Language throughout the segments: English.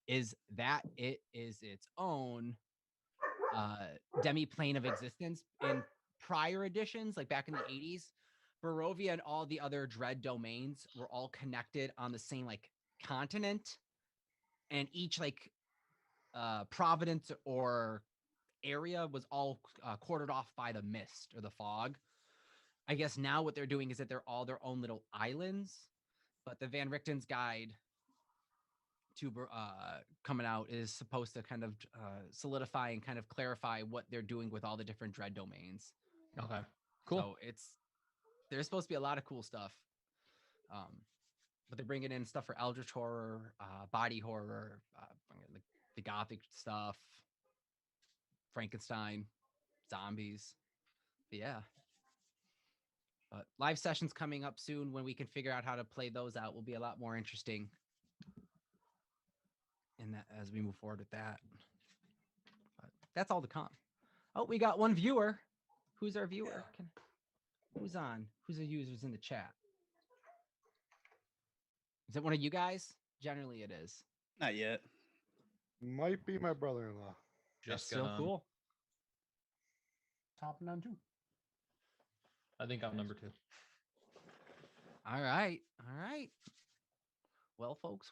is that it is its own demi-plane of existence. In prior editions, like back in the 80s, Barovia and all the other dread domains were all connected on the same like continent, and each like providence or area was all quartered off by the mist or the fog. I guess now what they're doing is that they're all their own little islands, but the Van Richten's guide to coming out is supposed to kind of solidify and kind of clarify what they're doing with all the different dread domains. Okay, cool. So there's supposed to be a lot of cool stuff, but they're bringing in stuff for eldritch horror, body horror, like the gothic stuff, Frankenstein, zombies. But yeah. But live sessions coming up soon when we can figure out how to play those out will be a lot more interesting. And that as we move forward with that. But that's all to come. Oh, we got one viewer. Who's our viewer? Who's on? Who's the users in the chat? Is it one of you guys? Generally it is. Not yet. Might be my brother-in-law. That's so cool. Top none too. I think I'm number 2. All right. Well, folks.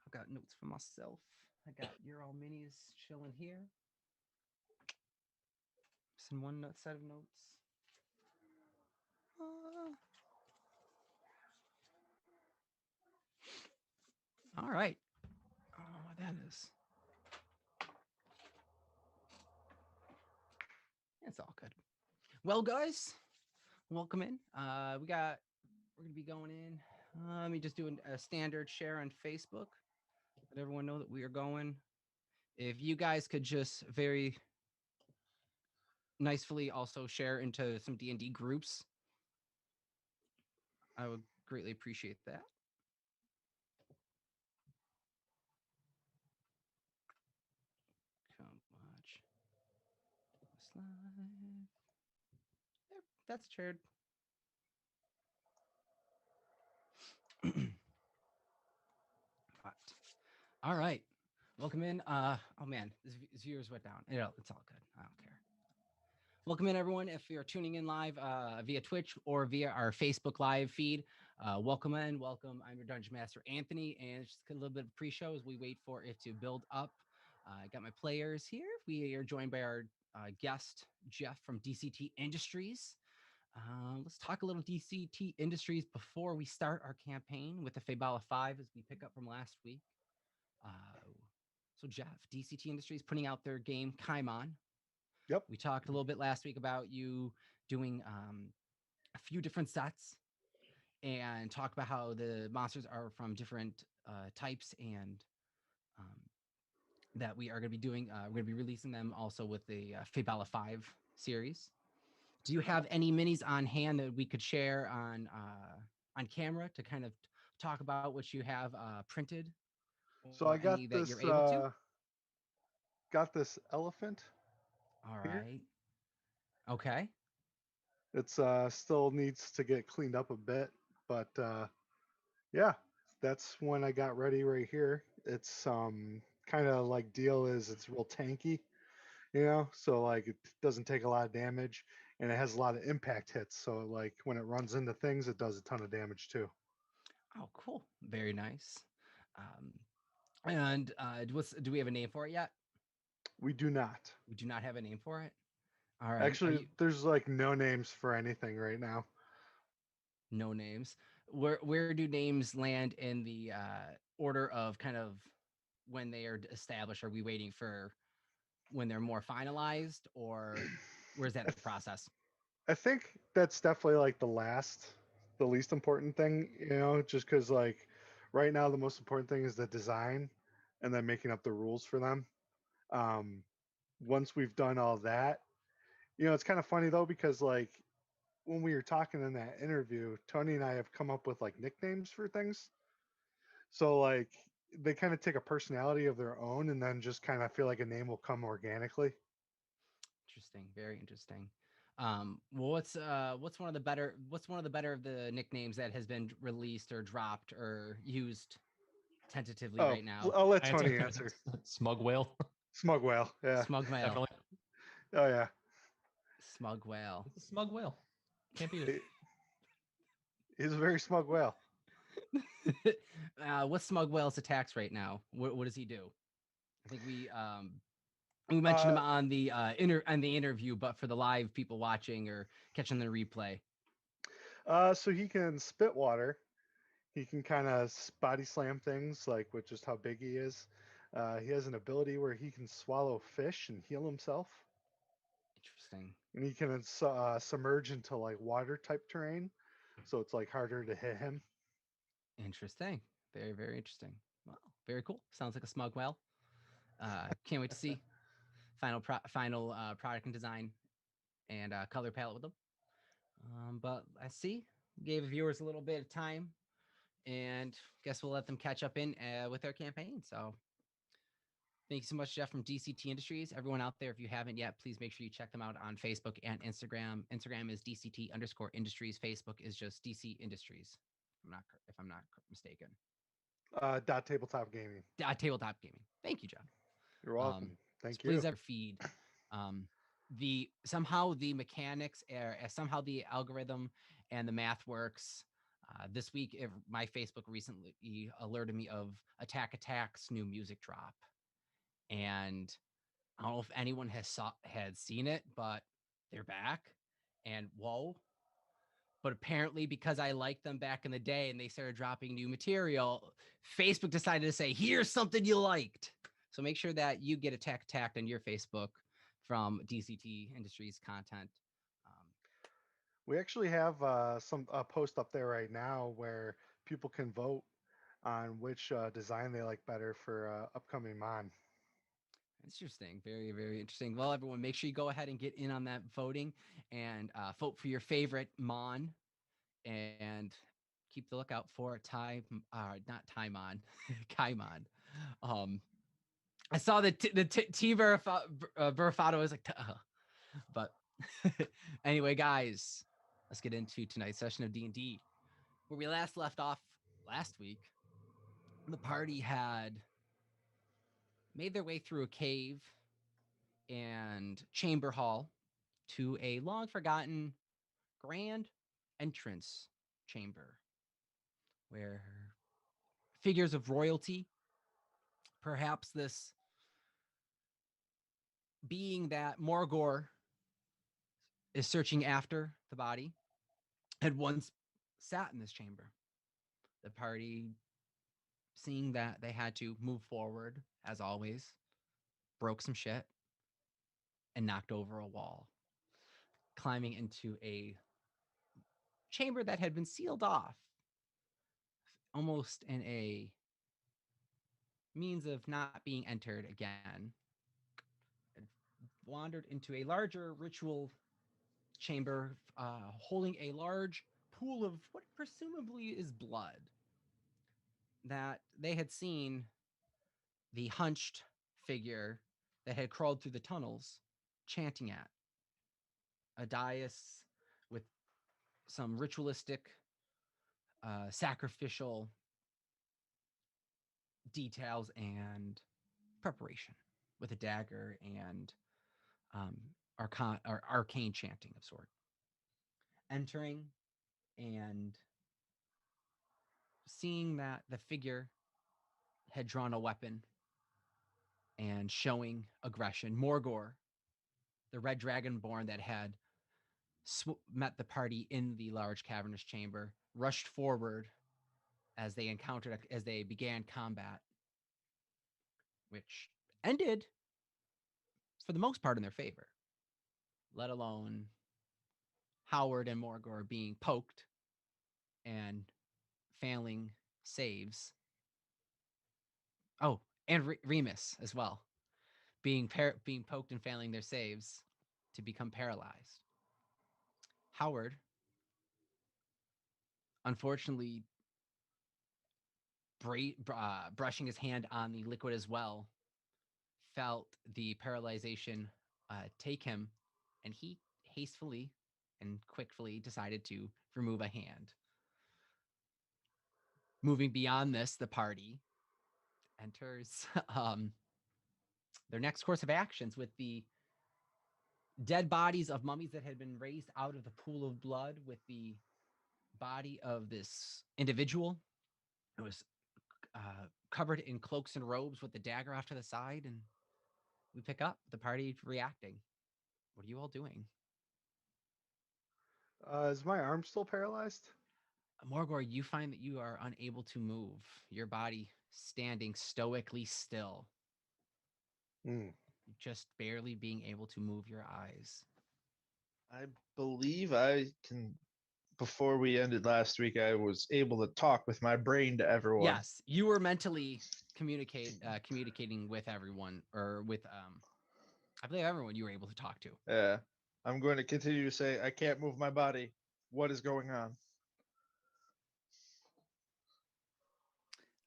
I've got notes for myself. I got your all minis chilling here. Missing one set of notes. All right. I don't know what that is. It's all good. Well, guys, welcome in. We're gonna be going in. Let me just do a standard share on Facebook. Let everyone know that we are going. If you guys could just very nicely also share into some D&D groups, I would greatly appreciate that. Slide. There, that's shared. But, all right. Welcome in. Oh man, this viewers went down. It's all good. I don't care. Welcome in, everyone. If you're tuning in live via Twitch or via our Facebook live feed, welcome in. Welcome. I'm your Dungeon Master, Anthony, and just a little bit of pre-show as we wait for it to build up. I got my players here. We are joined by our guest, Jeff from DCT Industries. Let's talk a little DCT Industries before we start our campaign with the FAYBALA 5 as we pick up from last week. So Jeff, DCT Industries putting out their game Kaimon. Yep. We talked a little bit last week about you doing a few different sets and talk about how the monsters are from different types and that we are going to be doing. We're going to be releasing them also with the FAYBALA 5 series. Do you have any minis on hand that we could share on camera to kind of talk about what you have printed? So I got this. Got this elephant. All right. Okay. It's still needs to get cleaned up a bit, but yeah, that's one I got ready right here. It's kind of like deal is it's real tanky, so like it doesn't take a lot of damage and it has a lot of impact hits. So like when it runs into things, it does a ton of damage too. Oh, cool. Very nice. And do we have a name for it yet? We do not. We do not have a name for it. All right. Actually, there's like no names for anything right now. No names. Where do names land in the order of kind of when they are established? Are we waiting for when they're more finalized, or where's that in the process? I think that's definitely like the least important thing, just because like right now the most important thing is the design and then making up the rules for them. Once we've done all that, it's kind of funny though, because like when we were talking in that interview, Tony and I have come up with like nicknames for things. So like they kind of take a personality of their own and then just kind of feel like a name will come organically. Interesting. Very interesting. Well, what's one of the better of the nicknames that has been released or dropped or used? tentatively Oh, right now. I'll let Answer. Tony answer. Smug whale. Smug whale. Yeah. Smug whale. Definitely. Oh yeah. Smug whale. It's a smug whale. Can't beat it. He's a very smug whale. What's smug whale's attacks right now? What does he do? I think we mentioned him on the interview, but for the live people watching or catching the replay. So he can spit water. He can kind of body slam things, like with just how big he is. He has an ability where he can swallow fish and heal himself, Interesting. and he can submerge into like water type terrain, so it's like harder to hit him. Interesting. Very, very interesting. Well, very cool. Sounds like a smug whale. Can't wait to see final product and design and color palette with them. But I see gave the viewers a little bit of time, and guess we'll let them catch up in with their campaign. So thank you so much, Jeff from DCT Industries. Everyone out there, if you haven't yet, please make sure you check them out on Facebook and Instagram. Instagram is DCT_Industries. Facebook is just DC Industries. If I'm not mistaken. Dot tabletop gaming. Tabletop gaming. Thank you, Jeff. You're welcome. Thank so you. Please ever feed. Somehow the mechanics, somehow the algorithm and the math works. This week, my Facebook recently alerted me of Attack's new music drop, and I don't know if anyone had seen it, but they're back, and whoa. But apparently, because I liked them back in the day and they started dropping new material, Facebook decided to say, here's something you liked. So make sure that you get attacked on your Facebook from DCT Industries content. We actually have some post up there right now where people can vote on which design they like better for upcoming Mon. Interesting. Very, very interesting. Well, everyone, make sure you go ahead and get in on that voting and vote for your favorite Mon. And keep the lookout for not Taimon, Kaimon. I saw the T Verifato was like, but anyway, guys, let's get into tonight's session of D&D. Where we last left off last week, the party had made their way through a cave and chamber hall to a long forgotten grand entrance chamber where figures of royalty, perhaps this being that Morgor is searching after the body, had once sat in this chamber. The party, seeing that they had to move forward, as always, broke some shit and knocked over a wall, climbing into a chamber that had been sealed off, almost in a means of not being entered again. It wandered into a larger ritual chamber holding a large pool of what presumably is blood that they had seen the hunched figure that had crawled through the tunnels chanting at. A dais with some ritualistic sacrificial details and preparation with a dagger and arcane chanting of sort. Entering and seeing that the figure had drawn a weapon and showing aggression, Morgor, the red dragonborn that had met the party in the large cavernous chamber, rushed forward as they began combat, which ended for the most part in their favor, let alone Howard and Morgor being poked and failing saves. Oh, and Remus as well, being poked and failing their saves to become paralyzed. Howard, unfortunately, brushing his hand on the liquid as well, felt the paralyzation take him, and he hastily and quickly decided to remove a hand. Moving beyond this, the party enters their next course of actions with the dead bodies of mummies that had been raised out of the pool of blood, with the body of this individual. It was covered in cloaks and robes with the dagger off to the side, and we pick up the party reacting. What are you all doing? Is my arm still paralyzed? Morgor, you find that you are unable to move, your body standing stoically still, Hmm. just barely being able to move your eyes. I believe I can. Before we ended last week, I was able to talk with my brain to everyone. Yes, you were mentally communicating with everyone, or with I believe everyone you were able to talk to. Yeah. I'm going to continue to say, I can't move my body. What is going on?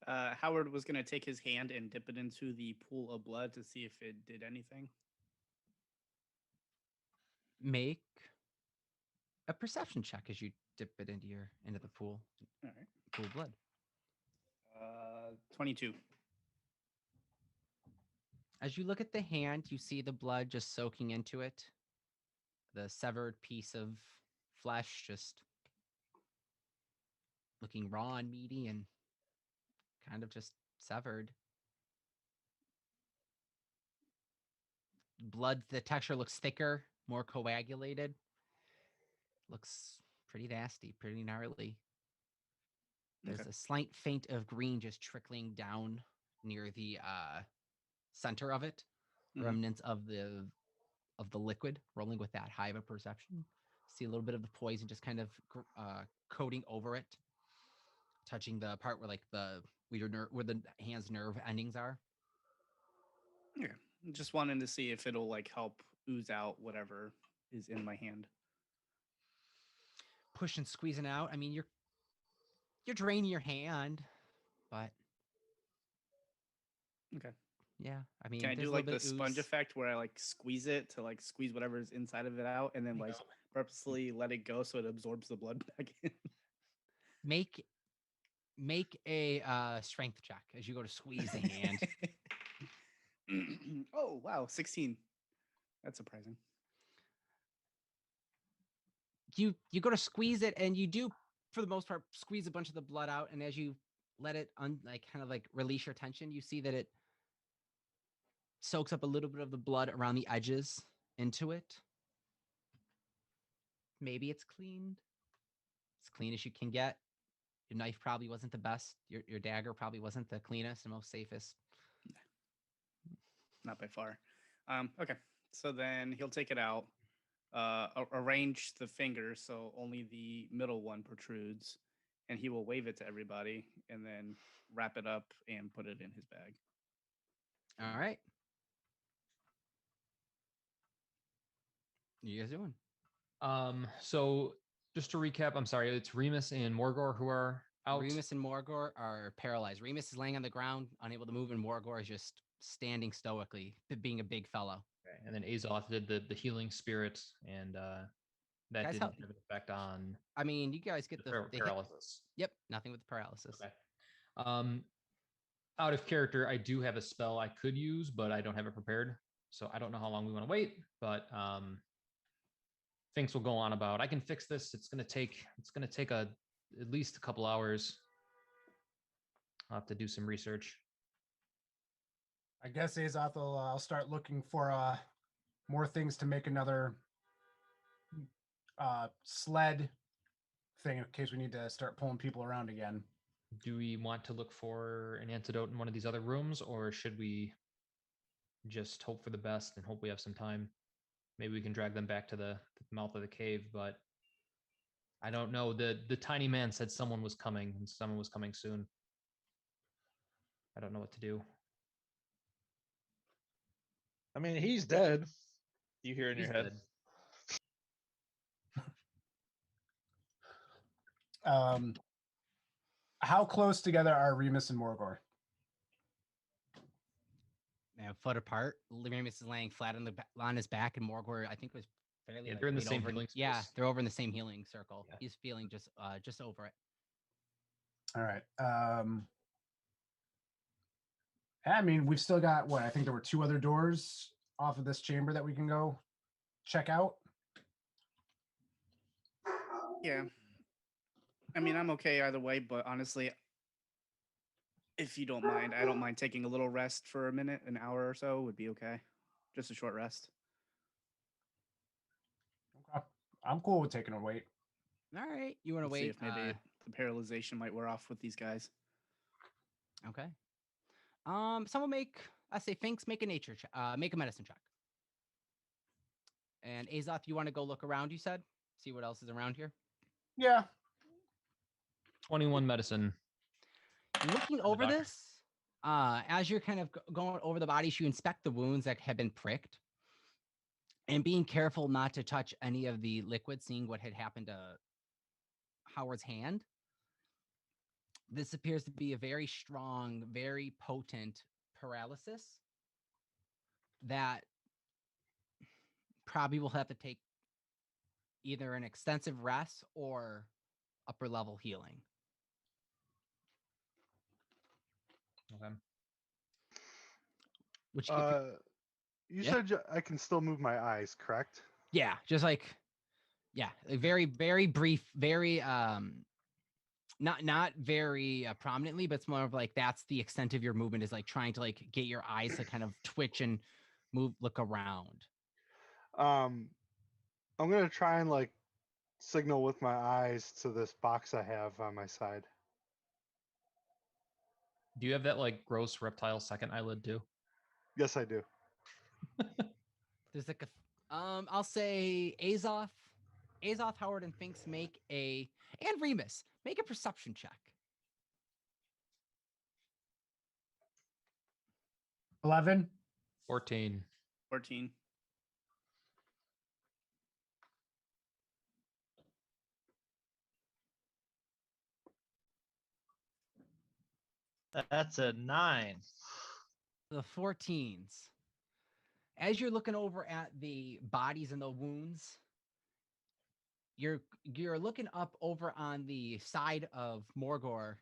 Howard was going to take his hand and dip it into the pool of blood to see if it did anything. Make a perception check as you dip it into the pool. All right. Pool of blood. 22. As you look at the hand, you see the blood just soaking into it. The severed piece of flesh just looking raw and meaty and kind of just severed. Blood, the texture looks thicker, more coagulated. Looks pretty nasty, pretty gnarly. There's Okay. a slight faint of green just trickling down near the center of it. Mhm. Remnants of the liquid rolling with that high of a perception. See a little bit of the poison just kind of coating over it, touching the part where where the hand's nerve endings are. Yeah. Just wanting to see if it'll like help ooze out whatever is in my hand. Pushing, squeezing out. I mean, you're draining your hand, but Okay. yeah. I mean, Can I there's do a little like bit the of sponge ooze. effect where I like squeeze it to like squeeze whatever's inside of it out and then like purposely let it go so it absorbs the blood back in? Make a strength check as you go to squeeze the hand. Oh, wow. 16. That's surprising. You go to squeeze it, and you do, for the most part, squeeze a bunch of the blood out. And as you let it release your tension, you see that it soaks up a little bit of the blood around the edges into it. Maybe it's cleaned. As clean as you can get. Your knife probably wasn't the best. Your dagger probably wasn't the cleanest and most safest. Not by far. Okay. So then he'll take it out, arrange the fingers so only the middle one protrudes, and he will wave it to everybody and then wrap it up and put it in his bag. All right. What are you guys doing? So just to recap, I'm sorry, it's Remus and Morgor who are out. Remus and Morgor are paralyzed. Remus is laying on the ground, unable to move, and Morgor is just standing stoically, being a big fellow. Okay, and then Azoth did the healing spirit, and that Guys, didn't help. have an effect on I mean, you guys get the hit. paralysis. Yep, nothing with the paralysis. Okay. Out of character, I do have a spell I could use, but I don't have it prepared. So I don't know how long we want to wait, but things will go on about. I can fix this. It's gonna take at least a couple hours. I'll have to do some research. I guess Azoth will I'll start looking for more things to make another sled thing in case we need to start pulling people around again. Do we want to look for an antidote in one of these other rooms, or should we just hope for the best and hope we have some time? Maybe we can drag them back to the mouth of the cave, but I don't know. The tiny man said someone was coming and someone was coming soon. I don't know what to do. I mean, he's dead. You hear in He's your head. dead. How close together are Remus and Morgor? A foot apart. Remus is laying flat on his back, and Morgor, I think, was fairly. Yeah, they're in the way same over. healing Yeah, space. they're over in the same healing circle. Yeah. He's feeling just over it. All right. I mean, we've still got what I think there were 2 other doors off of this chamber that we can go check out. Yeah. I mean, I'm okay either way, but honestly, if you don't mind, I don't mind taking a little rest for a minute, an hour or so would be okay. Just a short rest. Okay. I'm cool with taking a wait. All right. You want to Let's see wait? if maybe the paralyzation might wear off with these guys. Okay. Someone make, I say, Finks, make a nature check, make a medicine check. And Azoth, you want to go look around? You said, see what else is around here. Yeah. 21 medicine. Looking the over doctor. this, as you're kind of going over the bodies, you inspect the wounds that have been pricked, and being careful not to touch any of the liquid, seeing what had happened to Howard's hand. This appears to be a very strong, very potent paralysis that probably will have to take either an extensive rest or upper level healing. Okay. Which if you- You Yeah. said I can still move my eyes, correct? yeah, just like a very, very brief, very not very prominently, but it's more of like that's the extent of your movement is like trying to like get your eyes to kind of twitch and look around. I'm gonna try and like signal with my eyes to this box I have on my side. Do you have that like gross reptile second eyelid too? Yes, I do. There's like I'll say Azoth, Howard, and Finks and Remus make a perception check. 11. 14. 14. That's a 9. The 14s. As you're looking over at the bodies and the wounds, you're looking up over on the side of Morgor,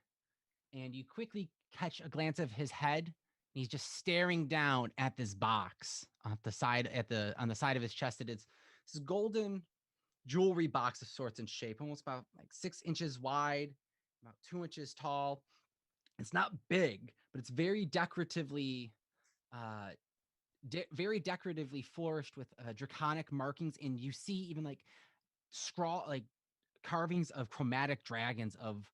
and you quickly catch a glance of his head. He's just staring down at this box on the side of his chest. It's this golden jewelry box of sorts and shape, almost about like 6 inches wide, about 2 inches tall. It's not big, but it's very decoratively flourished with draconic markings, and you see even like carvings of chromatic dragons of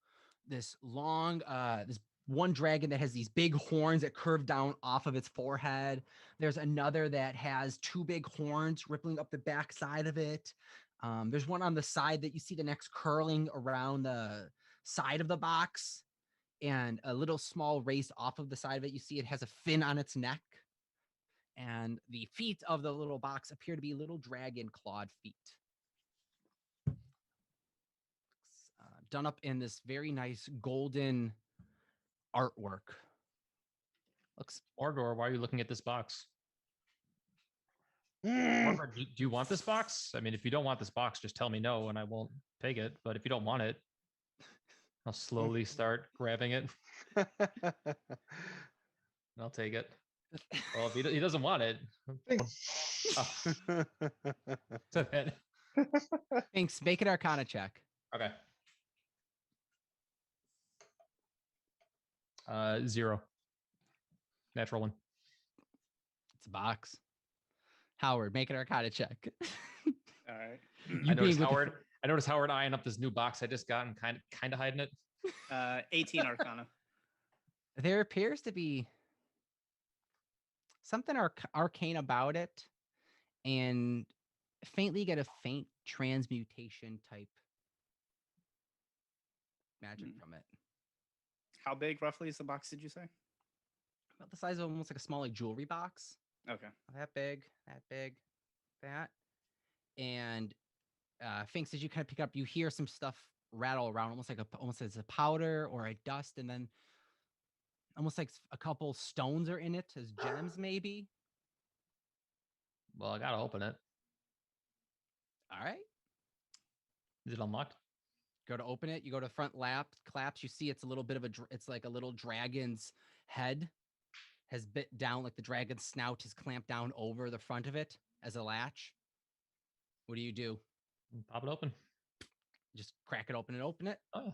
this long this one dragon that has these big horns that curve down off of its forehead. There's another that has 2 big horns rippling up the back side of it. There's one on the side that you see the necks curling around the side of the box, and a little small raised off of the side of it. You see it has a fin on its neck. And the feet of the little box appear to be little dragon clawed feet. Done up in this very nice golden artwork. Looks Morgor, why are you looking at this box? Mm. Morgor, do you want this box? I mean, if you don't want this box, just tell me no and I won't take it. But if you don't want it, I'll slowly start grabbing it. I'll take it. Well, if he doesn't want it, oh, so then- Thanks. Make an Arcana check. okay. 0. Natural 1. It's a box. Howard, make an Arcana check. All right. You being with I noticed Howard eyeing up this new box I just got and kind of hiding it. 18 Arcana. there appears to be something arcane about it, and faintly get a faint transmutation type magic from it. How big roughly is the box, did you say? About the size of almost like a small like jewelry box. Okay. That big, that. And Finks, as you kind of pick up, you hear some stuff rattle around, almost as a powder or a dust, and then almost like a couple stones are in it as gems, maybe. Well, I gotta open it. All right. Is it unlocked? Go to open it. You go to the front claps. You see it's a little bit of it's like a little dragon's head has bit down, like the dragon's snout is clamped down over the front of it as a latch. What do you do? Pop it open. Just crack it open and open it. Oh,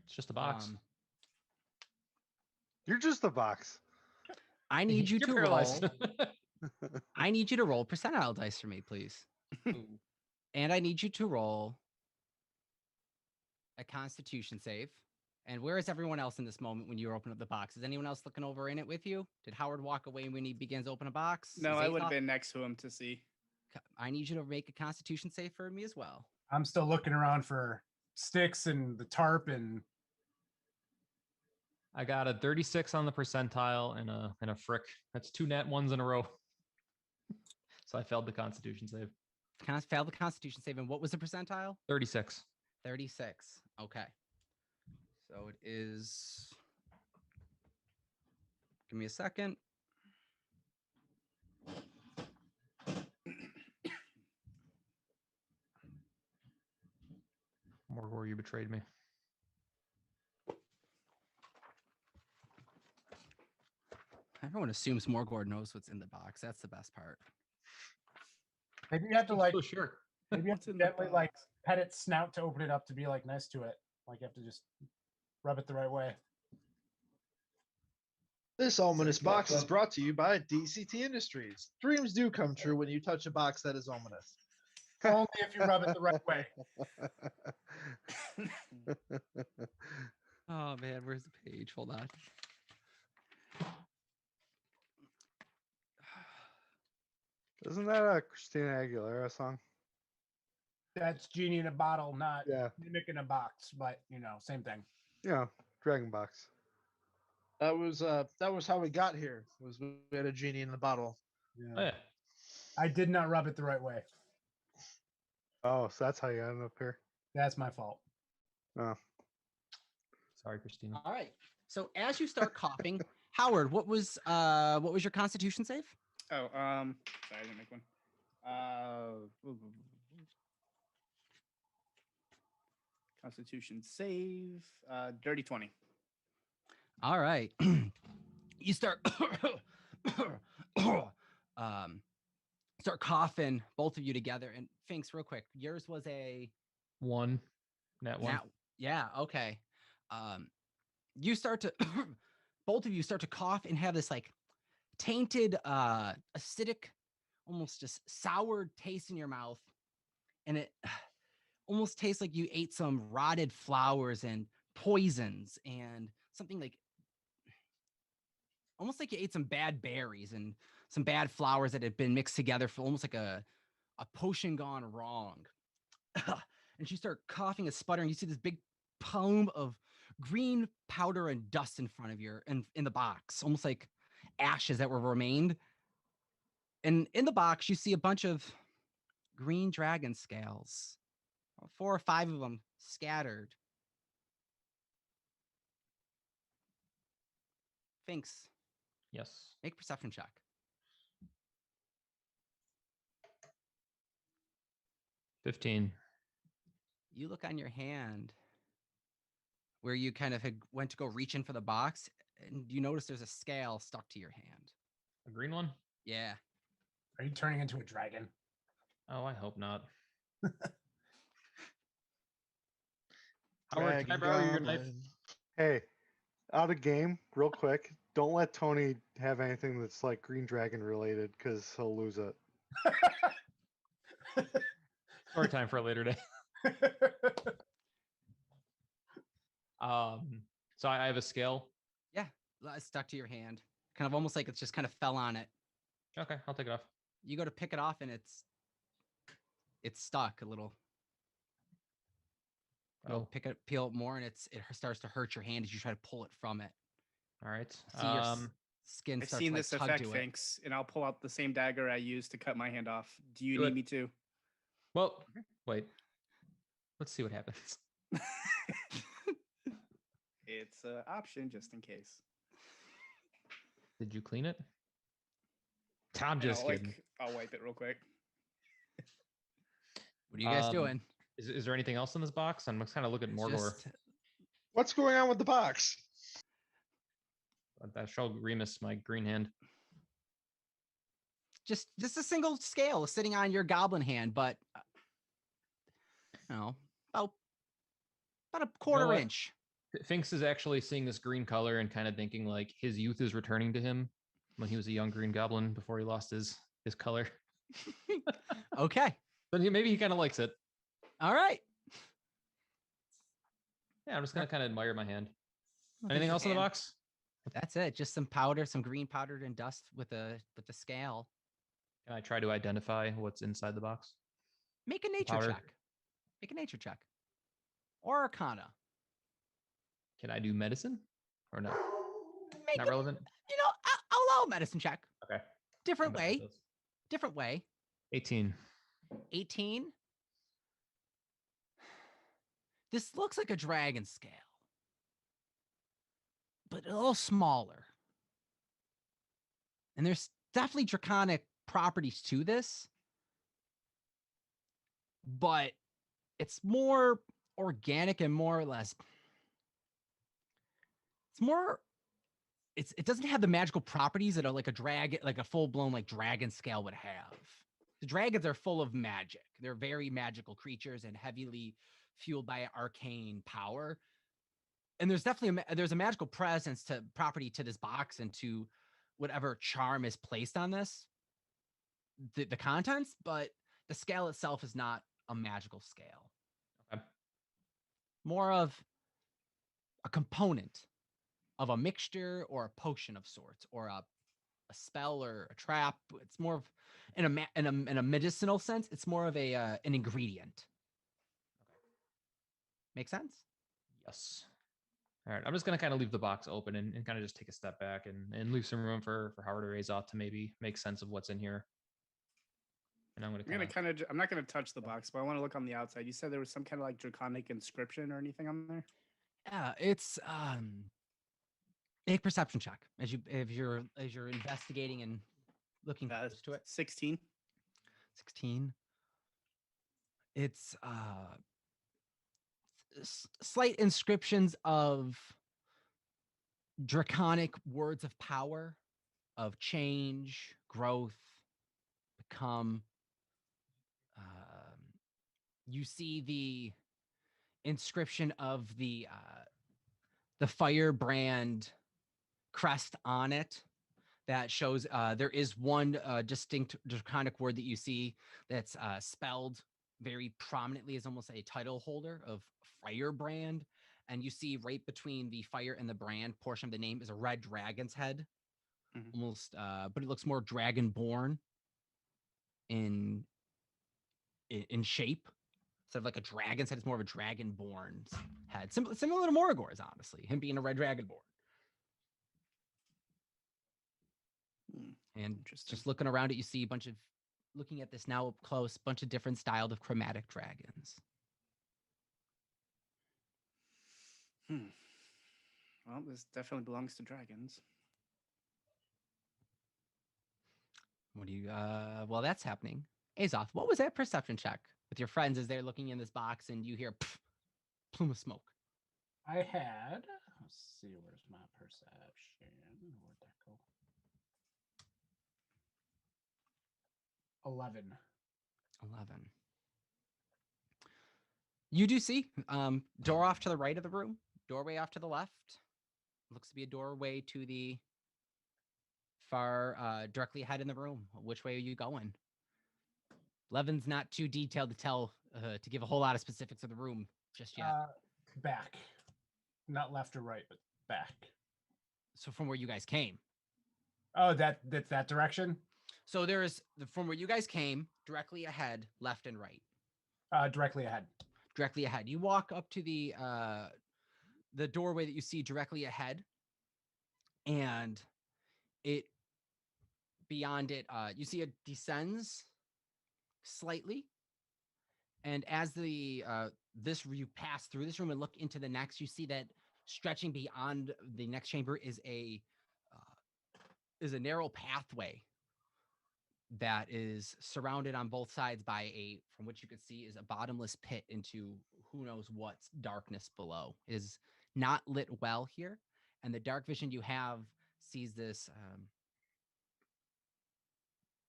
it's just a box. You're just a box. I need you You're to paralyzed. roll. I need you to roll percentile dice for me, please. Ooh. And I need you to roll a Constitution save. And where is everyone else in this moment when you open up the box? Is anyone else looking over in it with you? Did Howard walk away when he begins to open a box? No, Is I would have Azoth- been next to him to see. I need you to make a Constitution save for me as well. I'm still looking around for sticks and the tarp and I got a 36 on the percentile and a frick. That's 2 nat ones in a row. So I failed the Constitution save. Failed the Constitution save. And what was the percentile? 36. 36. Okay. So it is. Give me a second. Morgor, you betrayed me. Everyone assumes Morgor knows what's in the box. That's the best part. maybe you have to like Oh, sure. maybe you have What's to in the gently box? like pet its snout to open it up to be like nice to it. Like you have to just rub it the right way. This ominous box is brought to you by DCT Industries. Dreams do come true when you touch a box that is ominous. Only if you rub it the right way. Oh man, where's the page? Hold on. Isn't that a Christina Aguilera song? That's genie in a bottle, not Yeah. mimic in a box, but same thing. Yeah. Dragon Box. That was how we got here. Was we had a genie in the bottle. Yeah. Oh, yeah. I did not rub it the right way. Oh, so that's how you ended up here. That's my fault. Oh. Sorry, Christina. All right. So as you start coughing, Howard, what was your Constitution save? Oh, sorry, I didn't make one. Constitution save, dirty 20. All right. You start start coughing, both of you together. And Finks, real quick, yours was a 1. Nat 1. yeah, okay. You start to both of you start to cough and have this like tainted acidic, almost just sour taste in your mouth. And it almost tastes like you ate some rotted flowers and poisons and something like almost like you ate some bad berries and some bad flowers that had been mixed together for almost like a potion gone wrong. And you start coughing and sputtering. You see this big plume of green powder and dust in front of you in the box, almost like ashes that were remained. And in the box, you see a bunch of green dragon scales, 4 or 5 of them scattered. Finks, Yes. make a perception check. $15. You look on your hand where you kind of went to go reach in for the box, and you notice there's a scale stuck to your hand. A green one? Yeah. Are you turning into a dragon? Oh, I hope not. Howard, can I Dragon borrow your knife? Goblin. Hey, out of game, real quick. Don't let Tony have anything that's like Green Dragon related because he'll lose it. Story time for a later day. So I have a scale. Yeah. It's stuck to your hand. Kind of almost like it's just kind of fell on it. Okay, I'll take it off. You go to pick it off and it's stuck a little. Go peel it more and it starts to hurt your hand as you try to pull it from it. All right. See your skin I've starts seen to this like, tug effect, to it. Finks, and I'll pull out the same dagger I used to cut my hand off. Do you Do need it. me to? Well, wait. Let's see what happens. It's an option just in case. Did you clean it? I'm just kidding. I'll wipe it real quick. What are you guys doing? Is there anything else in this box? I'm kind of looking at Morgor. Just- What's going on with the box? I showed Remus my green hand. Just a single scale sitting on your goblin hand, but you know, about a quarter what? inch. Finks is actually seeing this green color and kind of thinking like his youth is returning to him when he was a young green goblin before he lost his color. Okay. But maybe he kind of likes it. All right. Yeah, I'm just gonna kind of admire my hand. Well, Anything there's else in your the hand. box? That's it. Just some powder, some green powdered and dust with the scale. Can I try to identify what's inside the box? Make a nature powder. check. Make a nature check. Or Arcana. Can I do medicine or no? Make Not it, relevant. you know, I'll allow a medicine check. Okay. Different I'm bad at way. those. Different way. 18. 18. This looks like a dragon scale, but a little smaller. And there's definitely draconic properties to this, but it's more organic and more or less. It doesn't have the magical properties that are like a dragon, like a full-blown like dragon scale would have. The dragons are full of magic. They're very magical creatures and heavily fueled by arcane power. And there's definitely there's a magical presence to property to this box and to whatever charm is placed on this, the contents, but the scale itself is not a magical scale. Okay. More of a component of a mixture or a potion of sorts, or a spell or a trap. It's more of in a medicinal sense. It's more of a an ingredient. Okay. Make sense? Yes. All right. I'm just gonna kind of leave the box open and kind of just take a step back and leave some room for Howard or Azoth to maybe make sense of what's in here. And I'm gonna I'm not gonna touch the box, but I want to look on the outside. You said there was some kind of like draconic inscription or anything on there? Yeah, it's make a perception check as you're investigating and looking close to it. 16. 16. It's slight inscriptions of draconic words of power, of change, growth, become. You see the inscription of the firebrand crest on it that shows there is one distinct draconic word that you see that's spelled very prominently as almost a title holder of firebrand. And you see right between the fire and the brand portion of the name is a red dragon's head, almost, but it looks more dragonborn in shape. Instead of like a dragon's head, it's more of a dragonborn's head. Similar to Morgor's, honestly, him being a red dragonborn. And just looking around it, you see a bunch of, looking at this now up close, bunch of different styled of chromatic dragons. Well, this definitely belongs to dragons. What do you, while that's happening, Azoth, what was that perception check with your friends as they're looking in this box and you hear plume of smoke? I had, let's see, where's my perception? Where'd that go? 11. You do see door off to the right of the room, doorway off to the left. Looks to be a doorway to the far directly ahead in the room. Which way are you going? Levin's not too detailed to tell to give a whole lot of specifics of the room just yet. Back, not left or right, but back. So from where you guys came. Oh, that's that direction. So there is from where you guys came, directly ahead, left and right. Directly ahead. Directly ahead. You walk up to the doorway that you see directly ahead, and it beyond it, you see it descends slightly. And as the you pass through this room and look into the next, you see that stretching beyond the next chamber is a narrow pathway that is surrounded on both sides by from what you can see is a bottomless pit into who knows what's darkness below. It is not lit well here, and the dark vision you have sees this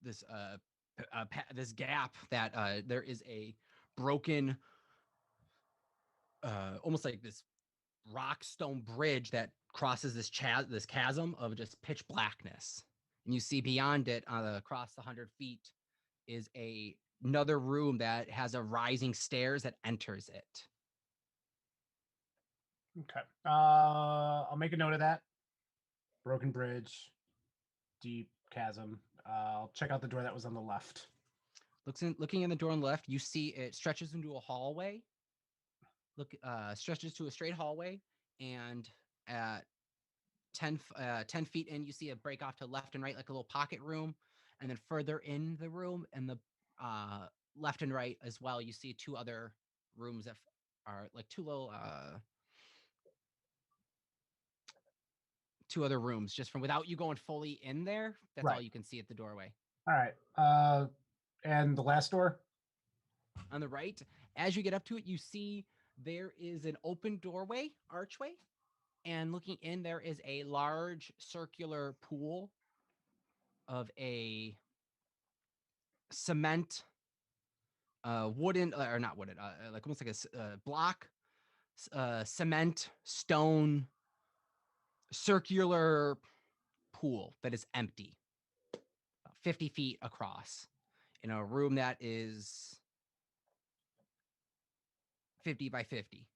this gap that there is a broken, almost like this rock stone bridge that crosses this chasm of just pitch blackness. And you see beyond it, across the 100 feet, is another room that has a rising stairs that enters it. Okay. I'll make a note of that. Broken bridge, deep chasm. I'll check out the door that was on the left. Looking in the door on the left, you see it stretches into a hallway. Stretches to a straight hallway, and at 10 feet in, you see a break off to left and right, like a little pocket room. And then further in the room and the left and right as well, you see two other rooms that are like two other rooms, just from without you going fully in there. That's all Right. you can see at the doorway. All right. And the last door? On the right, as you get up to it, you see there is an open doorway, archway. And looking in, there is a large circular pool of a cement, wooden, or not wooden, like almost like a block, cement, stone, circular pool that is empty, about 50 feet across, in a room that is 50 by 50.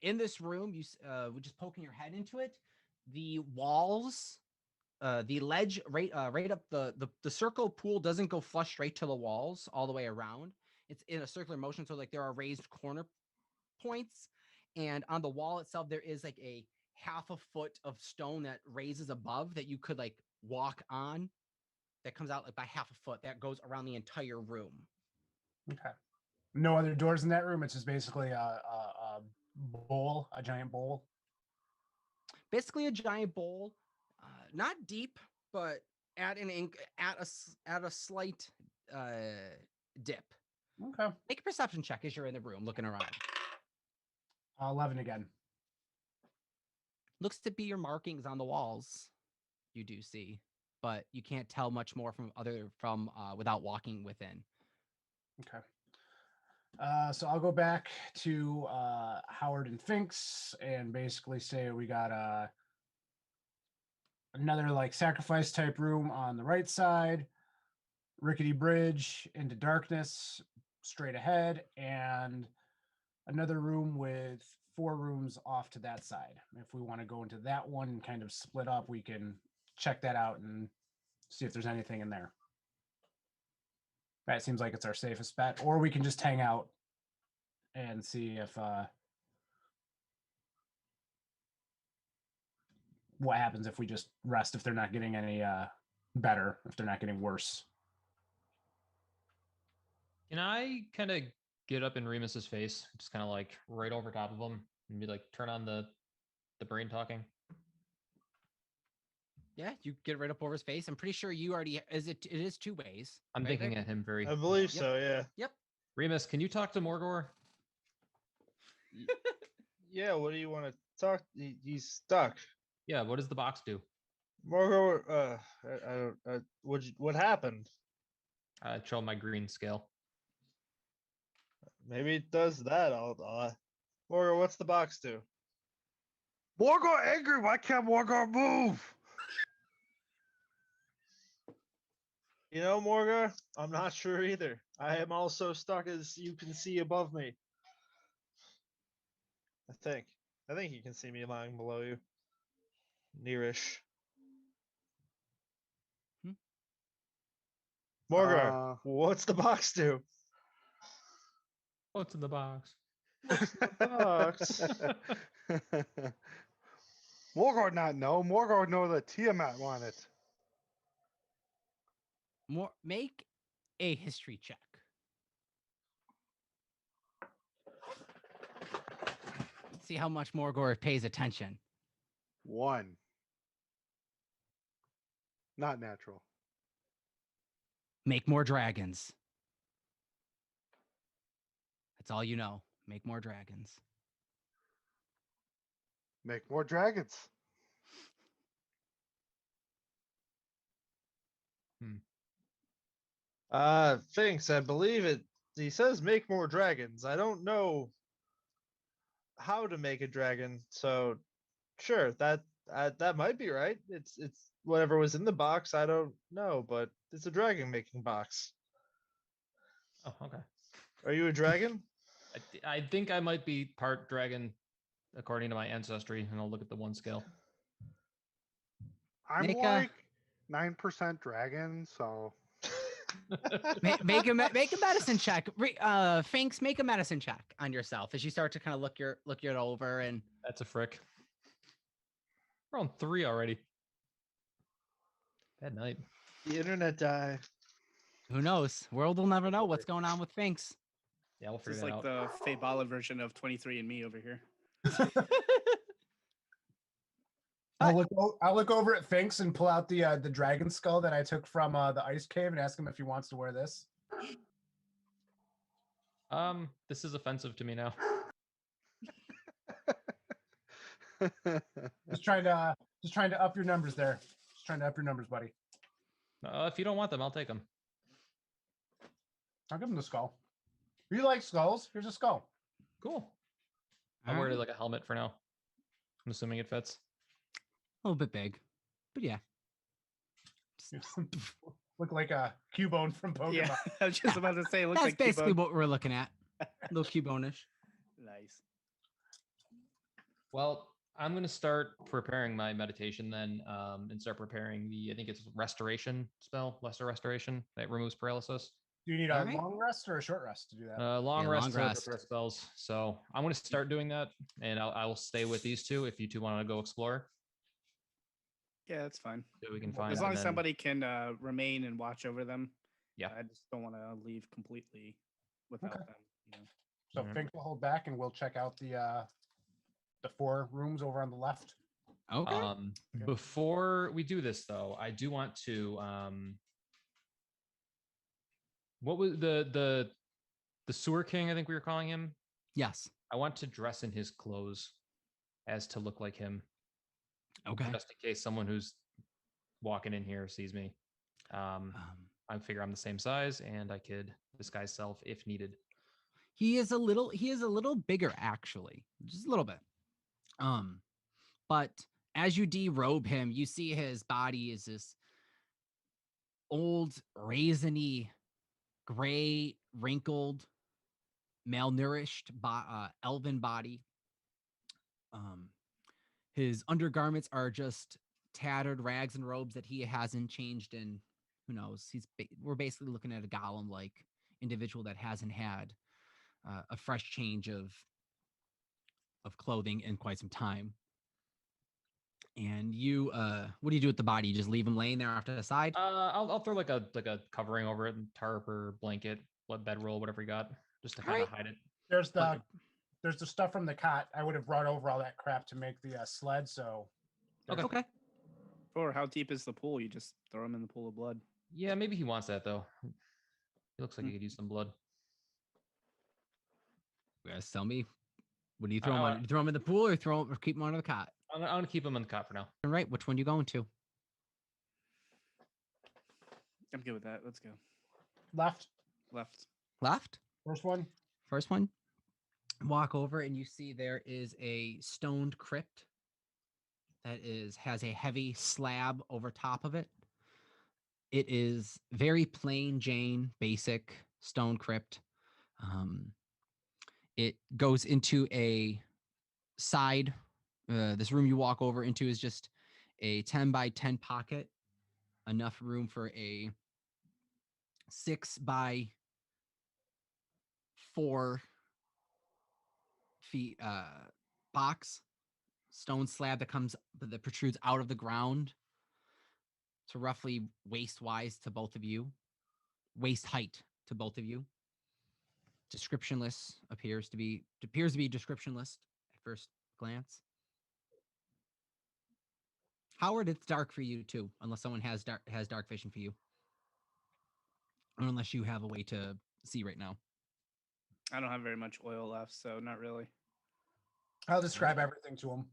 In this room, just poking your head into it, the walls, the ledge right up the circle pool doesn't go flush straight to the walls all the way around. It's in a circular motion, so like there are raised corner points, and on the wall itself there is like a half a foot of stone that raises above that you could like walk on, that comes out like by half a foot, that goes around the entire room. Okay. No other doors in that room. It's just basically a bowl, a giant bowl. Basically a giant bowl, not deep, but at a slight dip. Okay. Make a perception check as you're in the room looking around. 11 again. Looks to be your markings on the walls. You do see, but you can't tell much more from without walking within. Okay. So I'll go back to Howard and Finks and basically say we got another like sacrifice type room on the right side, rickety bridge into darkness straight ahead, and another room with 4 rooms off to that side. If we want to go into that one and kind of split up, we can check that out and see if there's anything in there. That seems like it's our safest bet. Or we can just hang out and see if what happens if we just rest, if they're not getting any better, if they're not getting worse. Can I kind of get up in Remus's face, just kind of like right over top of him, and be like, turn on the brain talking? Yeah, you get right up over his face. I'm pretty sure you already it is 2 ways. I'm right, thinking Rick? at him very. I believe Yep. so. Yeah. Yep. Remus, can you talk to Morgor? Yeah. What do you want to talk? He's stuck. Yeah, what does the box do? Morgor, I don't. What happened? Show him my green scale. Maybe it does that. Morgor, what's the box do? Morgor angry. Why can't Morgor move? You know, Morgor, I'm not sure either. I am also stuck, as you can see above me. I think you can see me lying below you. Nearish. Morgor, what's the box do? What's in the box? What's the box? Morgor not know. Morgor know that Tiamat want it. Make a history check. Let's see how much Morgor pays attention. 1. Not natural. Make more dragons. That's all you know. Make more dragons. Make more dragons. Finks, I believe it. He says make more dragons. I don't know how to make a dragon, so sure, that might be right. It's whatever was in the box. I don't know, but it's a dragon making box. Oh, okay. Are you a dragon? I think I might be part dragon according to my ancestry, and I'll look at the one scale. I'm Make a- like 9% dragon, so Make a medicine check. Finks, make a medicine check on yourself as you start to kind of look it over. And That's a frick. We're on 3 already. Bad night. The internet die. who knows? World will never know what's going on with Finks. Yeah, we'll This figure is that like out. the FAYBALA version of 23andMe over here. I'll look over at Finks and pull out the dragon skull that I took from the ice cave and ask him if he wants to wear this. This is offensive to me now. Just trying to up your numbers there. Just trying to up your numbers, buddy. If you don't want them, I'll take them. I'll give him the skull. You like skulls? Here's a skull. Cool. I'll wear it like a helmet for now. I'm assuming it fits. A little bit big, but yeah. Look like a Cubone from Pokemon. Yeah, I was just about to say, it looks That's like basically Cubone. what we're looking at. A little Cubone-ish. Nice. Well, I'm going to start preparing my meditation then, and start preparing I think it's restoration spell, lesser restoration that removes paralysis. Do you need a Alright. long rest or a short rest to do that? Long Yeah, rest long to rest. prepare spells. So I'm going to start doing that, and I will stay with these two if you two want to go explore. Yeah, that's fine. So we can find. As long and as then- somebody can remain and watch over them. Yeah. I just don't want to leave completely without Okay. them. You know. So Alright. Finks will hold back, and we'll check out the 4 rooms over on the left. Okay. Okay. Before we do this, though, I do want to. What was the sewer king? I think we were calling him. Yes. I want to dress in his clothes as to look like him, Okay. just in case someone who's walking in here sees me. I figure I'm the same size, and I could disguise self if needed. He is a little bigger actually, just a little bit. But as you derobe him, you see his body is this old, raisiny, gray, wrinkled, malnourished elven body. His undergarments are just tattered rags and robes that he hasn't changed in. Who knows? We're basically looking at a golem-like individual that hasn't had a fresh change of clothing in quite some time. And you, what do you do with the body? You just leave him laying there off to the side? I'll throw like a covering over it, and tarp or blanket, bedroll, whatever you got, just to kind of hide it. There's Okay. there's the stuff from the cot. I would have brought over all that crap to make the sled. So Okay. Okay. Or how deep is the pool? You just throw him in the pool of blood. Yeah, maybe he wants that though. He looks like he could use some blood. You guys tell me. What do you throw I- him I- on? You throw him in the pool or keep him under the cot? I'm gonna keep him in the cot for now. All right. Which one you going to? I'm good with that. Let's go. left, Left. Left? first one. First one. Walk over and you see there is a stoned crypt that has a heavy slab over top of it. It is very plain Jane, basic stone crypt. It goes into a side. This room you walk over into is just a 10 by 10 pocket, enough room for a 6 by 4 feet box, stone slab that protrudes out of the ground to roughly waist wise to both of you, waist height to both of you. Descriptionless appears to be descriptionless at first glance. Howard, it's dark for you too, unless someone has dark vision for you, or unless you have a way to see right now. I don't have very much oil left, so not really. I'll describe everything to him.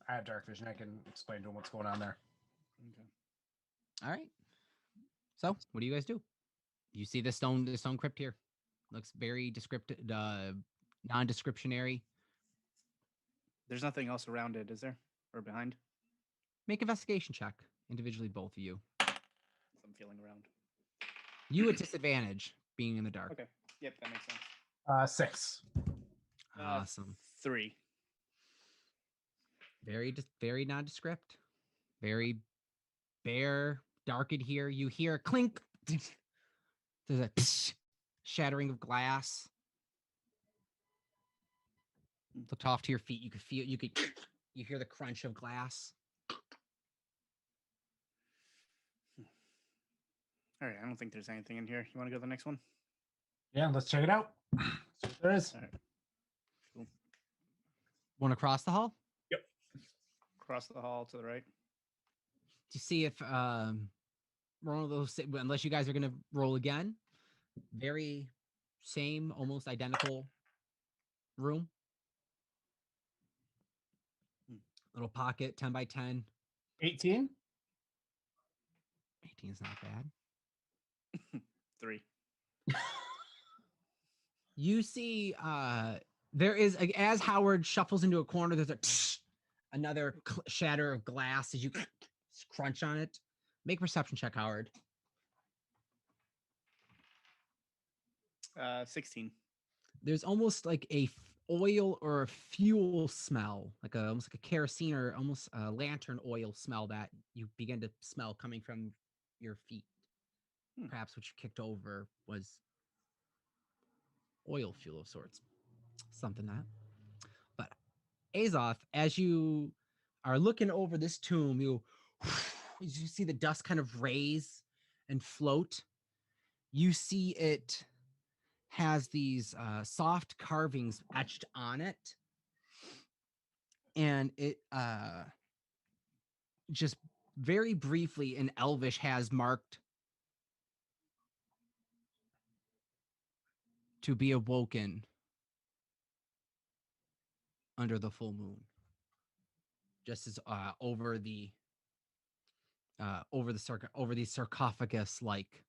I have dark vision. I can explain to him what's going on there. Okay. All right. So, what do you guys do? You see the stone crypt here. Looks very descriptive, non-descriptionary. There's nothing else around it, is there? Or behind? Make investigation check individually, both of you. I'm feeling around. You at disadvantage, being in the dark. Okay. Yep, that makes sense. 6. Awesome. 3. Very nondescript. Very bare, dark in here. You hear a clink. There's a shattering of glass. Looked off to your feet. You hear the crunch of glass. All right, I don't think there's anything in here. You want to go to the next one? Yeah, let's check it out. See what there is. All right. Cool. One across the hall. Across the hall to the right. To see if one of those, unless you guys are gonna roll again. Very same, almost identical room. Little pocket, 10 by 10. 18. 18 is not bad. 3. You see, there is as Howard shuffles into a corner. There's another shatter of glass as you crunch on it. Make a perception check, Howard. 16. There's almost like a oil or a fuel smell, almost like a kerosene or almost a lantern oil smell that you begin to smell coming from your feet. Perhaps what you kicked over was oil fuel of sorts, something that. But Azoth, as you are looking over this tomb, you see the dust kind of raise and float. You see it has these soft carvings etched on it, and it just very briefly in Elvish has marked to be awoken under the full moon, just as over these sarcophagus like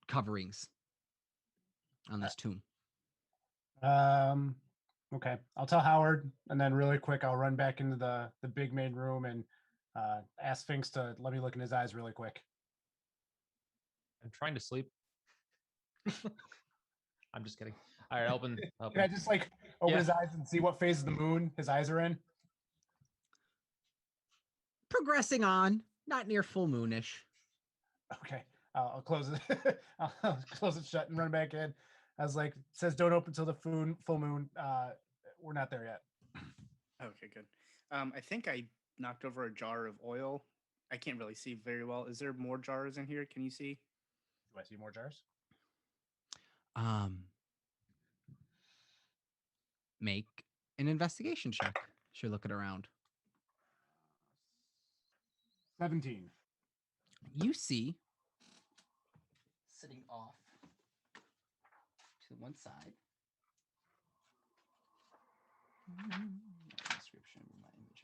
coverings on this tomb. Okay, I'll tell Howard, and then really quick, I'll run back into the big main room and ask Sphinx to let me look in his eyes really quick. I'm trying to sleep. I'm just kidding. All right, open. Can I just like open his eyes and see what phase of the moon his eyes are in? Progressing on, not near full moonish. Okay, I'll close it. I'll close it shut and run back in. I was like, it says don't open till the full moon. We're not there yet. Okay, good. I think I knocked over a jar of oil. I can't really see very well. Is there more jars in here? Can you see? Do I see more jars? Make an investigation check. Should looking around. 17. You see, sitting off to one side. Description, my image.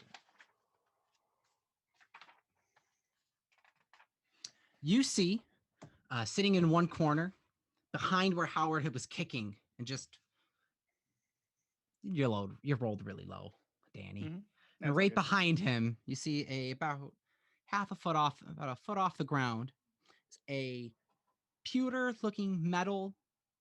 You see, sitting in one corner, behind where Howard was kicking, and just you're rolled really low, Danny. Mm-hmm. And right behind him, you see about a foot off the ground, a pewter-looking metal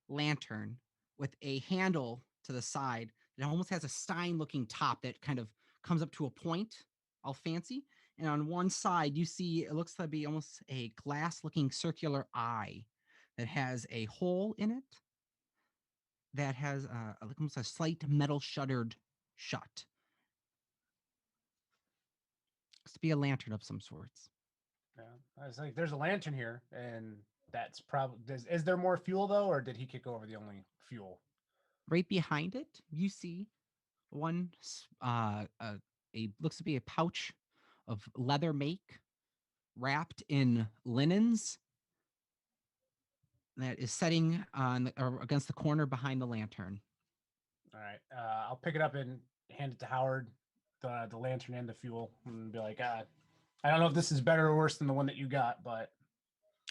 lantern with a handle to the side. It almost has a Stein-looking top that kind of comes up to a point, all fancy. And on one side, you see it looks to be almost a glass-looking circular eye that has a hole in it that has almost a slight metal shuttered shut. Looks to be a lantern of some sorts. Yeah, I was like, there's a lantern here, and that's probably. Is there more fuel though, or did he kick over the only fuel? Right behind it, you see one looks to be a pouch of leather make wrapped in linens that is setting on against the corner behind the lantern. All right, I'll pick it up and hand it to Howard, the lantern and the fuel, and be like, I don't know if this is better or worse than the one that you got, but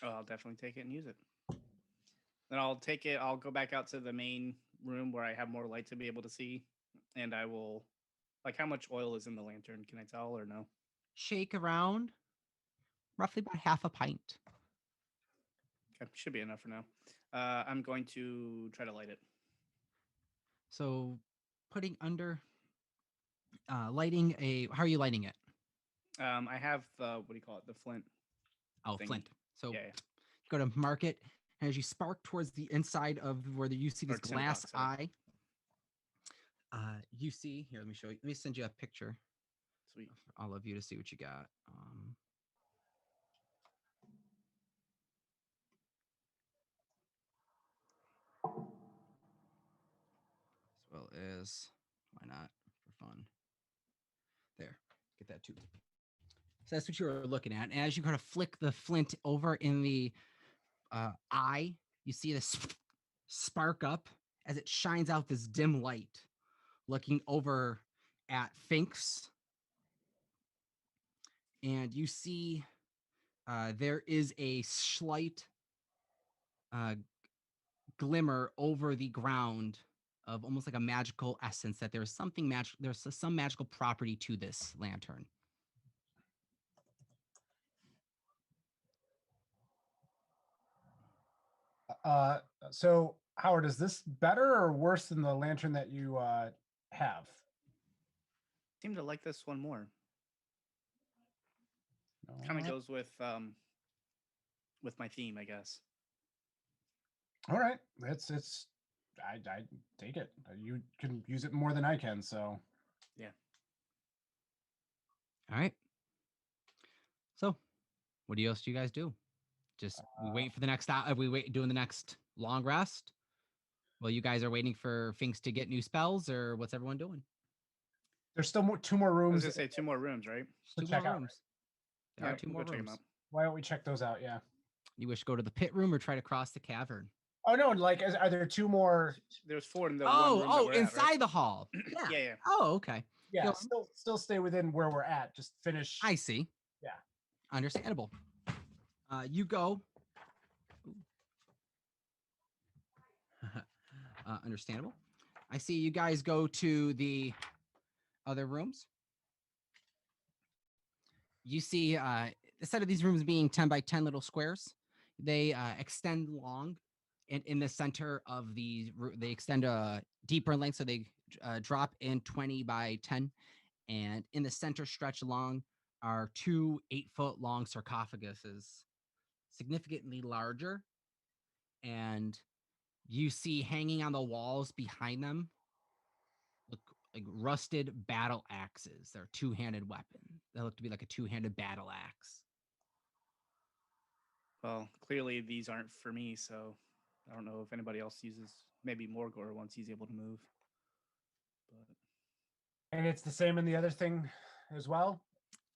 Oh, I'll definitely take it and use it. Then I'll take it. I'll go back out to the main room where I have more light to be able to see, and I will. Like, how much oil is in the lantern? Can I tell or no? Shake around, roughly about half a pint. Okay, should be enough for now. I'm going to try to light it. So, putting under, lighting a. How are you lighting it? I have what do you call it? The flint. Oh, Thingy. flint. So, Yeah, yeah. go to mark it, and as you spark towards the inside of where you see this Or tin glass box, sorry. eye, you see here. Let me show you. Let me send you a picture Sweet. for all of you to see what you got. As well as, why not, for fun. There, get that too. So that's what you were looking at. And as you kind of flick the flint over in the eye, you see this spark up as it shines out this dim light, looking over at Finks. And you see there is a slight glimmer over the ground of almost like a magical essence, that there's something magic, there's some magical property to this lantern. So Howard, is this better or worse than the lantern that you have? Seem to like this one more. Kind of Alright. goes with my theme, I guess. All right, it's I take it. You can use it more than I can, so All right. So, what else do you guys do? Just we wait for the next hour. We wait doing the next long rest. Well, you guys are waiting for Finks to get new spells, or what's everyone doing? there's still two more I was rooms gonna say 2 more rooms, right? to Two check more out. rooms. There Yeah, are two we'll more go check 'em rooms. out. Why don't we check those out? Yeah. You wish to go to the pit room or try to cross the cavern? Oh no, like are there two more? There's 4 in the one room that we're inside at, right? the hall. Yeah. Yeah, yeah. Oh, okay. Yeah, Go on. still stay within where we're at. Just finish. I see. Yeah. Understandable. You go. Understandable. I see you guys go to the other rooms. You see instead of these rooms being 10 by 10 little squares, they extend long, and in the center of they extend deeper in length, so they drop in 20 by 10, and in the center stretch along are 2 8-foot long sarcophaguses, significantly larger, and you see hanging on the walls behind them look like rusted battle axes. They're a two-handed weapon. They look to be like a two-handed battle axe. Well, clearly these aren't for me, so I don't know if anybody else uses. Maybe Morgor once he's able to move. But And it's the same in the other thing as well.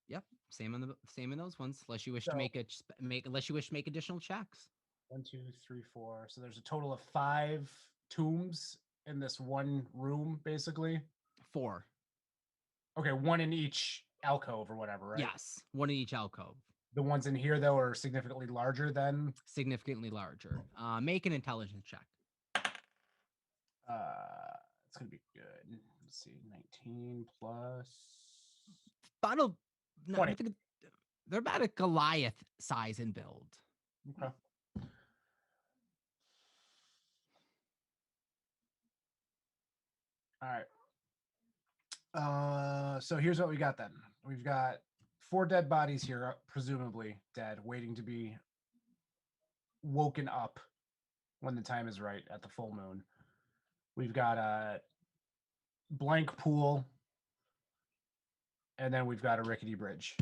Yep, same in those ones. Unless you wish So- to unless you wish to make additional checks. 1, 2, 3, 4. So there's a total of 5 tombs in this one room, basically. 4. Okay, one in each alcove or whatever, right? Yes, one in each alcove. The ones in here though are significantly larger than. Significantly larger. Make an intelligence check. It's gonna be good. Let's see, 19 plus. About no, 20. they're about a Goliath size and build. Okay. All right. So here's what we got then. We've got 4 dead bodies here, presumably dead, waiting to be woken up when the time is right at the full moon. We've got a blank pool, and then we've got a rickety bridge.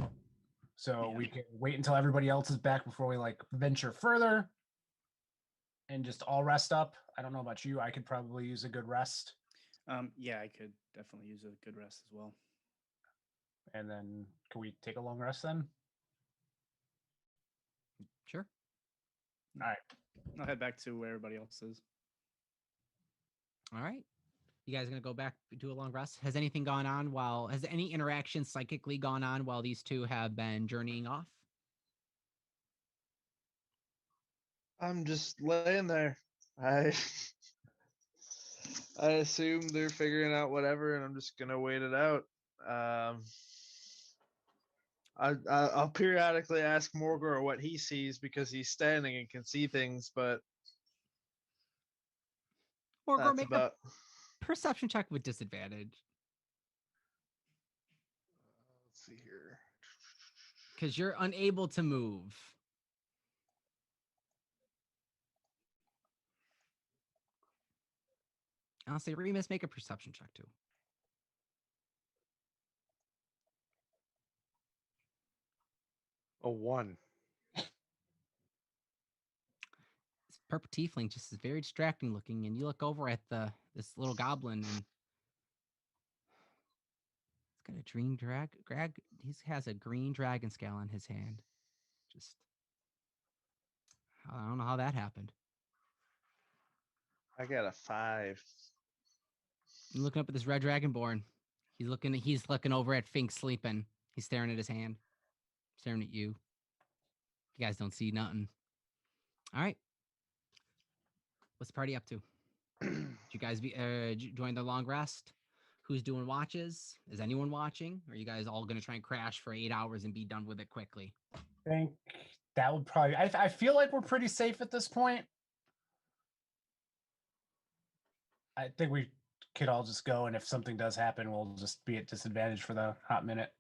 So Yeah. we can wait until everybody else is back before we like venture further and just all rest up. I don't know about you. I could probably use a good rest. yeah, I could definitely use a good rest as well. And then can we take a long rest then? Sure. All right. I'll head back to where everybody else is. All right. You guys gonna go back do a long rest? Has anything gone on while has any interaction psychically gone on while these two have been journeying off? I'm just laying there. I I assume they're figuring out whatever, and I'm just gonna wait it out. I'll periodically ask Morgor what he sees because he's standing and can see things, but Or go that's make about. a perception check with disadvantage. Let's see here. Because you're unable to move. I'll say Remus, make a perception check too. A 1. This purple tiefling just is very distracting looking, and you look over at this little goblin, and it's got a green he has a green dragon scale on his hand. Just I don't know how that happened. I got a 5. I'm looking up at this red dragonborn. He's looking over at Fink sleeping. He's staring at his hand, staring at you. You guys don't see nothing. All right. What's the party up to? Did you guys join the long rest? Who's doing watches? Is anyone watching? Or are you guys all going to try and crash for 8 hours and be done with it quickly? I think that would probably. I feel like we're pretty safe at this point. I think we could all just go, and if something does happen, we'll just be at disadvantage for the hot minute.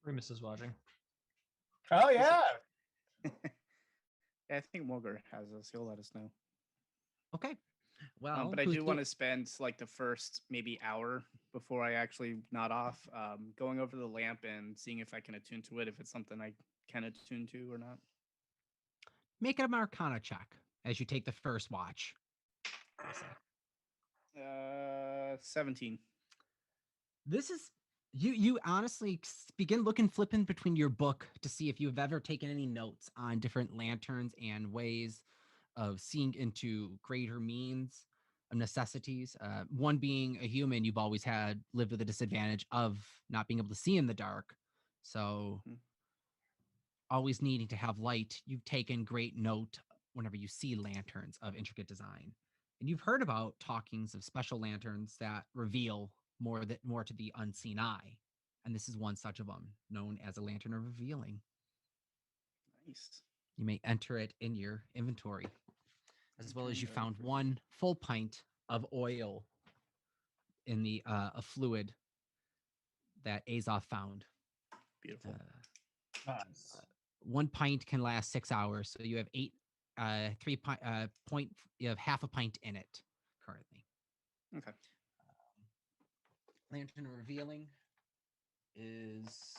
Remus is watching. Oh yeah. Yeah, I think Morgor has us. He'll let us know. Okay. Well, But I do want to spend like the first maybe hour before I actually nod off, going over the lamp and seeing if I can attune to it, if it's something I can attune to or not. make an Arcana check as you take the first watch. 17. This is you honestly begin flipping between your book to see if you've ever taken any notes on different lanterns and ways of seeing into greater means of necessities. One being a human, you've always lived with a disadvantage of not being able to see in the dark. So always needing to have light. You've taken great note whenever you see lanterns of intricate design. And you've heard about talkings of special lanterns that reveal more to the unseen eye. And this is one such of them, known as a lantern of revealing. Nice. You may enter it in your inventory, as well as you found one full pint of oil in the a fluid that Azoth found. Beautiful. Nice. 1 pint can last 6 hours, so you have 3 point. You have half a pint in it currently. Okay. Lantern revealing is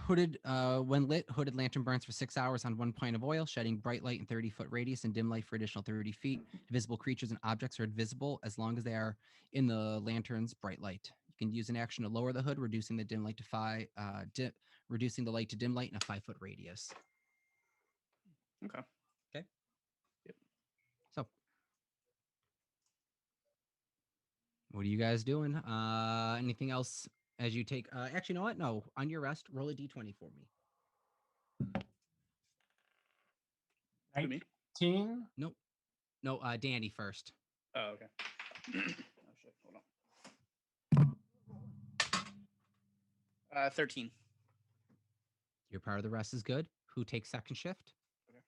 hooded. When lit, hooded lantern burns for 6 hours on 1 pint of oil, shedding bright light in 30-foot radius and dim light for additional 30 feet. Visible creatures and objects are invisible as long as they are in the lantern's bright light. You can use an action to lower the hood, reducing the dim light to reducing the light to dim light in a 5-foot radius. Okay. Okay. Yep. So, what are you guys doing? Anything else as you take? Actually, you know what? No. On your rest, roll a d20 for me. To me? 19. Nope. No. Danny first. Oh, okay. Oh shit. Hold on. 13. Your part of the rest is good. Who takes second shift? Okay.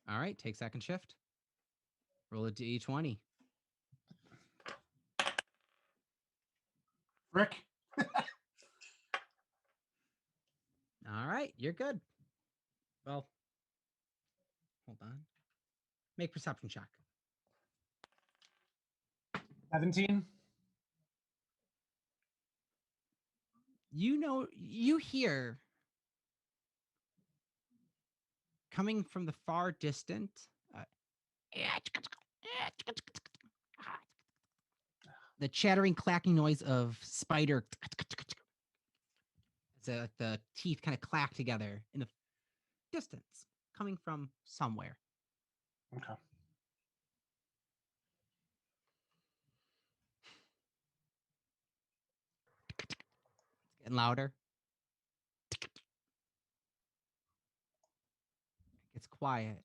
All right, take second shift. Roll a d20. Rick. All right, you're good. Well, hold on. Make perception check. 17. You hear coming from the far distant. the chattering, clacking noise of spider. The teeth kind of clack together in the distance, coming from somewhere. Okay. It's getting louder. It's quiet,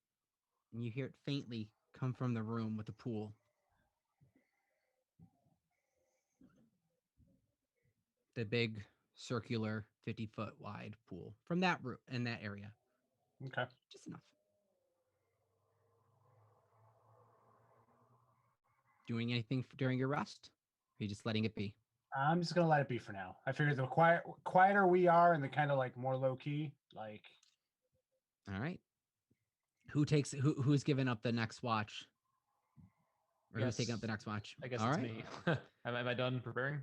and you hear it faintly come from the room with the pool. The big circular 50-foot wide pool from that room in that area. Okay. Just enough. Doing anything during your rest? Or are you just letting it be? I'm just gonna let it be for now. I figured the quieter we are and the kind of like more low key, like. All right. Who's giving up the next watch? Or who's taking up the next watch? I guess All it's right. me. Am I done preparing?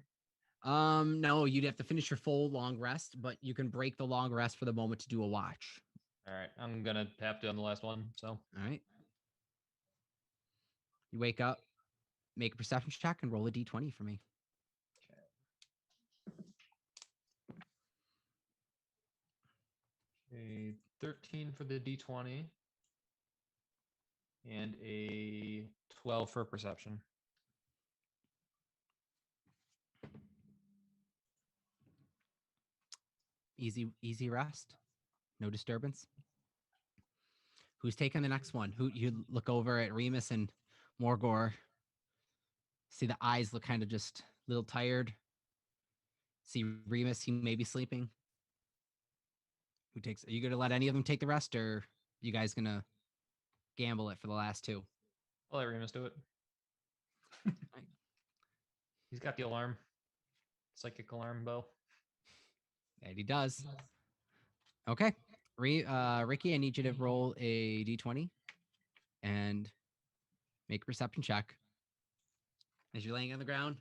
No, you'd have to finish your full long rest, but you can break the long rest for the moment to do a watch. All right, I'm gonna have to on the last one. So All right. You wake up, make a perception check, and roll a d20 for me. a 13 for the d20 and a 12 for perception. Easy rest. No disturbance. Who's taking the next one? Who you look over at Remus and Morgor. See the eyes look kind of just a little tired. See Remus, he may be sleeping. Who takes? Are you gonna let any of them take the rest, or you guys gonna gamble it for the last two? I'll let Remus do it. He's got the alarm, psychic alarm bell. And he does. Okay, Ricky, I need you to roll a d20 and make a perception check as you're laying on the ground.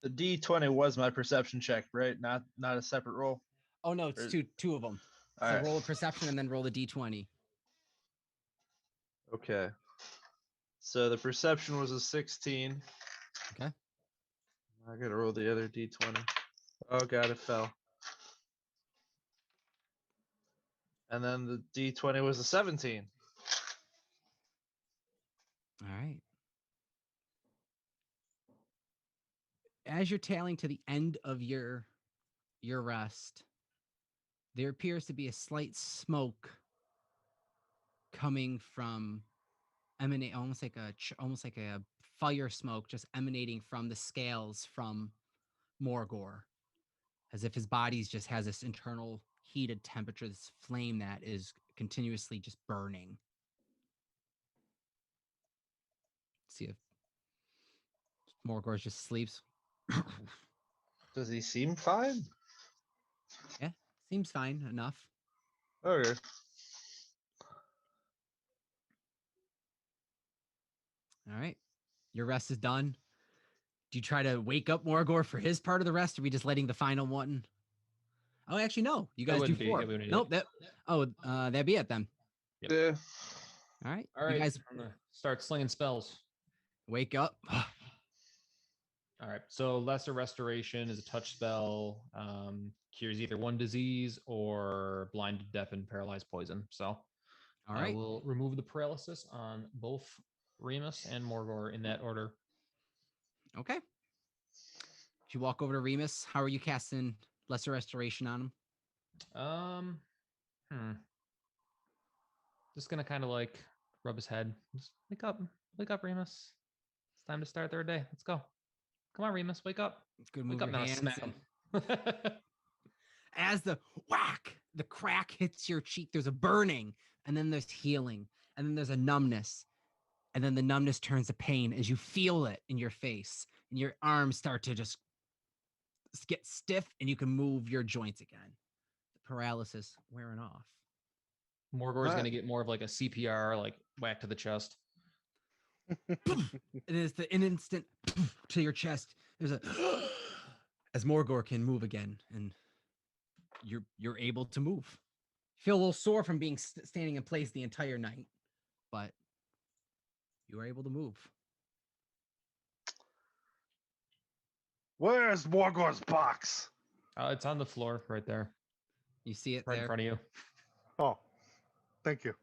The D20 was my perception check, right? Not a separate roll. Oh no, it's two of them. All So right. roll a perception and then roll the d20. Okay. So the perception was a 16. Okay. I gotta roll the other D20. Oh god, it fell. And then the D20 was a 17. All right. As you're tailing to the end of your rest, there appears to be a slight smoke coming from almost like a fire smoke just emanating from the scales from Morgor, as if his body's just has this internal heated temperature, this flame that is continuously just burning. See if Morgor just sleeps. Does he seem fine? Yeah, seems fine enough. Okay. All right. Your rest is done. Do you try to wake up Morgor for his part of the rest, or are we just letting the final one? Oh, actually, no. You guys do wouldn't be- four. it wouldn't be Nope. That'd be it then. Yep. Yeah. All right. All right, You guys I'm gonna start slinging spells. wake up. All right, so Lesser Restoration is a touch spell. Cures either one disease or blind, deaf, and paralyzed poison. So All I right. will remove the paralysis on both Remus and Morgor in that order. Okay. You walk over to Remus. How are you casting Lesser Restoration on him? Just gonna kind of like rub his head. Just wake up, Remus. It's time to start their day. Let's go. Come on, Remus, wake up. Good Wake move up your now, hands. smack him. As the whack, the crack hits your cheek, there's a burning, and then there's healing, and then there's a numbness, and then the numbness turns to pain as you feel it in your face, and your arms start to just get stiff, and you can move your joints again. The paralysis wearing off. Morgor is Right. gonna get more of like a CPR, like whack to the chest. It is an instant to your chest. There's a as Morgor can move again, and you're able to move. Feel a little sore from being standing in place the entire night, but You are able to move. Where's Morgor's box? It's on the floor right there, You see it right in there. front of you. Oh, thank you.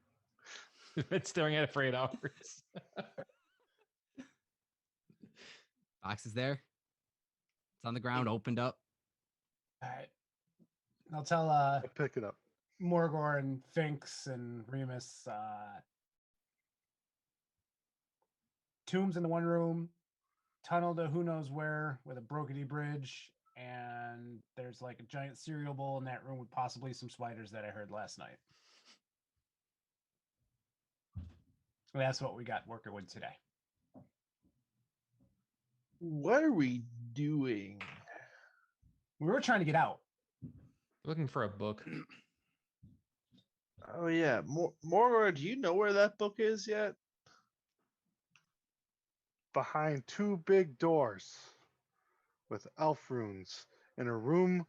It's staring at it for 8 hours. Box is there. It's on the ground, opened up. All right. I'll tell I pick it up. Morgor and Finks and Remus, tombs in the one room, tunnel to who knows where with a brokety bridge, and there's like a giant cereal bowl in that room with possibly some spiders that I heard last night. That's what we got working with today. What are we doing? We were trying to get out. Looking for a book. Oh yeah, Morgor, do you know where that book is yet? Behind 2 big doors with elf runes in a room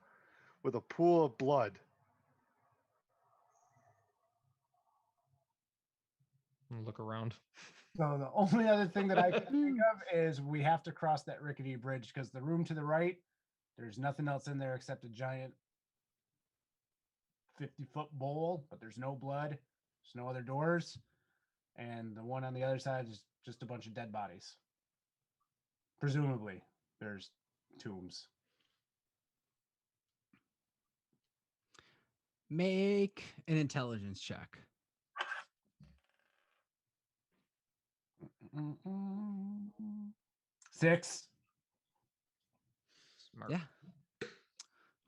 with a pool of blood. Look around. So the only other thing that I can think of is we have to cross that rickety bridge because the room to the right, there's nothing else in there except a giant 50-foot bowl, but there's no blood. There's no other doors. And the one on the other side is just a bunch of dead bodies. Presumably, there's tombs. Make an intelligence check. Six. Smart. Yeah.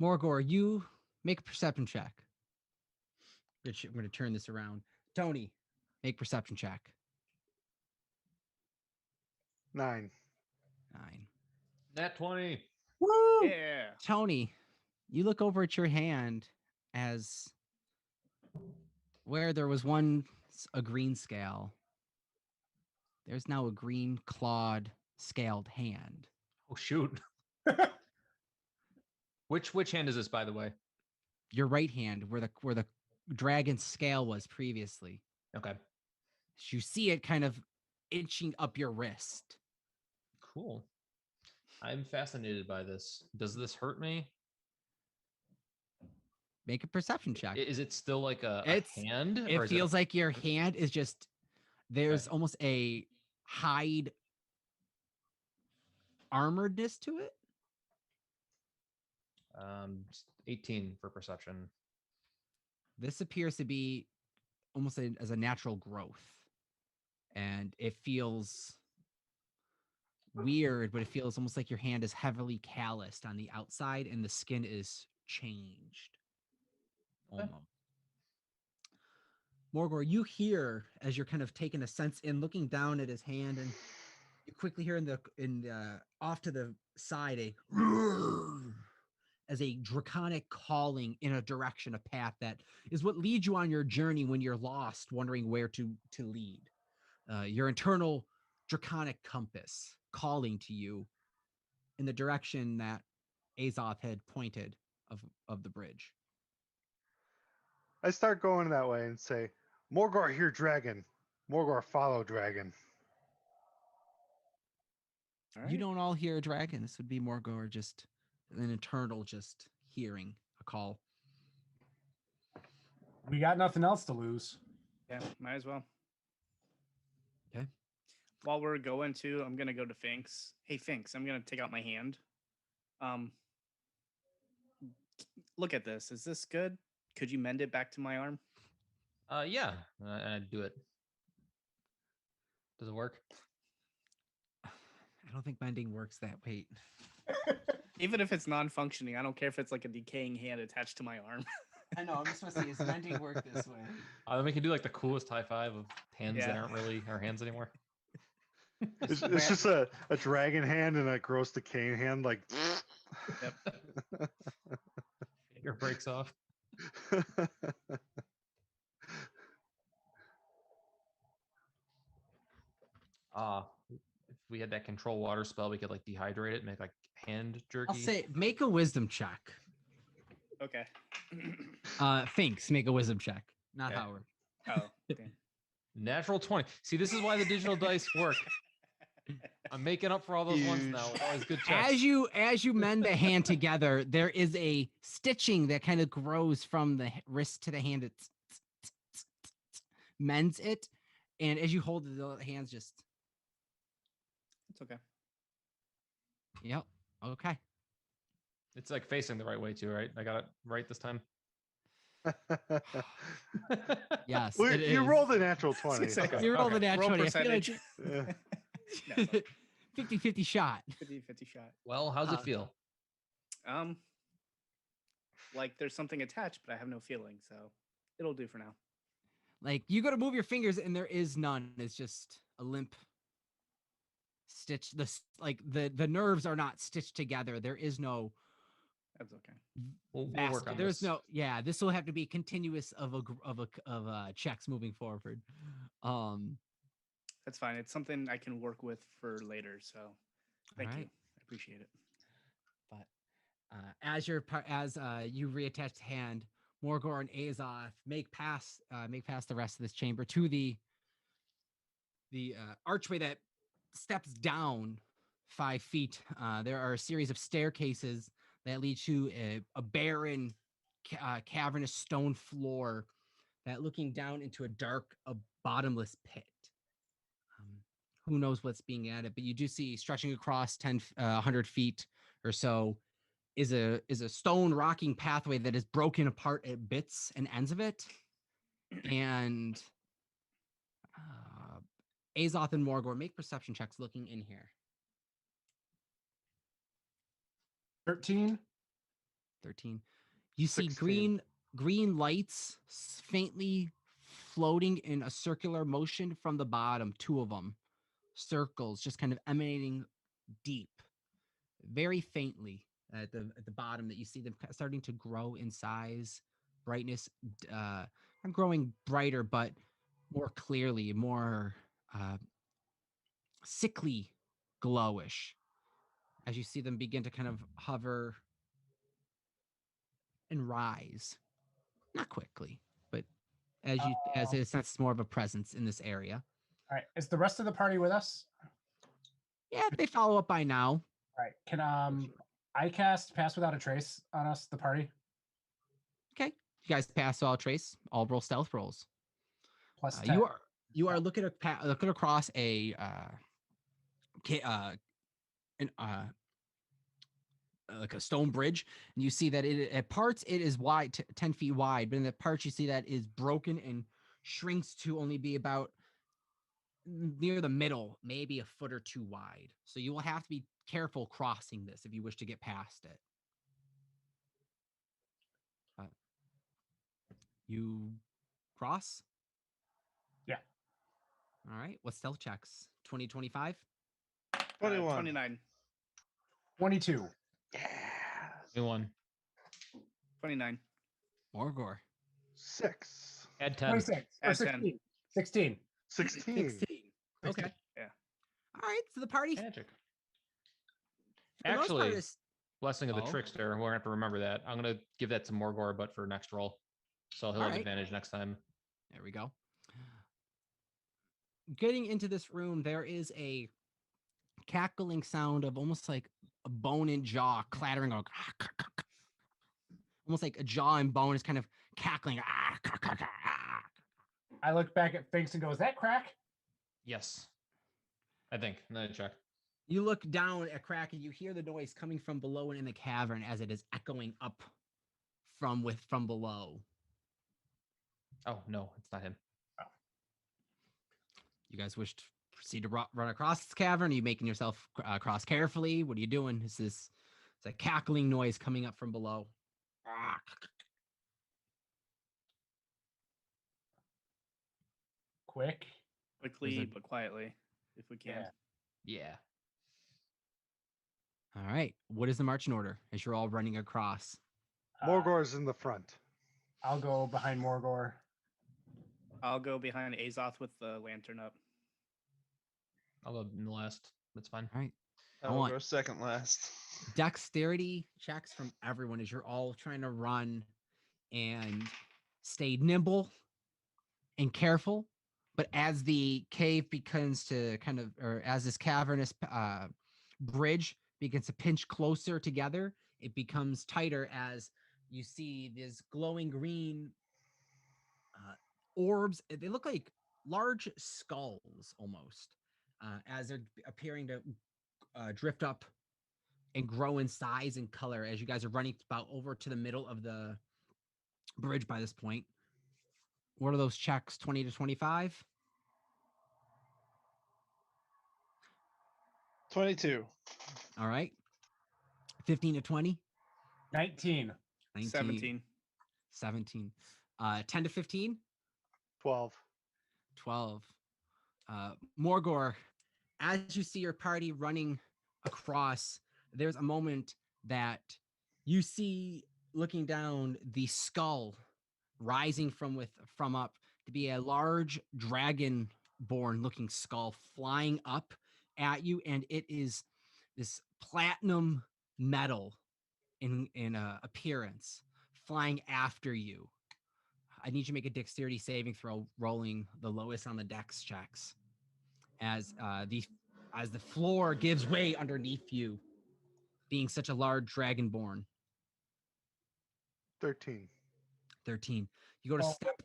Morgor, you make a perception check. I'm going to turn this around. Tony, make perception check. 9. 9. Nat 20. Woo! Yeah. Tony, you look over at your hand as where there was once a green scale, there's now a green clawed scaled hand. Oh shoot. Which hand is this, by the way? Your right hand, where the dragon's scale was previously. Okay. You see it kind of inching up your wrist. Cool. I'm fascinated by this. Does this hurt me? Make a perception check. Is it still like a hand? It or is feels like your hand is just there's almost a hide armoredness to it. 18 for perception. This appears to be almost as a natural growth, and it feels weird, but it feels almost like your hand is heavily calloused on the outside and the skin is changed. Almost. Morgor, you hear as you're kind of taking a sense in, looking down at his hand, and you quickly hear off to the side a as a draconic calling in a direction, a path that is what leads you on your journey when you're lost, wondering where to lead. Your internal draconic compass calling to you in the direction that Azoth had pointed of the bridge. I start going that way and say, Morgor, hear dragon. Morgor, follow dragon. You don't all hear a dragon. This would be Morgor, just an internal, just hearing a call. We got nothing else to lose. Yeah, might as well. Okay. While we're going to, I'm gonna go to Finks. Hey Finks, I'm gonna take out my hand. Look at this. Is this good? Could you mend it back to my arm? Yeah, I'd do it. Does it work? I don't think mending works that way. Even if it's non-functioning, I don't care if it's like a decaying hand attached to my arm. I know. I'm just supposed to say, is mending work this way? Then we can do like the coolest high five of hands that Yeah. aren't really our hands anymore. It's just a dragon hand and a gross decaying hand, like. Yep. Finger breaks off. If we had that control water spell, we could like dehydrate it and make like hand jerky. I'll say, make a wisdom check. Okay. Finks, make a wisdom check. Not Okay. Howard. Oh, damn. Natural 20. See, this is why the digital dice work. I'm making up for all those ones now. With all these good checks. As you mend the hand together, there is a stitching that kind of grows from the wrist to the hand. It mends it, and as you hold it, the hands just. It's okay. Yep. Okay. It's like facing the right way too, right? I got it right this time. Yes. Well, it you is. rolled a natural 20. Exactly. You rolled Okay. a nat Roll 20. I feel like percentage. Yeah. 50-50 shot. 50-50 shot. Well, how's it feel? Like there's something attached, but I have no feeling, so it'll do for now. Like you go to move your fingers and there is none. It's just a limp stitch. The nerves are not stitched together. There is no That's okay. We'll work on there's this. no this will have to be continuous of checks moving forward. That's fine. It's something I can work with for later. So thank you. Alright. I appreciate it. But as you reattach the hand, Morgor and Azoth make past the rest of this chamber to the archway that steps down 5 feet. There are a series of staircases that lead to a barren, cavernous stone floor that looking down into a dark, bottomless pit. Who knows what's being added, but you do see stretching across 100 feet or so is a stone rocking pathway that is broken apart at bits and ends of it. And Azoth and Morgor, make perception checks looking in here. 13. 13. You see 16. green lights faintly floating in a circular motion from the bottom, 2 of them. Circles just kind of emanating deep, very faintly at the bottom, that you see them starting to grow in size, brightness, not growing brighter, but more clearly, more sickly glowish as you see them begin to kind of hover and rise, not quickly, but as it senses more of a presence in this area. All right. Is the rest of the party with us? Yeah, they follow up by now. All right. Can I cast Pass Without a Trace on us, the party? Okay, you guys pass all trace. All roll stealth rolls. Plus 10. You are looking across like a stone bridge, and you see that at parts it is wide, 10 feet wide, but in the parts you see that is broken and shrinks to only be about near the middle, maybe a foot or 2 wide. So you will have to be careful crossing this if you wish to get past it. You cross? Yeah. All right. What stealth checks? 20, 25? 21. 29. 22. Yeah. 21. 29. Morgor. 6. Add 10. 26. Or Add 10. 16. 16. 16. Okay. Yeah. All right. So the party. Magic. for the most part, Actually, is- Blessing of the Oh. Trickster. We're gonna have to remember that. I'm gonna give that to Morgor, but for next roll, so he'll have Alright. advantage next time. There we go. Getting into this room, there is a cackling sound of almost like a bone and jaw clattering, almost like a jaw and bone is kind of cackling. I look back at Finks and go, is that crack? Yes, I think. Another check. You look down at Crack and you hear the noise coming from below and in the cavern as it is echoing up from below. Oh no, it's not him. You guys wish to proceed to run across this cavern? Are you making yourself cross carefully? What are you doing? It's a cackling noise coming up from below. Quick. Quickly but quietly, if we can. Yeah. Yeah. All right. What is the marching order as you're all running across? Morgor's in the front. I'll go behind Morgor. I'll go behind Azoth with the lantern up. I'll go in the last. That's fine. All right. I I will want- go second last. Dexterity checks from everyone as you're all trying to run and stay nimble and careful But as the cave begins to or as this cavernous bridge begins to pinch closer together, it becomes tighter as you see this glowing green orbs. They look like large skulls almost, as they're appearing to drift up and grow in size and color as you guys are running about over to the middle of the bridge by this point. What are those checks? 20 to 25? 22. All right. 15 to 20? 19. 19. 17. 17. 10 to 15? 12. 12. Morgor, as you see your party running across, there's a moment that you see looking down the skull rising from up to be a large dragon-born looking skull flying up at you, and it is this platinum metal in appearance flying after you. I need you to make a dexterity saving throw, rolling the lowest on the dex checks, as the floor gives way underneath you, being such a large dragonborn. 13. 13. You go to Oh, step.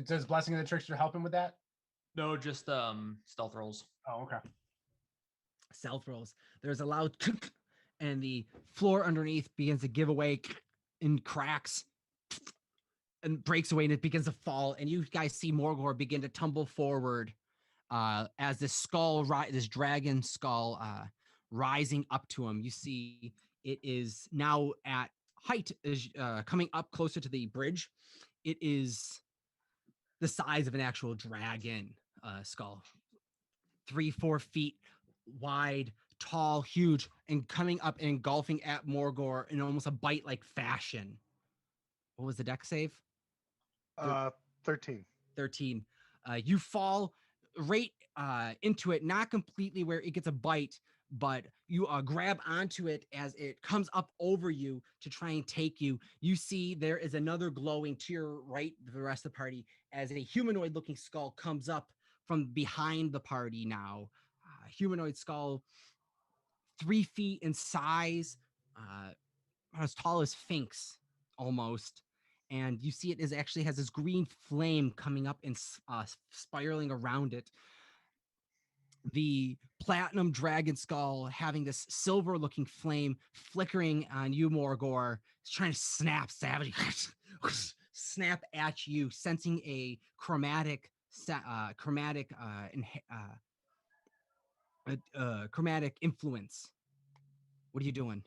Does Blessing of the Trickster help him with that? No, just stealth rolls. Oh, okay. Stealth rolls. There's a loud and the floor underneath begins to give away and cracks and breaks away, and it begins to fall, and you guys see Morgor begin to tumble forward as this skull, this dragon skull rising up to him. You see it is now at height, is coming up closer to the bridge. It is the size of an actual dragon skull, 3-4 feet wide, tall, huge, and coming up and engulfing at Morgor in almost a bite-like fashion. What was the dex save? 13. 13. You fall right into it, not completely where it gets a bite, but you grab onto it as it comes up over you to try and take you. You see there is another glowing to your right, the rest of the party, as a humanoid looking skull comes up from behind the party now. Humanoid skull, 3 feet in size, as tall as Sphinx almost. And you see it is actually has this green flame coming up and spiraling around it. The platinum dragon skull having this silver looking flame flickering on you, Morgor, is trying to savagely snap at you, sensing a chromatic influence. What are you doing?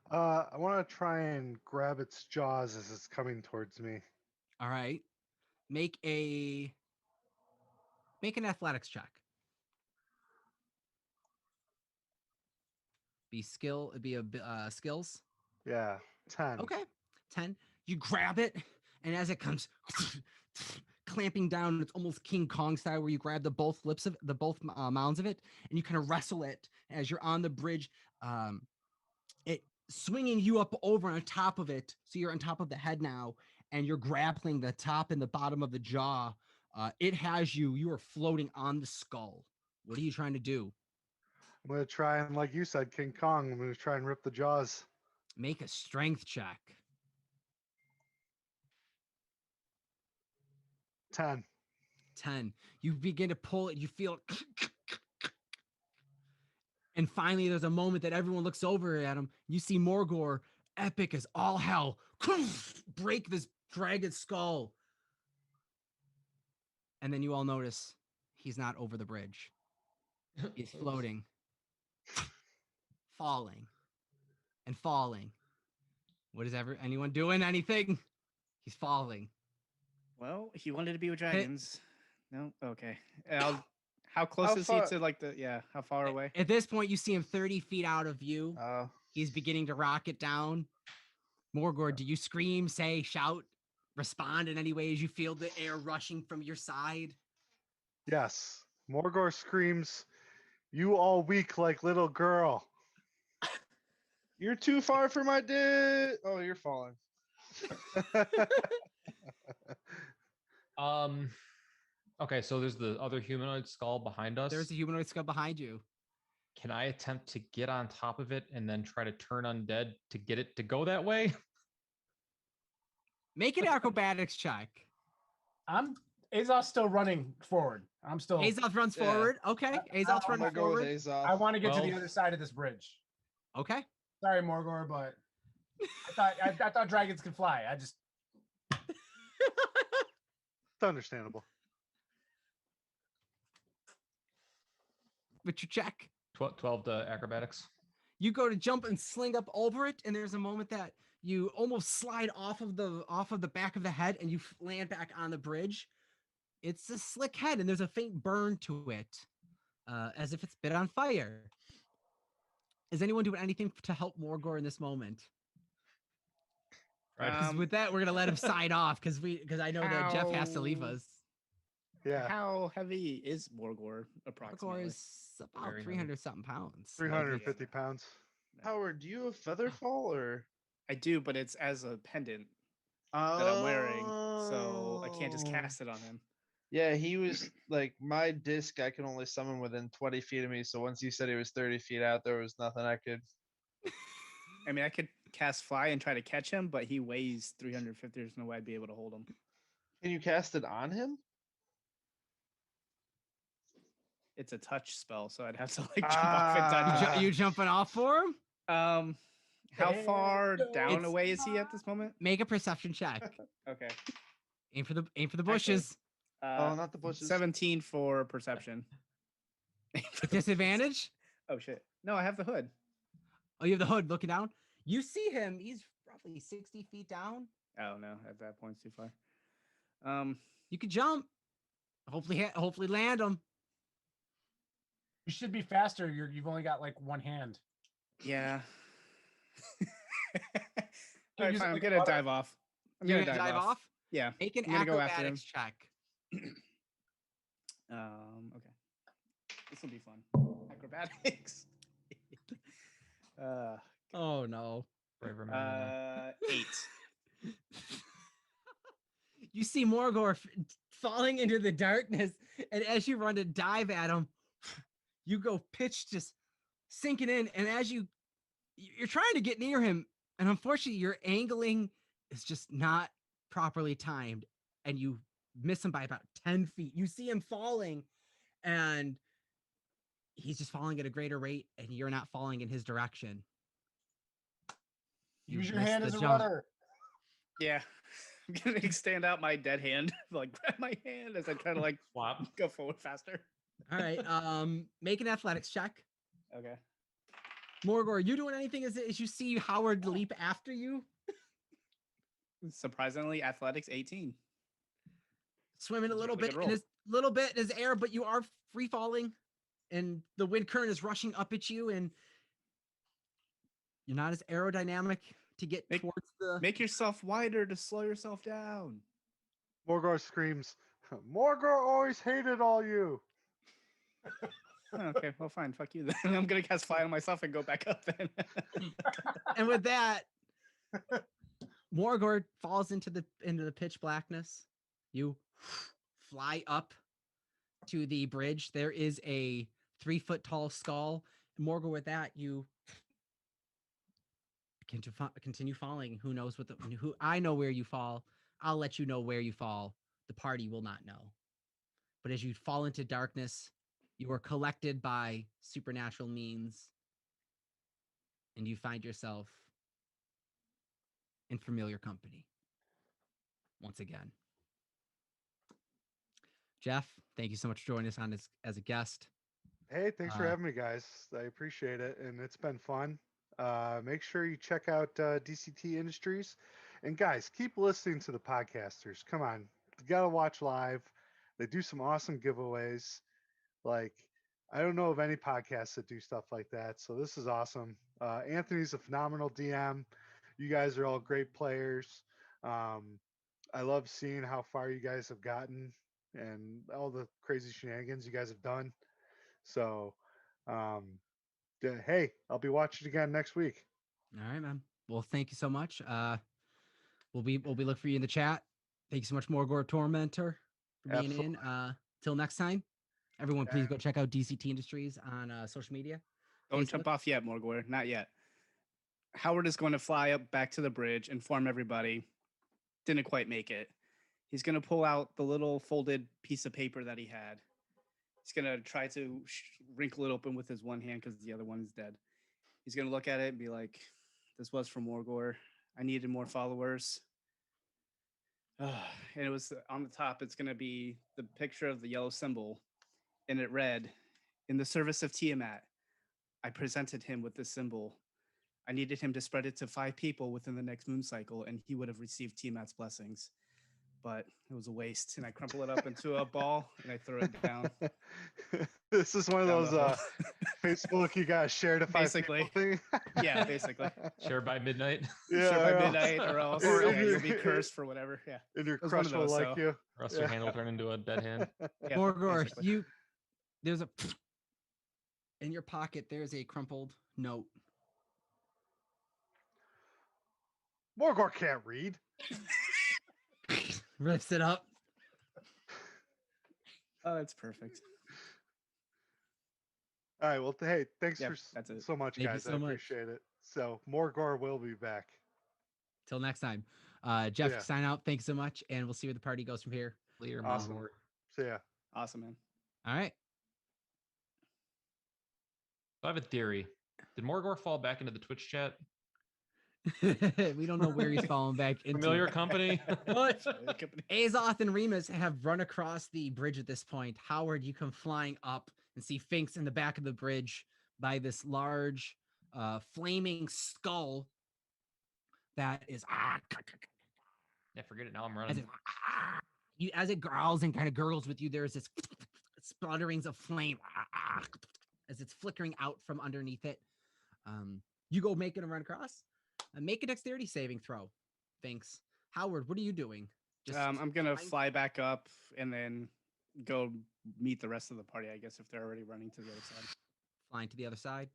I want to try and grab its jaws as it's coming towards me. All right. Make an athletics check. Be skills. Yeah, 10. Okay. 10. You grab it, and as it comes clamping down, it's almost King Kong style, where you grab the both mounds of it, and you kind of wrestle it as you're on the bridge. It swinging you up over on top of it, so you're on top of the head now, and you're grappling the top and the bottom of the jaw. It has you. You are floating on the skull. What are you trying to do? I'm going to try and, like you said, King Kong, I'm going to try and rip the jaws. Make a strength check. 10. 10. You begin to pull it. You feel it. And finally, there's a moment that everyone looks over at him. You see Morgor, epic as all hell, break this dragon skull. And then you all notice he's not over the bridge. He's floating, falling, and falling. What is anyone doing? Anything? He's falling. Well, he wanted to be with dragons. No? Okay. How close is he to how far away? At this point, you see him 30 feet out of view. He's beginning to rocket down. Morgor, do you scream, say, shout, respond in any way as you feel the air rushing from your side? Yes. Morgor screams, "You all weak like little girl." You're too far for my dick. Oh, you're falling. Okay, so there's the other humanoid skull behind us. There's a humanoid skull behind you. Can I attempt to get on top of it and then try to turn undead to get it to go that way? Make an acrobatics check. Azoth's still running forward. I'm still. Azoth runs Yeah. forward. Okay. Azoth's I'm running gonna go with forward. Azoth. I want to get to the 12. other side of this bridge. Okay. Sorry, Morgor, but I thought dragons could fly. It's understandable. But you check. 12 to acrobatics. You go to jump and sling up over it, and there's a moment that you almost slide off of the back of the head, and you land back on the bridge. It's a slick head, and there's a faint burn to it, as if it's been on fire. Is anyone doing anything to help Morgor in this moment? Right. Because with that, we're gonna let him sign off because I know that Jeff has to leave How- us. Yeah, How heavy is Morgor approximately? Morgor is about Very heavy. 300 something pounds. 350 pounds. Howard, do you have Featherfall or? I do, but it's as a pendant that I'm wearing, so I can't just Oh. cast it on him. Yeah, he was like my disc. I can only summon within 20 feet of me. So once you said he was 30 feet out, there was nothing I could. I mean, I could cast fly and try to catch him, but he weighs 350. There's no way I'd be able to hold him. Can you cast it on him? It's a touch spell, so I'd have to like jump off and touch Ah. him. You jumping off for him? How far down It's- away is he at this moment? Make a perception check. Okay. Aim for the bushes. Oh, not the bushes. 17 for perception. With disadvantage? Oh shit! No, I have the hood. Oh, you have the hood looking down. You see him. He's roughly 60 feet down. Oh no, at that point it's too far. You could jump. Hopefully land him. You should be faster. You've only got like one hand. Yeah. You're Alright, using, fine, I'm like, gonna water. dive off. I'm You're gonna gonna dive off. Yeah. Make an I'm gonna go after acrobatics check. Okay. This will be fun. Acrobatics. Oh no. Braver man than 8. You see Morgor falling into the darkness, and as you run to dive at him, you go pitch just sinking in, and as you're trying to get near him, and unfortunately your angling is just not properly timed, and you miss him by about 10 feet. You see him falling, and he's just falling at a greater rate, and you're not falling in his direction. Use You've your hand missed as the a jump. rudder. Yeah. I'm gonna extend out my dead hand, like grab my hand as I try to like Flop. go forward faster. All right. Make an athletics check. Okay. Morgor, are you doing anything as you see Howard leap after you? Surprisingly, athletics 18. Swimming a little Really bit good in roll. his air, but you are free falling, and the wind current is rushing up at you, and you're not as aerodynamic to get towards the. Make yourself wider to slow yourself down. Morgor screams, Morgor always hated all you. Oh, okay, well, fine. Fuck you then. I'm gonna cast fly on myself and go back up then. And with that, Morgor falls into the pitch blackness. You fly up to the bridge. There is a 3-foot tall skull. Morgor, with that, you continue falling. Who knows who? I know where you fall. I'll let you know where you fall. The party will not know. But as you fall into darkness, you are collected by supernatural means, and you find yourself in familiar company once again. Jeff, thank you so much for joining us on as a guest. Hey, thanks for Uh, having me, guys. I appreciate it, and it's been fun. Make sure you check out DCT Industries, and guys, keep listening to the podcasters. Come on, you gotta watch live. They do some awesome giveaways. Like, I don't know of any podcasts that do stuff like that, so this is awesome. Anthony's a phenomenal DM. You guys are all great players. I love seeing how far you guys have gotten and all the crazy shenanigans you guys have done. So, hey, I'll be watching again next week. All right, man. Well, thank you so much. We'll be looking for you in the chat. Thank you so much, Morgor Tormentor, for being in. Till next time, everyone, please go check out DCT Industries on social media. Don't Facebook. jump off yet, Morgor. Not yet. Howard is going to fly up back to the bridge, inform everybody. Didn't quite make it. He's going to pull out the little folded piece of paper that he had. He's going to try to wrinkle it open with his one hand because the other one is dead. He's going to look at it and be like, this was from Morgor. I needed more followers. And it was on the top. It's going to be the picture of the yellow symbol. And it read, in the service of Tiamat, I presented him with this symbol. I needed him to spread it to 5 people within the next moon cycle, and he would have received Tiamat's blessings. But it was a waste. And I crumple it up into a ball and I throw it down. This is one of down those the hole. Facebook you got share to 5 people thing. Yeah, basically. Share by midnight. Sure, by yeah. midnight, or else Or yeah, you'll be cursed for whatever. Yeah. And your It was one crush of will those, like so- you. Or else your hand will turn into a dead hand. Yeah, Morgor, basically. there's a in your pocket. There's a crumpled note. Morgor can't read. Rips it up. Oh, that's perfect. All right. Well, hey, thanks Yep, for that's it. so much, Thank you guys. so I much. appreciate it. So Morgor will be back. Till next time. Jeff, Yeah. sign out. Thanks so much, and we'll see where the party goes from here. Later, Awesome. Morgor. See ya. Awesome, man. All right. So I have a theory. Did Morgor fall back into the Twitch chat? We don't know where he's falling back into. Familiar company? But Azoth and Remus have run across the bridge at this point. Howard, you come flying up and see Finks in the back of the bridge by this large flaming skull that is Yeah, forget it. Now I'm as running. it, as it growls and kind of gurgles with you. There's this sputterings of flame as it's flickering out from underneath it. You go make it and run across. Make a dexterity saving throw. Thanks. Howard, what are you doing? I'm gonna flying- fly back up and then go meet the rest of the party, I guess, if they're already running to the other side. flying to the other side.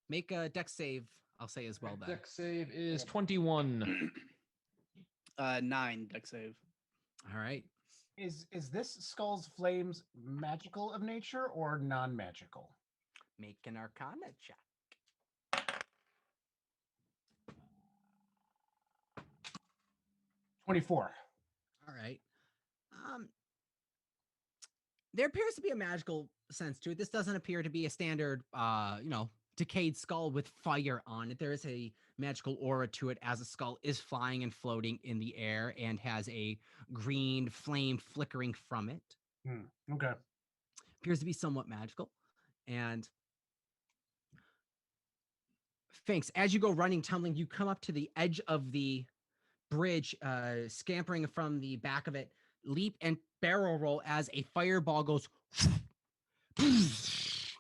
Make a dex save, I'll say as well then. Dex save is 21. 9 deck save. All right. Is this Skull's Flames magical of nature or non-magical? Make an arcana check. 24. All right. There appears to be a magical sense to it. This doesn't appear to be a standard, decayed skull with fire on it. There is a magical aura to it as a skull is flying and floating in the air and has a green flame flickering from it. Okay. Appears to be somewhat magical. And Finks, as you go running, tumbling, you come up to the edge of the bridge, scampering from the back of it, leap and barrel roll as a fireball goes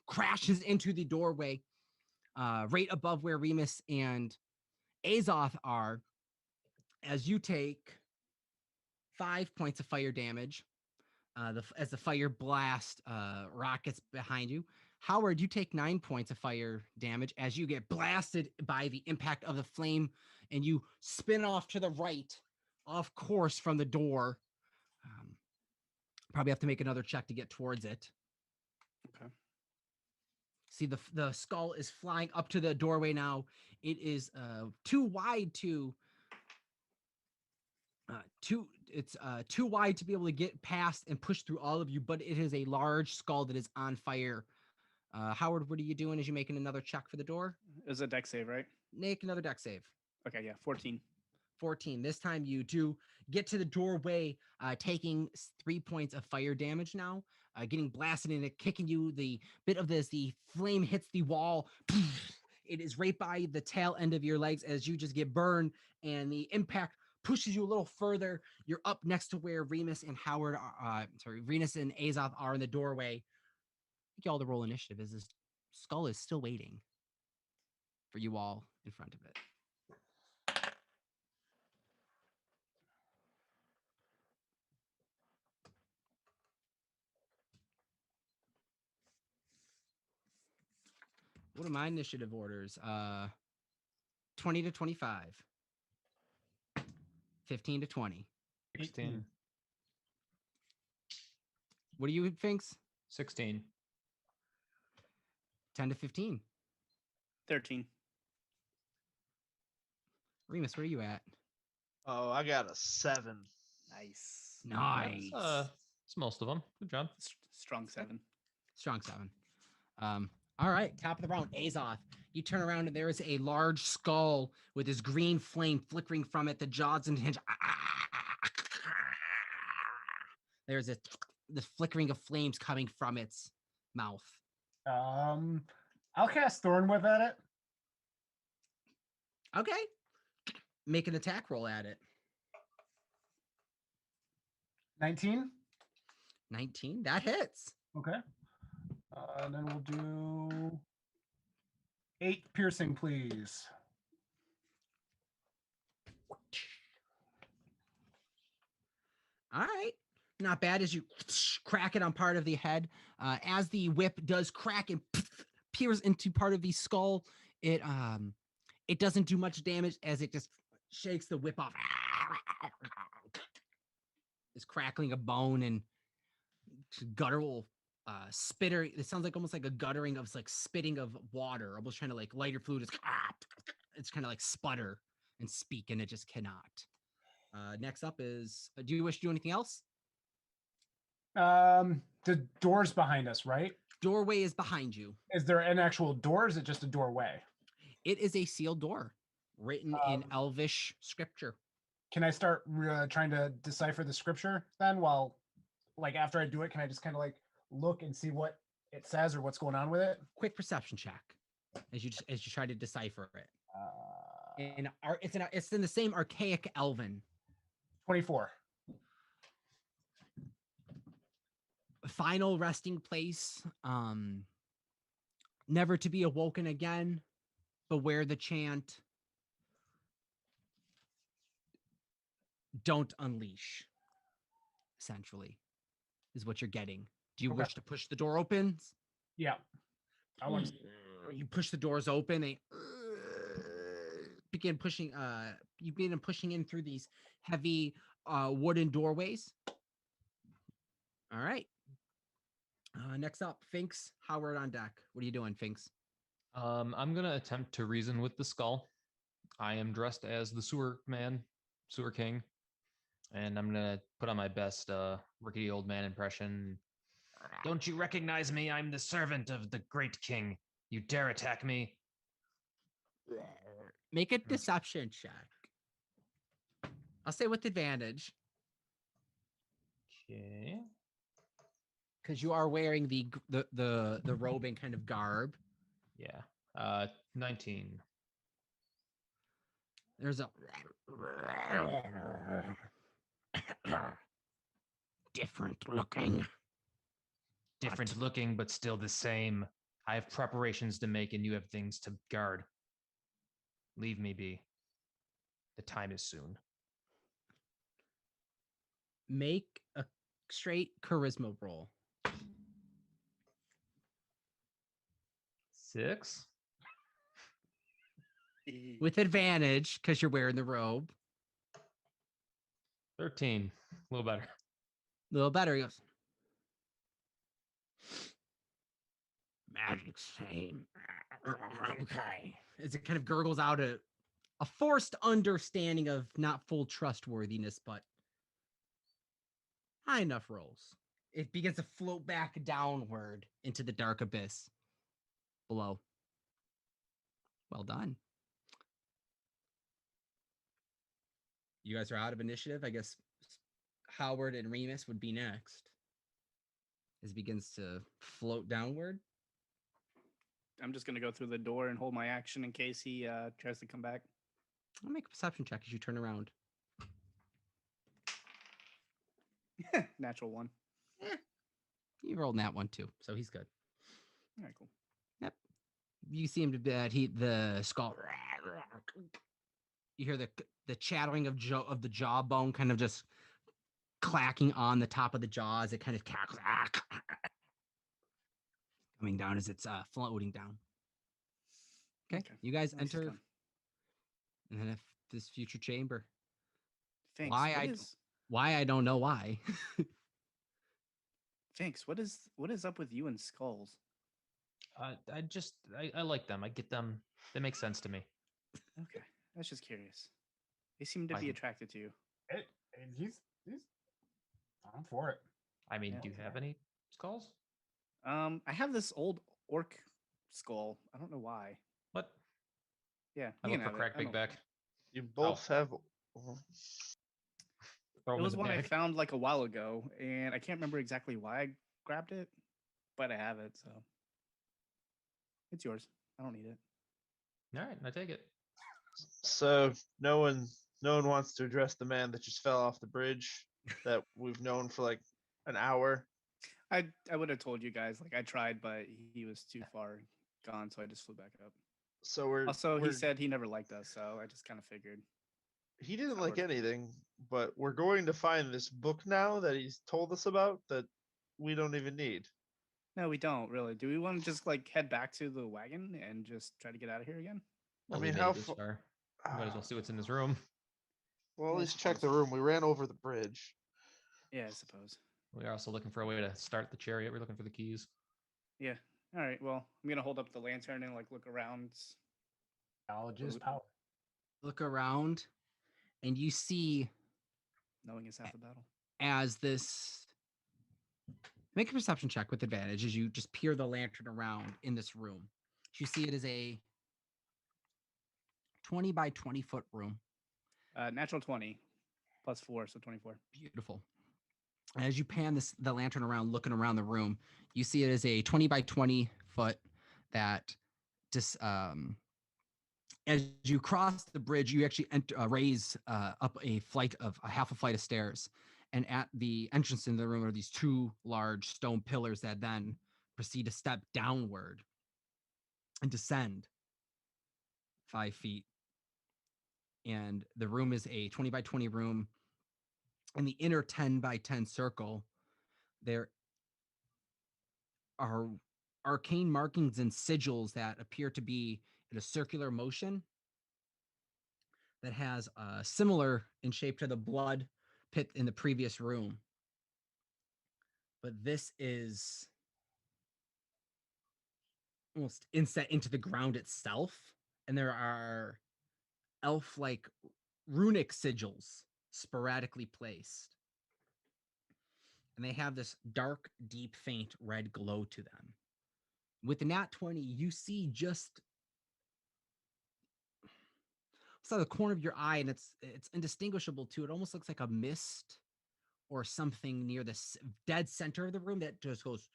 crashes into the doorway right above where Remus and Azoth are, as you take 5 points of fire damage as the fire blast rockets behind you. Howard, you take 9 points of fire damage as you get blasted by the impact of the flame and you spin off to the right, off course from the door. Probably have to make another check to get towards it. Okay. See, the skull is flying up to the doorway now. It is too wide to too wide to be able to get past and push through all of you, but it is a large skull that is on fire. Howard, what are you doing as you making another check for the door? It was a deck save, right? Make another deck save. Okay, yeah, 14. 14. This time you do get to the doorway, taking 3 points of fire damage now, getting blasted in it, kicking you. The bit of this, the flame hits the wall. It is right by the tail end of your legs as you just get burned, and the impact pushes you a little further. You're up next to where Remus and Howard are, Remus and Azoth are in the doorway. I think y'all to roll initiative as this skull is still waiting for you all in front of it. What are my initiative orders? 20 to 25. 15 to 20. 16. What do you Finks? 16. 10 to 15. 13. Remus, where are you at? Oh, I got a 7. Nice. Nice. It's most of them. Good job. Strong 7. Strong 7. All right, top of the round, Azoth. You turn around and there is a large skull with this green flame flickering from it. The jaws and hinge. There's the flickering of flames coming from its mouth. I'll cast Thorn Whip at it. Okay. Make an attack roll at it. 19. 19. That hits. Okay. And then we'll do 8 piercing, please. All right. Not bad as you crack it on part of the head. As the whip does crack and pierce into part of the skull, it doesn't do much damage as it just shakes the whip off. It's crackling a bone and guttural spitter. It sounds like almost like a guttering of like spitting of water, almost trying to like lighter fluid. It's kind of like sputter and speak, and it just cannot. Next up is, do you wish to do anything else? The door's behind us, right? Doorway is behind you. Is there an actual door? Or is it just a doorway? It is a sealed door written in Elvish scripture. Can I start trying to decipher the scripture then? While, like, after I do it, can I just kind of like look and see what it says or what's going on with it? Quick perception check as you try to decipher it. It's in the same archaic Elven. 24. Final resting place, never to be awoken again, beware the chant, don't unleash, essentially, is what you're getting. Do you wish to push the door open? Yeah. I want to. You push the doors open, they begin pushing, you begin pushing in through these heavy wooden doorways. All right. Next up, Finks, Howard on deck. What are you doing, Finks? I'm gonna attempt to reason with the skull. I am dressed as the sewer man, sewer king, and I'm gonna put on my best rickety old man impression. Don't you recognize me? I'm the servant of the great king. You dare attack me? Make a deception check. I'll say with advantage. Okay. Because you are wearing the robe and kind of garb. Yeah. 19. There's a different looking, but still the same. I have preparations to make and you have things to guard. Leave me be. The time is soon. Make a straight charisma roll. 6. With advantage, because you're wearing the robe. 13. A little better. A little better. He goes, magic same. Okay. As it kind of gurgles out a forced understanding of not full trustworthiness, but high enough rolls. It begins to float back downward into the dark abyss below. Well done. You guys are out of initiative. I guess Howard and Remus would be next. As it begins to float downward. I'm just going to go through the door and hold my action in case he tries to come back. I'll make a perception check as you turn around. Natural 1. You rolled that one too, so he's good. All right, cool. Yep. You see him to be that the skull. You hear the chattering of the jawbone kind of just clacking on the top of the jaw as it kind of cackles. Coming down as it's floating down. Okay. You guys Nice enter done. and then if this future chamber. Thanks. Why I don't know why. Finks, what is up with you and skulls? I like them. I get them. They make sense to me. Okay, I was just curious. They seem to Fine. be attracted to you. And he's I'm for it. I mean, Yeah. do you have any skulls? I have this old orc skull. I don't know why. What? Yeah, I you look can for have it. crack I big don't- back. You both have. Throw It 'em in was the one I bag. found like a while ago, and I can't remember exactly why I grabbed it, but I have it, so it's yours. I don't need it. All right, I take it. So no one wants to address the man that just fell off the bridge that we've known for like an hour. I would have told you guys, like I tried, but he was too far gone, so I just flew back up. So we're Also, we're, he said he never liked us, so I just kind of figured. he didn't how like orcs work. anything, but we're going to find this book now that he's told us about that we don't even need. No, we don't really. Do we want to just like head back to the wagon and just try to get out of here again? Well, mean, we made how it this fa- far. We might as well see what's in this room. Well, at Yeah, I least check the suppose. room. We ran over the bridge. Yeah, I suppose. We are also looking for a way to start the chariot. We're looking for the keys. Yeah. All right. Well, I'm gonna hold up the lantern and like look around. Knowledge is power. Look around, and you see Knowing is half the battle. as this. Make a perception check with advantage as you just peer the lantern around in this room. You see it is a 20 by 20 foot room. Natural 20 plus 4, so 24. Beautiful. As you pan the lantern around, looking around the room, you see it as a 20 by 20 foot that just as you cross the bridge, you actually raise up a half a flight of stairs. And at the entrance in the room are these two large stone pillars that then proceed to step downward and descend 5 feet. And the room is a 20 by 20 room. In the inner 10 by 10 circle, there are arcane markings and sigils that appear to be in a circular motion that has similar in shape to the blood pit in the previous room. But this is almost inset into the ground itself. And there are elf-like runic sigils sporadically placed. And they have this dark, deep, faint red glow to them. With the nat 20, you see just it's out of the corner of your eye, and it's indistinguishable too. It almost looks like a mist or something near the dead center of the room that just goes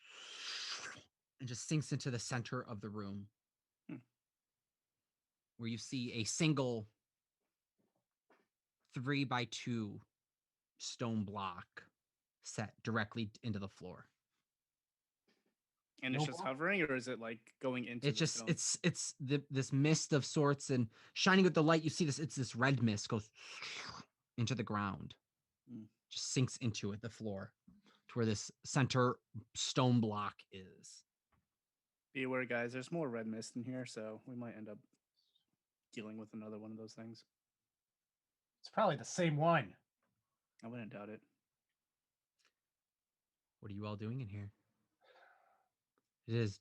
and just sinks into the center of the room, where you see a single 3 by 2 stone block set directly into the floor. And it's just hovering, or is it like going into It's the just stone? it's this mist of sorts, and shining with the light, you see this red mist goes into the ground, just sinks into it, the floor, to where this center stone block is. Be aware, guys, there's more red mist in here, so we might end up dealing with another one of those things. It's probably the same one. I wouldn't doubt it. What are you all doing in here? It is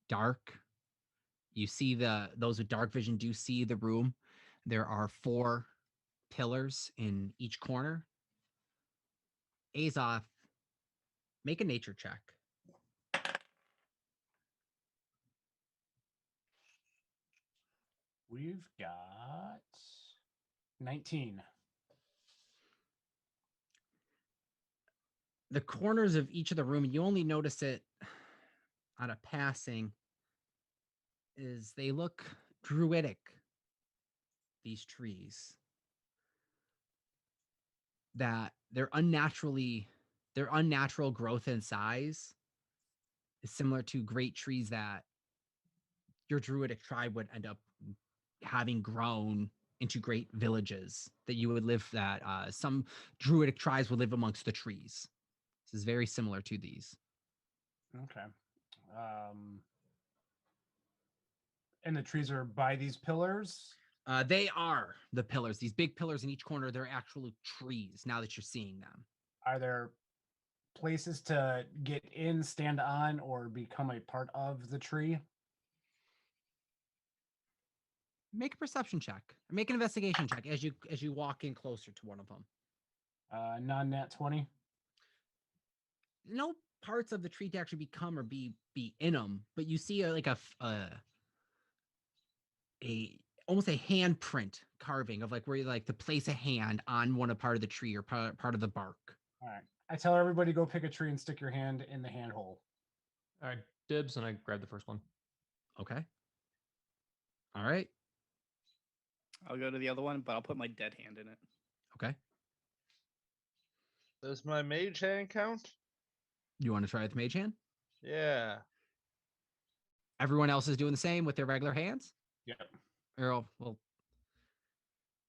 dark. You see those with dark vision do see the room. There are 4 pillars in each corner. Azoth, make a nature check. We've got 19. The corners of each of the room, you only notice it on a passing, is they look druidic, these trees. That their unnatural growth and size is similar to great trees that your druidic tribe would end up having grown into great villages that you would live that some druidic tribes would live amongst the trees. This is very similar to these. Okay. And the trees are by these pillars? They are the pillars. These big pillars in each corner, they're actual trees now that you're seeing them. Are there places to get in, stand on, or become a part of the tree? Make a perception check. Or make an investigation check as you walk in closer to one of them. Non-nat 20. No parts of the tree to actually become or be in them, but you see like a almost a handprint carving of like where you like to place a hand on one part of the tree or part of the bark. All right. I tell everybody go pick a tree and stick your hand in the hand hole. All right, dibs, and I grab the first one. Okay. All right. I'll go to the other one, but I'll put my dead hand in it. Okay. Does my mage hand count? You want to try with mage hand? Yeah. Everyone else is doing the same with their regular hands? Yep. Or, well,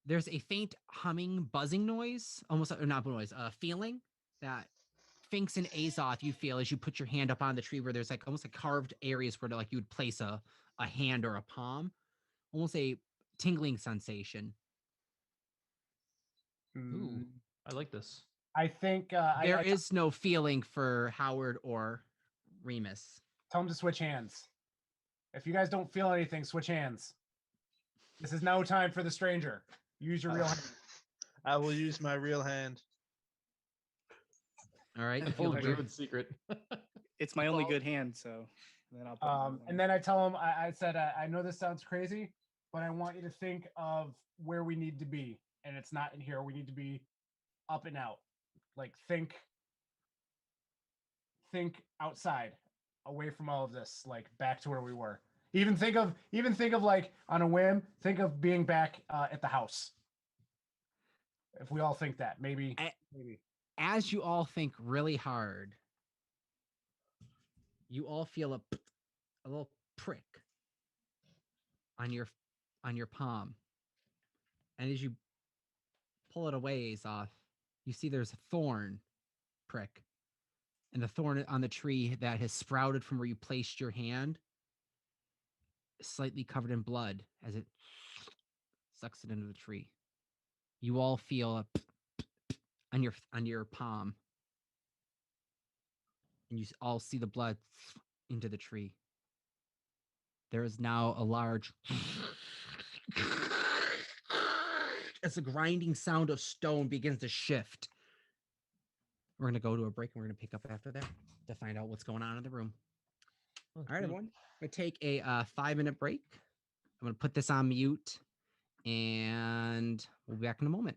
there's a faint humming, buzzing noise, almost or not noise, feeling that Finks and Azoth you feel as you put your hand up on the tree where there's like almost like carved areas where like you would place a hand or a palm, almost a tingling sensation. Ooh, I like this. I think There is no feeling for Howard or Remus. tell them to switch hands. If you guys don't feel anything, switch hands. This is no time for the stranger. Use your real hand. I will use my real hand. All right. You An feel old the weird- druid secret. It's my only Well- good hand, so then I'll put my And one. then I tell him, I said, I know this sounds crazy, but I want you to think of where we need to be. And it's not in here. We need to be up and out. Like think outside, away from all of this, like back to where we were. Even think of like on a whim, think of being back at the house. If we all think that, maybe. As you all think really hard, you all feel a little prick on your palm. And as you pull it away, Azoth, you see there's a thorn prick. And the thorn on the tree that has sprouted from where you placed your hand is slightly covered in blood as it sucks it into the tree. You all feel a on your palm. And you all see the blood into the tree. There is now a large as the grinding sound of stone begins to shift. We're going to go to a break and we're going to pick up after that to find out what's going on in the room. All right, everyone. I'm going to take a 5-minute break. I'm going to put this on mute and we'll be back in a moment.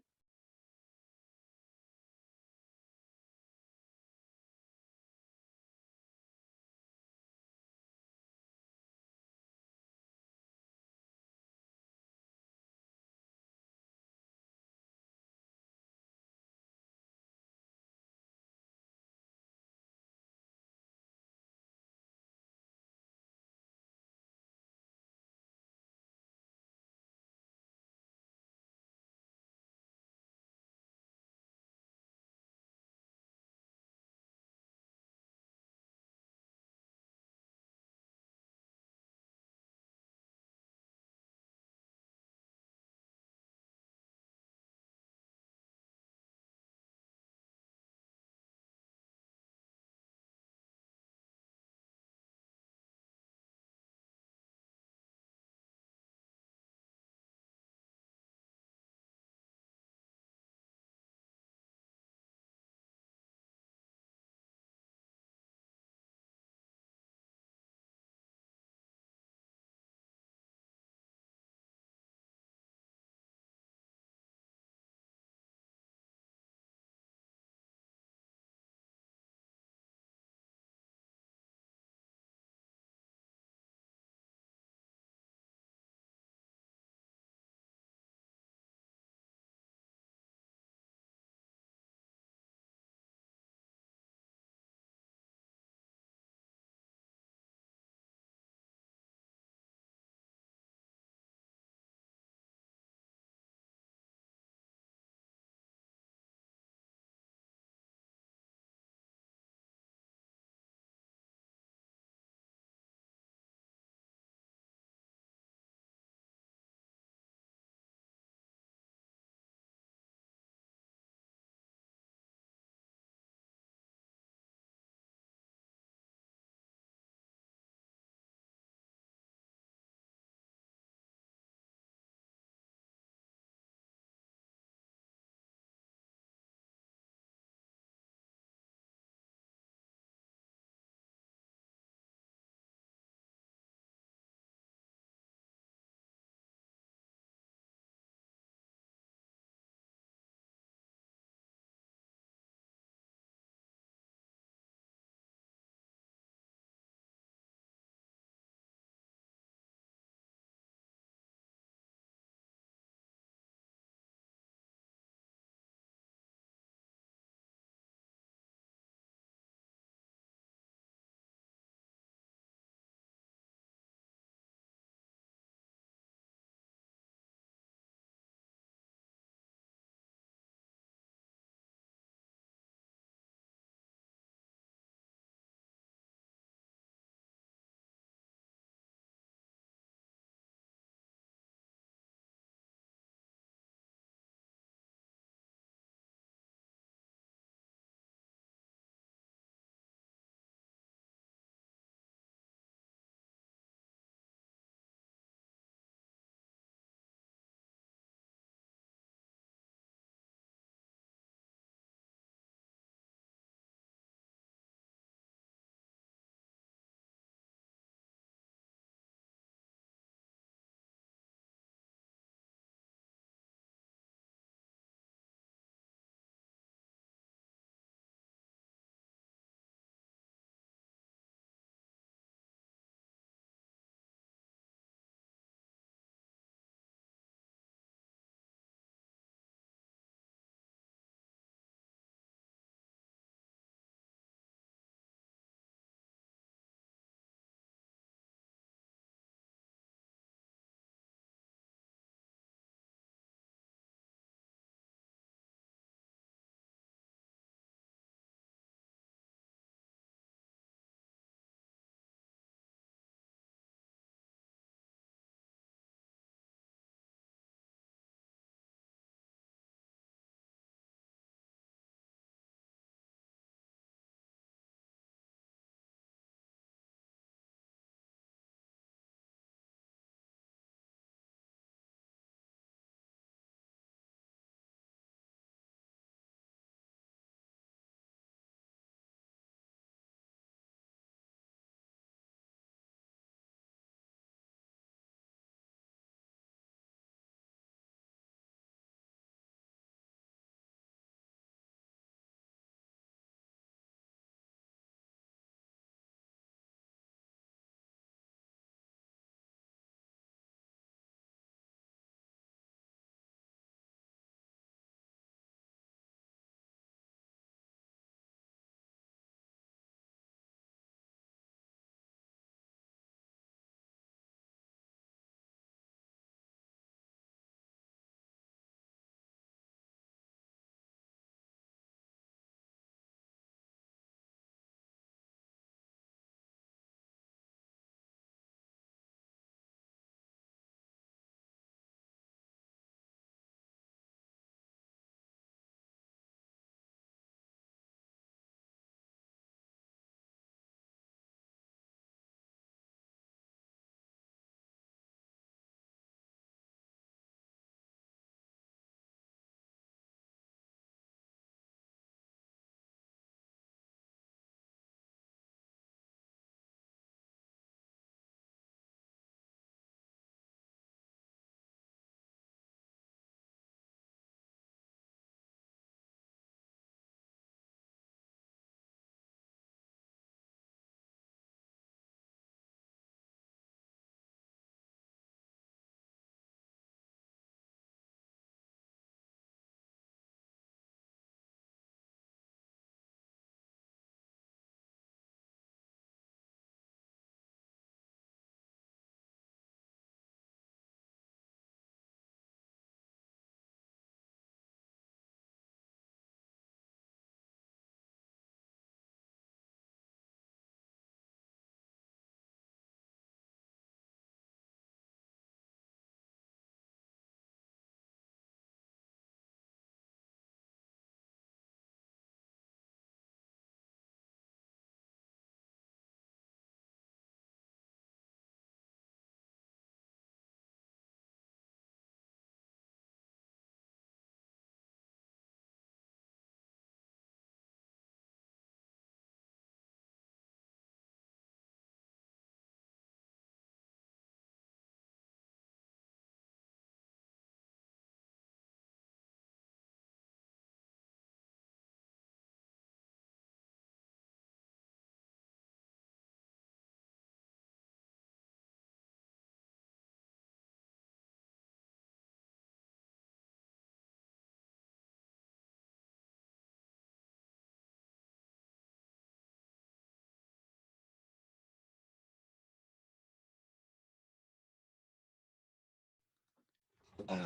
All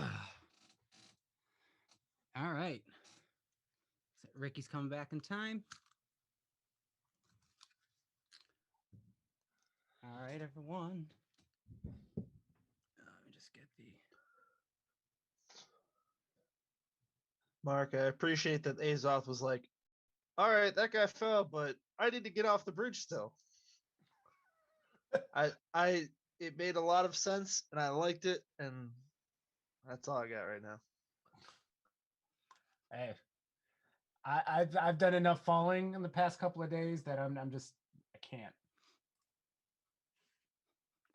right. So Ricky's coming back in time. All right, everyone. Let me just get the. Mark, I appreciate that Azoth was like, all right, that guy fell, but I need to get off the bridge still. It made a lot of sense and I liked it, and that's all I got right now. Hey, I've done enough falling in the past couple of days that I can't.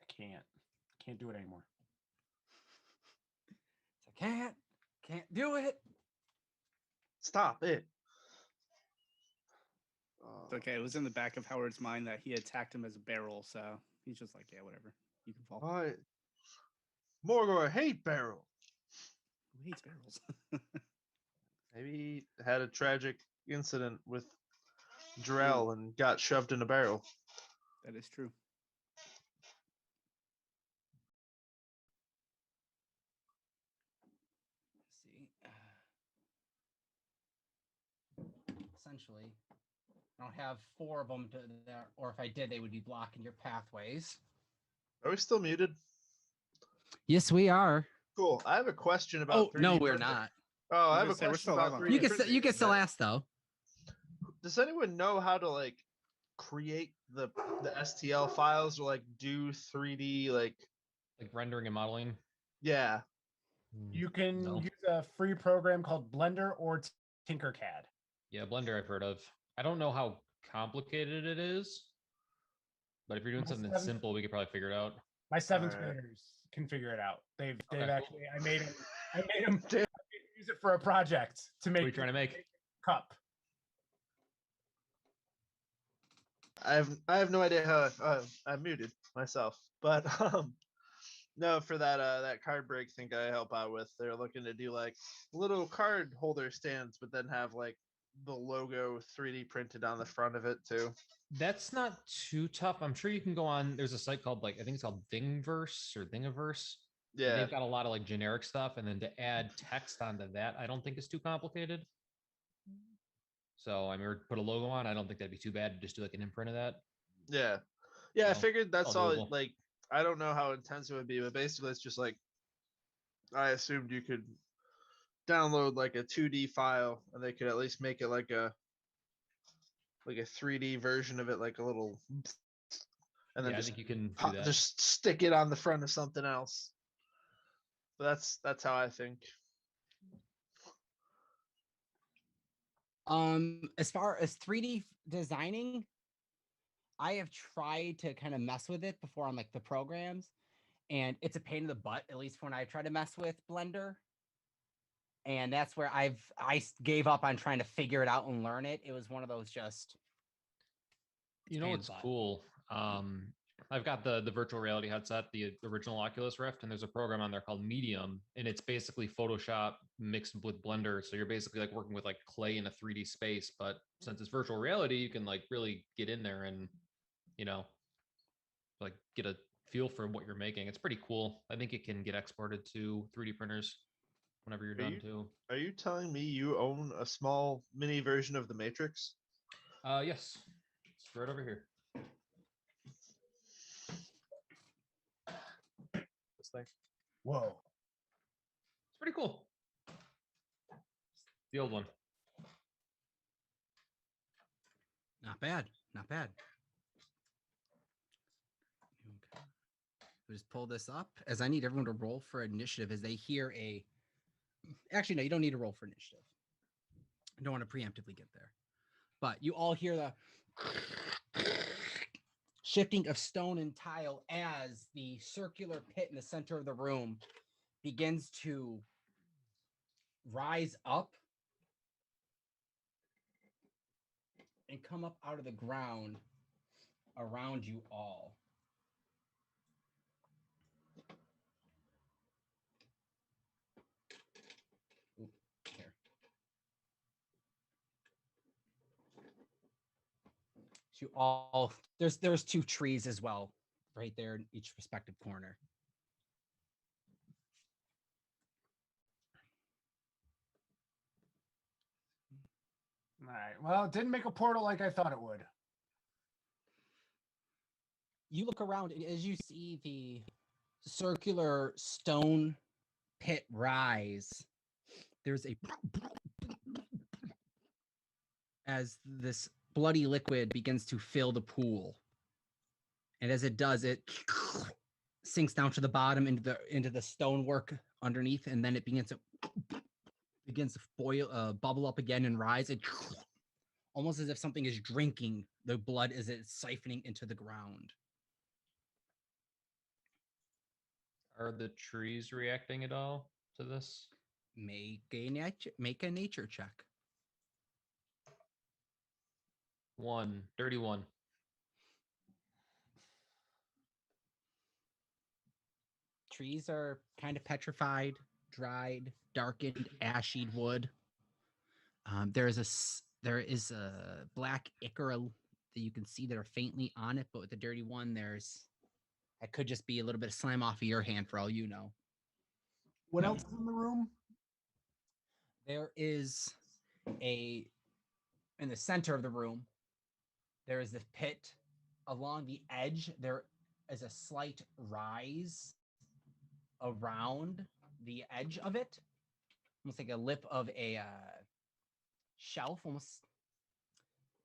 I can't do it anymore. I can't do it. Stop it. It's okay. It was in the back of Howard's mind that he attacked him as a barrel, so he's just like, yeah, whatever. You can fall. Why? Morgor hate barrel. Who hates barrels? Maybe he had a tragic incident with Drell and got shoved in a barrel. That is true. Let's see. Essentially, I don't have 4 of them to there, or if I did, they would be blocking your pathways. Are we still muted? Yes, we are. Cool. I have a question about. Oh 3D no, we're printing. not. Oh, I I have a was gonna say, we're question still about live on 3D You printing. can still ask though. Does anyone know how to like create the STL files or like do 3D like rendering and modeling. yeah. You can No. use a free program called Blender or Tinkercad. Yeah, Blender I've heard of. I don't know how complicated it is, but if you're doing My something seventh- simple, we could probably figure it out. My 7th Alright. graders can figure it out. They've Okay. actually I made them use it for a project to make What are you trying to make? cup. I have no idea how I'm muted myself, but no, for that card break thing I help out with, they're looking to do like little card holder stands, but then have like the logo 3D printed on the front of it too. That's not too tough. I'm sure you can go on. There's a site called I think it's called Thingiverse or Thingiverse. And Yeah, they've got a lot of like generic stuff, and then to add text onto that, I don't think it's too complicated. So I mean, or put a logo on. I don't think that'd be too bad to just do like an imprint of that. yeah. I No, figured that's all all. doable. Like, I don't know how intense it would be, but basically, it's just like I assumed you could download like a 2D file, and they could at least make it like a 3D version of it, like a little, and then Yeah, I just think you can do pop, that. just stick it on the front of something else. But that's how I think. As far as 3D designing, I have tried to kind of mess with it before on like the programs, and it's a pain in the butt, at least when I try to mess with Blender. And that's where I gave up on trying to figure it out and learn it. It was one of those just You know pain in what's the butt. cool? I've got the virtual reality headset, the original Oculus Rift, and there's a program on there called Medium, and it's basically Photoshop mixed with Blender. So you're basically like working with like clay in a 3D space, but since it's virtual reality, you can like really get in there and like get a feel for what you're making. It's pretty cool. I think it can get exported to 3D printers whenever you're done too. Are you telling me you own a small mini version of the Matrix? Yes, it's right over here. This thing. Whoa. It's pretty cool. The old one. Not bad. Not bad. Okay. We'll just pull this up as I need everyone to roll for initiative as they hear a. Actually, no, you don't need to roll for initiative. I don't want to preemptively get there. But you all hear the shifting of stone and tile as the circular pit in the center of the room begins to rise up and come up out of the ground around you all. Oop, here. So you all there's 2 trees as well, right there in each respective corner. All right. Well, it didn't make a portal like I thought it would. You look around, and as you see the circular stone pit rise, there's a as this bloody liquid begins to fill the pool, and as it does, it sinks down to the bottom into the stonework underneath, and then it begins to boil, bubble up again and rise. It almost as if something is drinking the blood as it's siphoning into the ground. Are the trees reacting at all to this? Make a nature check. Dirty one. Trees are kind of petrified, dried, darkened, ashy wood. There is a black ichor that you can see that are faintly on it, but with the dirty one, that could just be a little bit of slime off of your hand for all you know. What else is in the room? There is in the center of the room, there is this pit. Along the edge, there is a slight rise around the edge of it, almost like a lip of a shelf, almost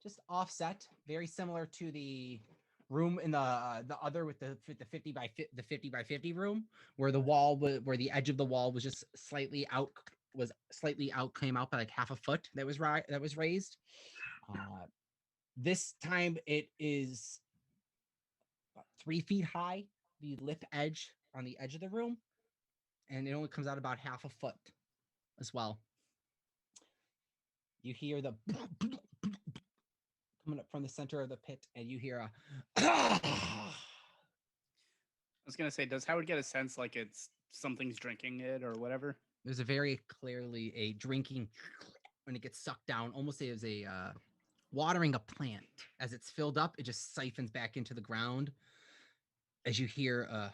just offset, very similar to the room in the other with the 50 by 50 room, where the wall where the edge of the wall was just slightly out came out by like half a foot that was raised. This time it is about 3 feet high, the lip edge on the edge of the room, and it only comes out about half a foot as well. You hear the coming up from the center of the pit, and you hear a I was gonna say, does Howard get a sense like it's something's drinking it or whatever? there's a very clearly a drinking when it gets sucked down, almost as a watering a plant. As it's filled up, it just siphons back into the ground. As you hear a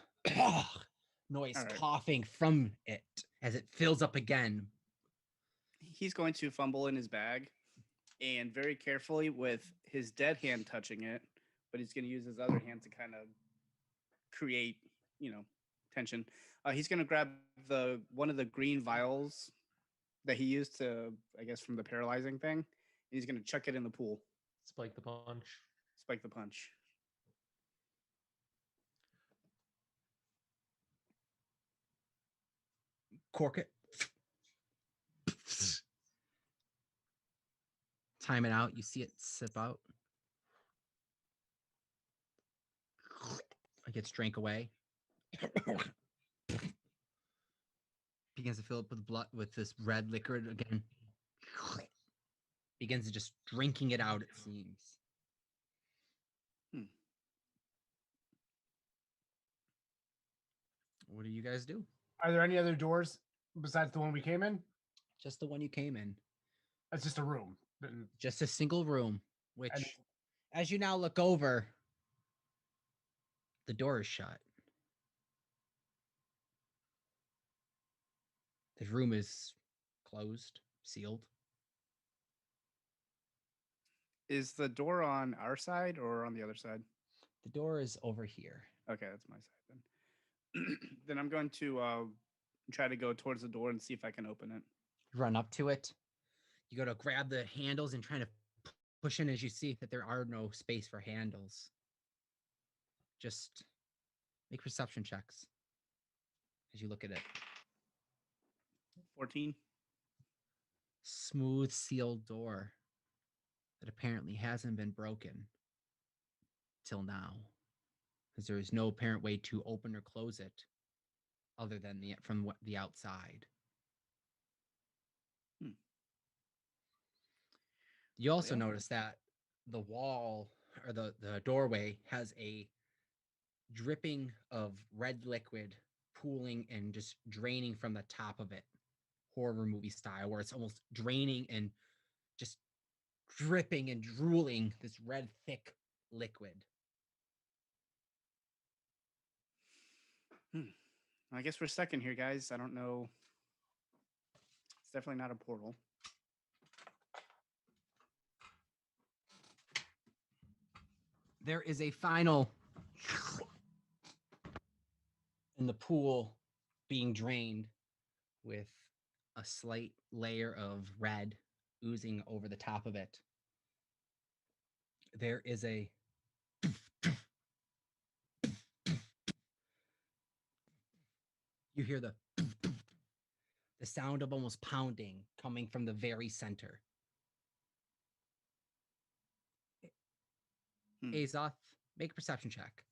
noise coughing from it as it fills up again. He's going to fumble in his bag and very carefully, with his dead hand touching it, but he's going to use his other hand to kind of create, tension. He's going to grab one of the green vials that he used to, I guess, from the paralyzing thing, and he's going to chuck it in the pool. Spike the punch. Spike the punch. Cork it. Time it out. You see it sip out. It gets drank away. Begins to fill up with blood, with this red liquid again. Begins to just drinking it out, it seems. What do you guys do? Are there any other doors besides the one we came in? Just the one you came in. That's just a room. Just a single room, which, as you now look over, the door is shut. The room is closed, sealed. Is the door on our side or on the other side? The door is over here. Okay, that's my side then. Then I'm going to try to go towards the door and see if I can open it. Run up to it. You go to grab the handles and trying to push in as you see that there are no space for handles. Just make perception checks as you look at it. 14. Smooth sealed door that apparently hasn't been broken till now, because there is no apparent way to open or close it other than from the outside. You also notice that the wall or the doorway has a dripping of red liquid pooling and just draining from the top of it, horror movie style, where it's almost draining and just dripping and drooling this red thick liquid. I guess we're stuck in here, guys. I don't know. It's definitely not a portal. There is a final in the pool being drained with a slight layer of red oozing over the top of it. There is a you hear the sound of almost pounding coming from the very center. Hmm. Azoth, make a perception check.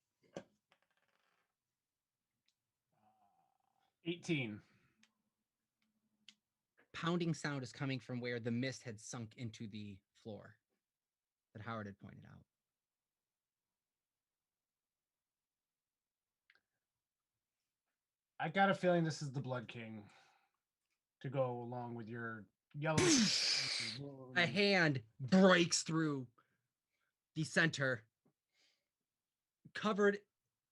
18. Pounding sound is coming from where the mist had sunk into the floor that Howard had pointed out. I got a feeling this is the Blood King to go along with your yellow. A hand breaks through the center, covered.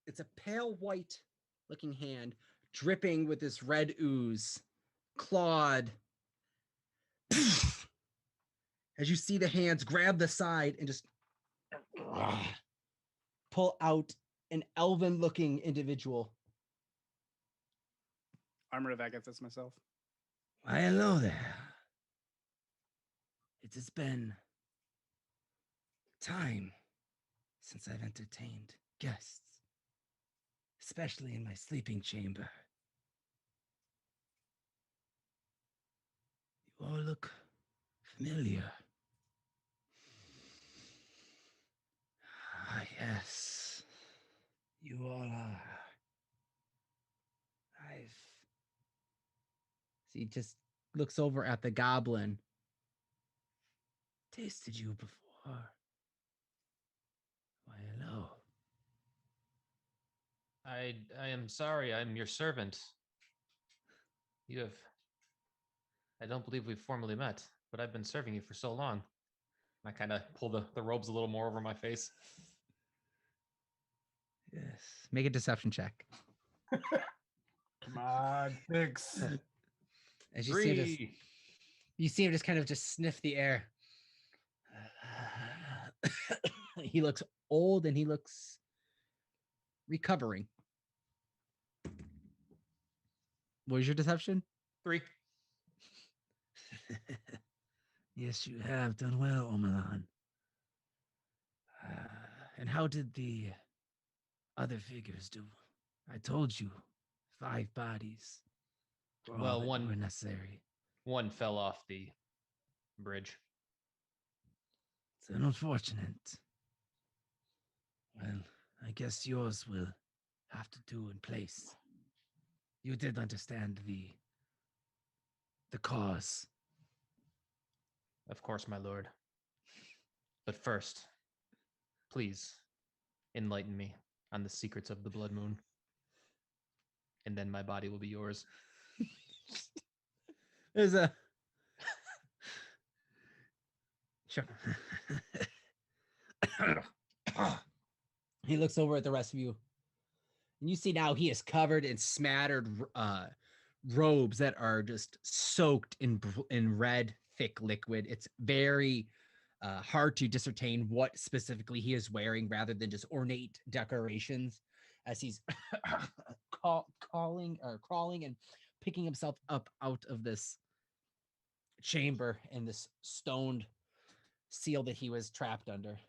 It's a pale white looking hand, dripping with this red ooze, clawed. As you see the hands grab the side and just pull out an elven looking individual. Armor of Agathis myself. Why, hello there. It has been time since I've entertained guests, especially in my sleeping chamber. You all look familiar. Ah, yes. You all are. He just looks over at the goblin. Tasted you before. Why, hello. I am sorry. I'm your servant. You have. I don't believe we've formally met, but I've been serving you for so long. I kind of pull the robes a little more over my face. Yes. Make a deception check. Come on, 6. As you see him just, 3. you see him just kind of just sniff the air. He looks old and he looks recovering. What is your deception? 3. Yes, you have done well, Omelan. And how did the other figures do? I told you, 5 bodies. Were all Well, that one- were necessary. One fell off the bridge. It's unfortunate. Well, I guess yours will have to do in place. You did understand the cause. Of course, my lord. But first, please enlighten me on the secrets of the blood moon. And then my body will be yours. There's a sure. He looks over at the rest of you, and you see now he is covered in smattered robes that are just soaked in red, thick liquid. It's very hard to discern what specifically he is wearing, rather than just ornate decorations, as he's crawling and picking himself up out of this chamber and this stoned seal that he was trapped under.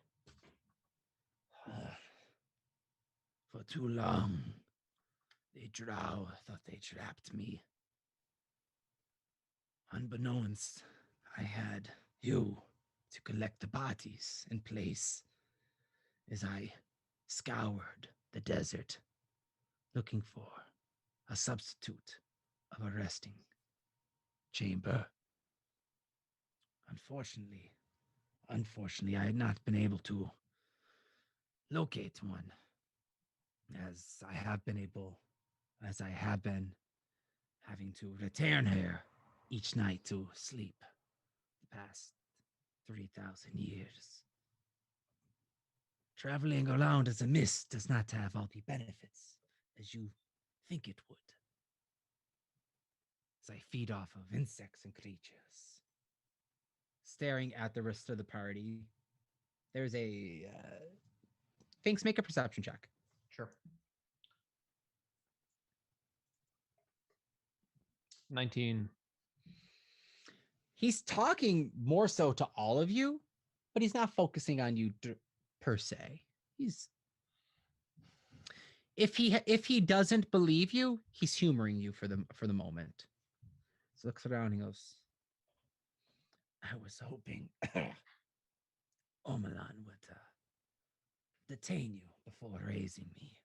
For too long, they drow thought they trapped me. Unbeknownst, I had you to collect the bodies in place as I scoured the desert looking for a substitute of a resting chamber. Unfortunately, I had not been able to locate one, as I have been having to return here each night to sleep the past 3,000 years. Traveling around as a mist does not have all the benefits as you think it would, as I feed off of insects and creatures. Staring at the rest of the party, there's a Finks, make a perception check. Sure. 19. He's talking more so to all of you, but he's not focusing on you per se. If he doesn't believe you, he's humoring you for the moment. So looks around and goes, I was hoping Omelan would detain you before raising me.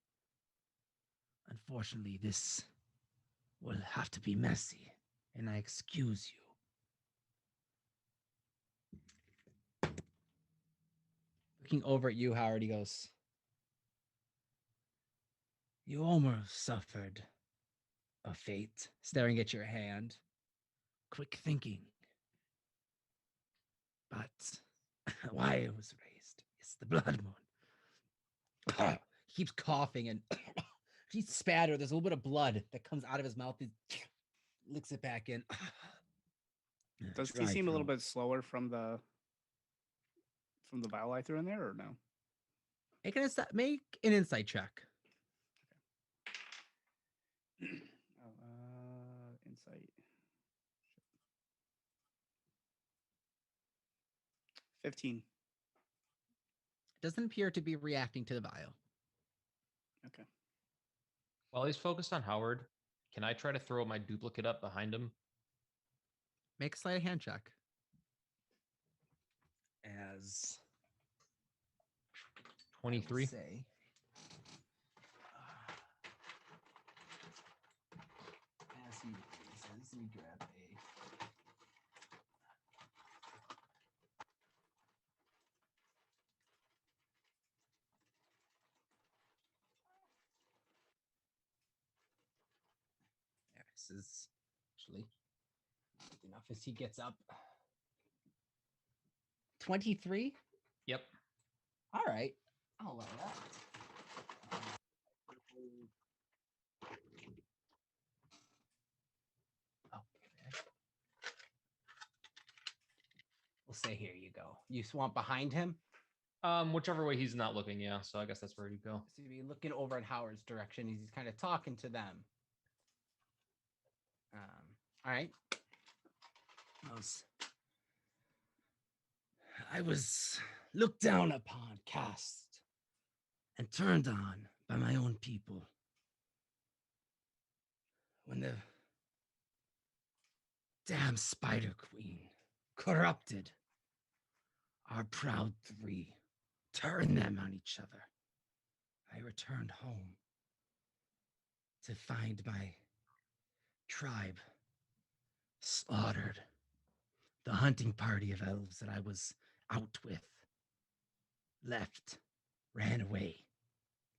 Unfortunately, this will have to be messy, and I excuse you. Looking over at you, Howard, he goes, you almost suffered a fate, staring at your hand. Quick thinking. But why it was raised is the blood moon. He keeps coughing and he's spatter. There's a little bit of blood that comes out of his mouth. He licks it back in. Does he seem a little bit slower from the vial I threw in there, or no? Make an insight check. Insight. Shit. 15. Doesn't appear to be reacting to the vial. Okay. While he's focused on Howard, can I try to throw my duplicate up behind him? Make a sleight of hand check. As 23. Say. As he says, let me grab a. There, this is actually enough as he gets up. 23? Yep. All right. I'll allow that. We'll say here you go. You want behind him? Whichever way he's not looking, yeah. So I guess that's where you go. So you'd be looking over in Howard's direction. He's kind of talking to them. All right. I was looked down upon, cast, and turned on by my own people. When the damn Spider Queen corrupted our proud three, turned them on each other, I returned home to find my tribe slaughtered. The hunting party of elves that I was out with left, ran away,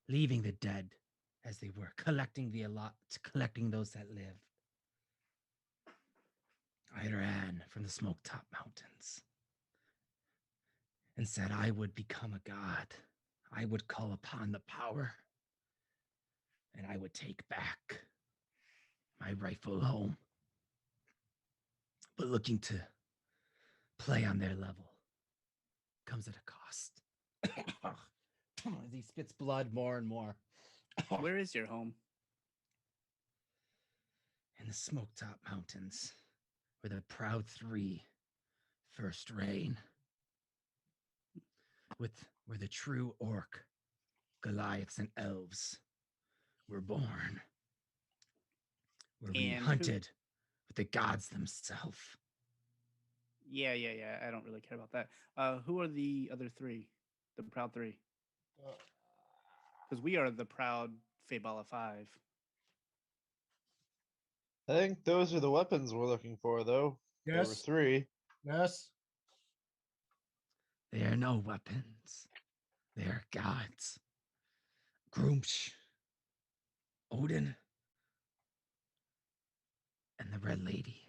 leaving the dead as they were, collecting those that lived. I ran from the smoke-top mountains and said I would become a god. I would call upon the power, and I would take back my rightful home. But looking to play on their level comes at a cost. As he spits blood more and more. Where is your home? In the smoke-top mountains, where the proud three first reign. Where the true orc, Goliaths, and elves were born. Where we hunted with the gods themselves. Yeah. I don't really care about that. Who are the other three? The proud three? Because we are the proud FAYBALA 5. I think those are the weapons we're looking for, though. There were Yes. 3. Yes. They are no weapons. They are gods. Groomsh, Odin, and the Red Lady.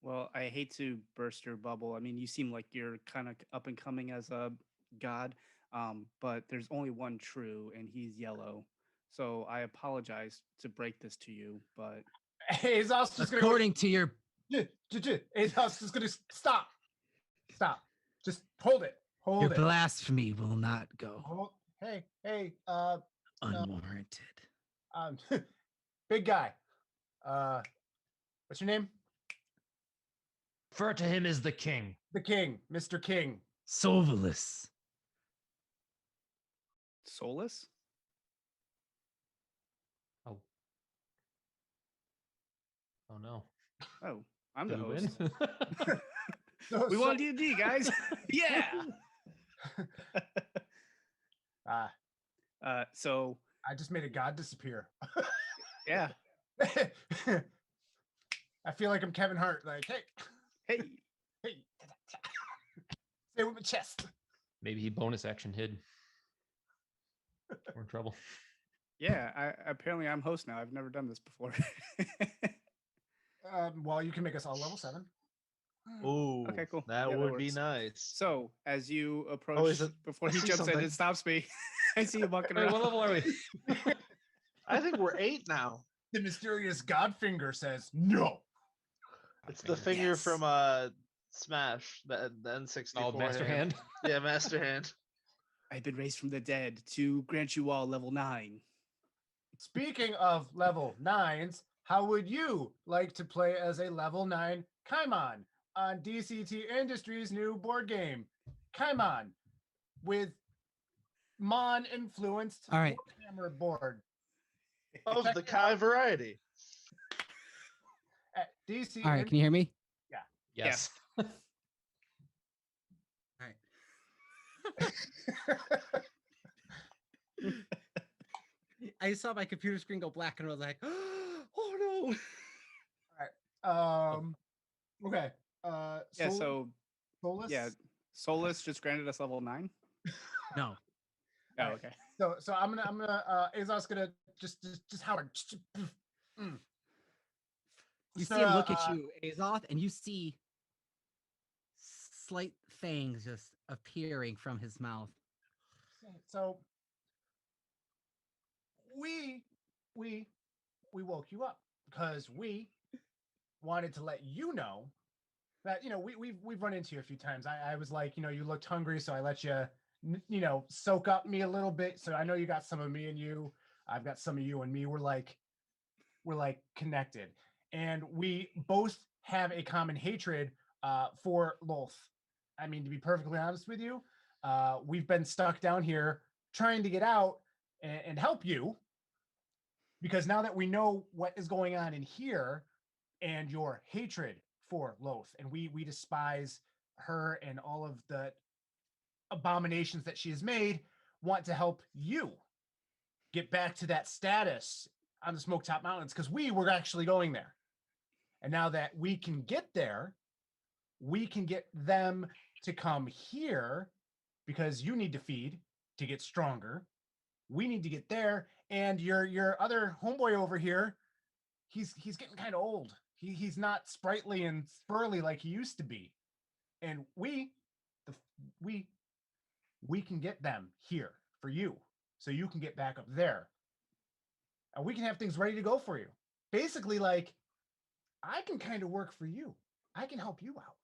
Well, I hate to burst your bubble. I mean, you seem like you're kind of up and coming as a god, but there's only one true, and he's yellow. So I apologize to break this to you, but Azoth's just according to your Azoth's just gonna stop. Just hold it. Hold Your it. blasphemy will not go Hey, unwarranted. big guy. What's your name? Refer to him as the king. The King, Mr. King. Sovalus. Solus? Oh. Oh no. Oh, I'm the Did we host. win? So, We won D&D, guys. Yeah. So I just made a god disappear. yeah. I feel like I'm Kevin Hart. Like, hey, Hey. hey, stay with my chest. Maybe he bonus action hid. We're in trouble. Yeah. Apparently I'm host now. I've never done this before. Well, you can make us all level 7. Ooh, Okay, cool. That Yeah, that would be works. nice. So as you approach, before I he see jumps in something. and stops me, I see you walking Wait, around. what level are we? I think we're 8 now. The mysterious Godfinger says no. It's the finger Yes. from Smash, the N64. Oh, Master Hand. Yeah, Master Hand. I've been raised from the dead to grant you all level 9. Speaking of level 9s, how would you like to play as a level 9 Kaimon on DCT Industries' new board game, Kaimon, with Mon influenced All right. Warhammer board Of Check the it Kai out. variety. at DC. All right, can you hear me? Yes. All right. I saw my computer screen go black and I was like, oh no. Okay. Yeah, so Solus? yeah, Solus just granted us level 9. No. Oh, Alright. okay. So I'm gonna Azoth's gonna just Howard. You So, see him look at you, Azoth, and you see slight fangs just appearing from his mouth. So we woke you up because we wanted to let you know that we've run into you a few times. I was like, you looked hungry, so I let you soak up me a little bit. So I know you got some of me and you. I've got some of you and me. We're like connected, and we both have a common hatred for Lolth. I mean, to be perfectly honest with you, we've been stuck down here trying to get out and help you, because now that we know what is going on in here and your hatred for Loth, and we despise her and all of the abominations that she has made, want to help you get back to that status on the Smoke-Top Mountains, because we were actually going there. And now that we can get there, we can get them to come here, because you need to feed to get stronger. We need to get there, and your other homeboy over here, he's getting kind of old. He's not sprightly and spurly like he used to be. And we can get them here for you, so you can get back up there. And we can have things ready to go for you. Basically, like, I can kind of work for you. I can help you out.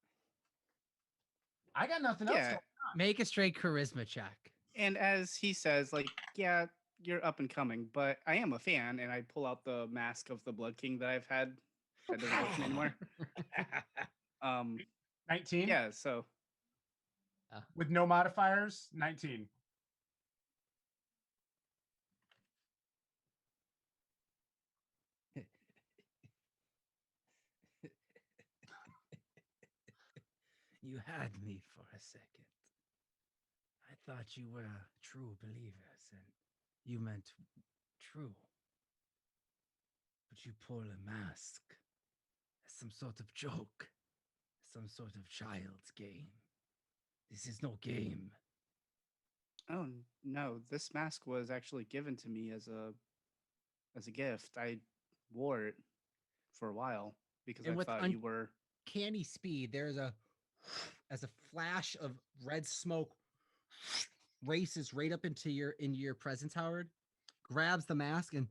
I got nothing else. Yeah. Make a straight charisma check. And as he says, like, yeah, you're up and coming, but I am a fan, and I pull out the mask of the Blood King that I've had. That doesn't work anymore. 19? Yeah, so With no modifiers, 19. You had me for a second. I thought you were true believers and you meant true. But you pull a mask as some sort of joke, some sort of child's game. This is no game. oh no, this mask was actually given to me as a gift. I wore it for a while because And I with thought you were Canny speed, there's a flash of red smoke races right up into your presence, Howard, grabs the mask and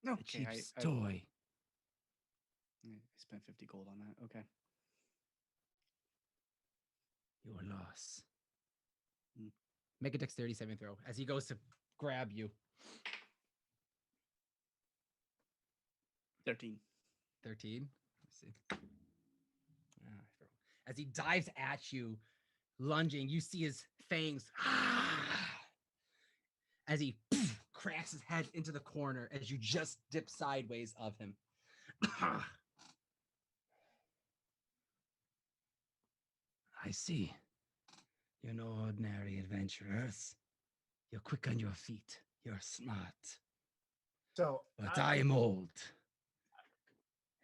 a okay. cheap I toy. spent 50 gold on that. Okay. Your loss. Hmm. Make a dexterity saving throw as he goes to grab you. 13. 13. Let's see. As he dives at you, lunging, you see his fangs as he cracks his head into the corner as you just dip sideways of him. I see. You're no ordinary adventurers. You're quick on your feet. You're smart. So But I am old.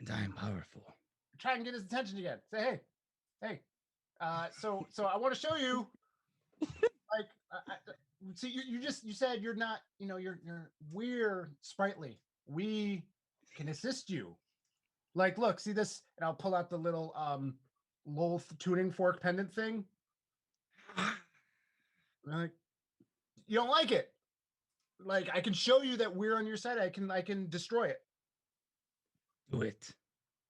And I am powerful. try and get his attention again. Say, hey. So I want to show you. Like, see, you said you're not. We're sprightly. We can assist you. Like, look, see this, and I'll pull out the little tuning fork pendant thing. Like, you don't like it. Like, I can show you that we're on your side. I can destroy it. Do it.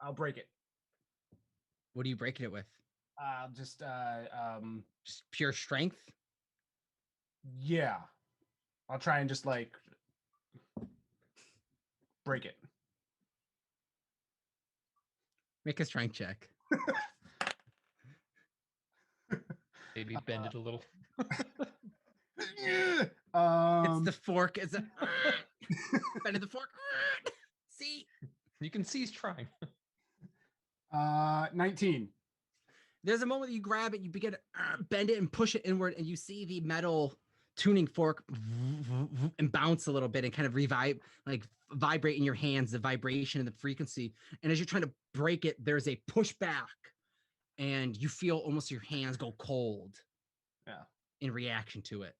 I'll break it. What are you breaking it with? Just pure strength? Yeah. I'll try and just like break it. Make a strength check. Maybe bend it a little. It's the fork. It's a bend of the fork. See? You can see he's trying. 19. There's a moment you grab it, you begin to bend it and push it inward, and you see the metal tuning fork and bounce a little bit and kind of vibrate in your hands, the vibration and the frequency. And as you're trying to break it, there's a pushback, and you feel almost your hands go cold. Yeah. In reaction to it.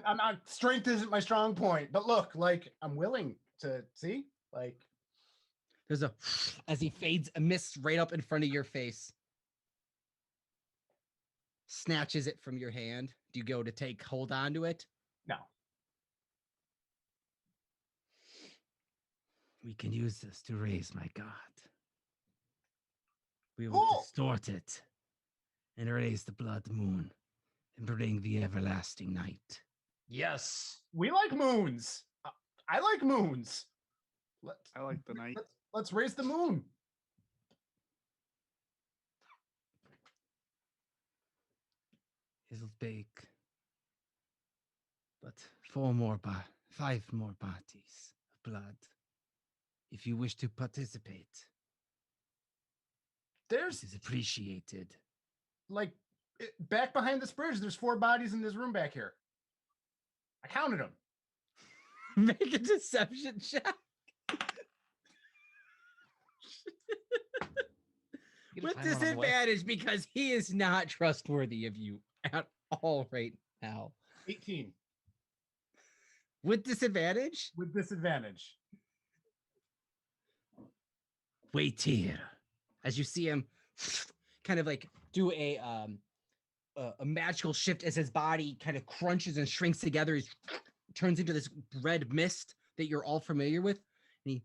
I'm not. Strength isn't my strong point, but look, like I'm willing to see. Like there's a as he fades a mist right up in front of your face. Snatches it from your hand. Do you go to hold on to it? No. We can use this to raise my god. We will distort it and raise the blood moon and bring the everlasting night. Yes. We like moons. I like moons. I like the night. Let's raise the moon. It'll take but 5 more bodies of blood. If you wish to participate, this is appreciated. Like back behind this bridge, there's 4 bodies in this room back here. I counted them. Make a deception check. With disadvantage because he is not trustworthy of you at all right now. 18. With disadvantage? With disadvantage. Wait here. As you see him kind of like do a magical shift as his body kind of crunches and shrinks together. He turns into this red mist that you're all familiar with. And he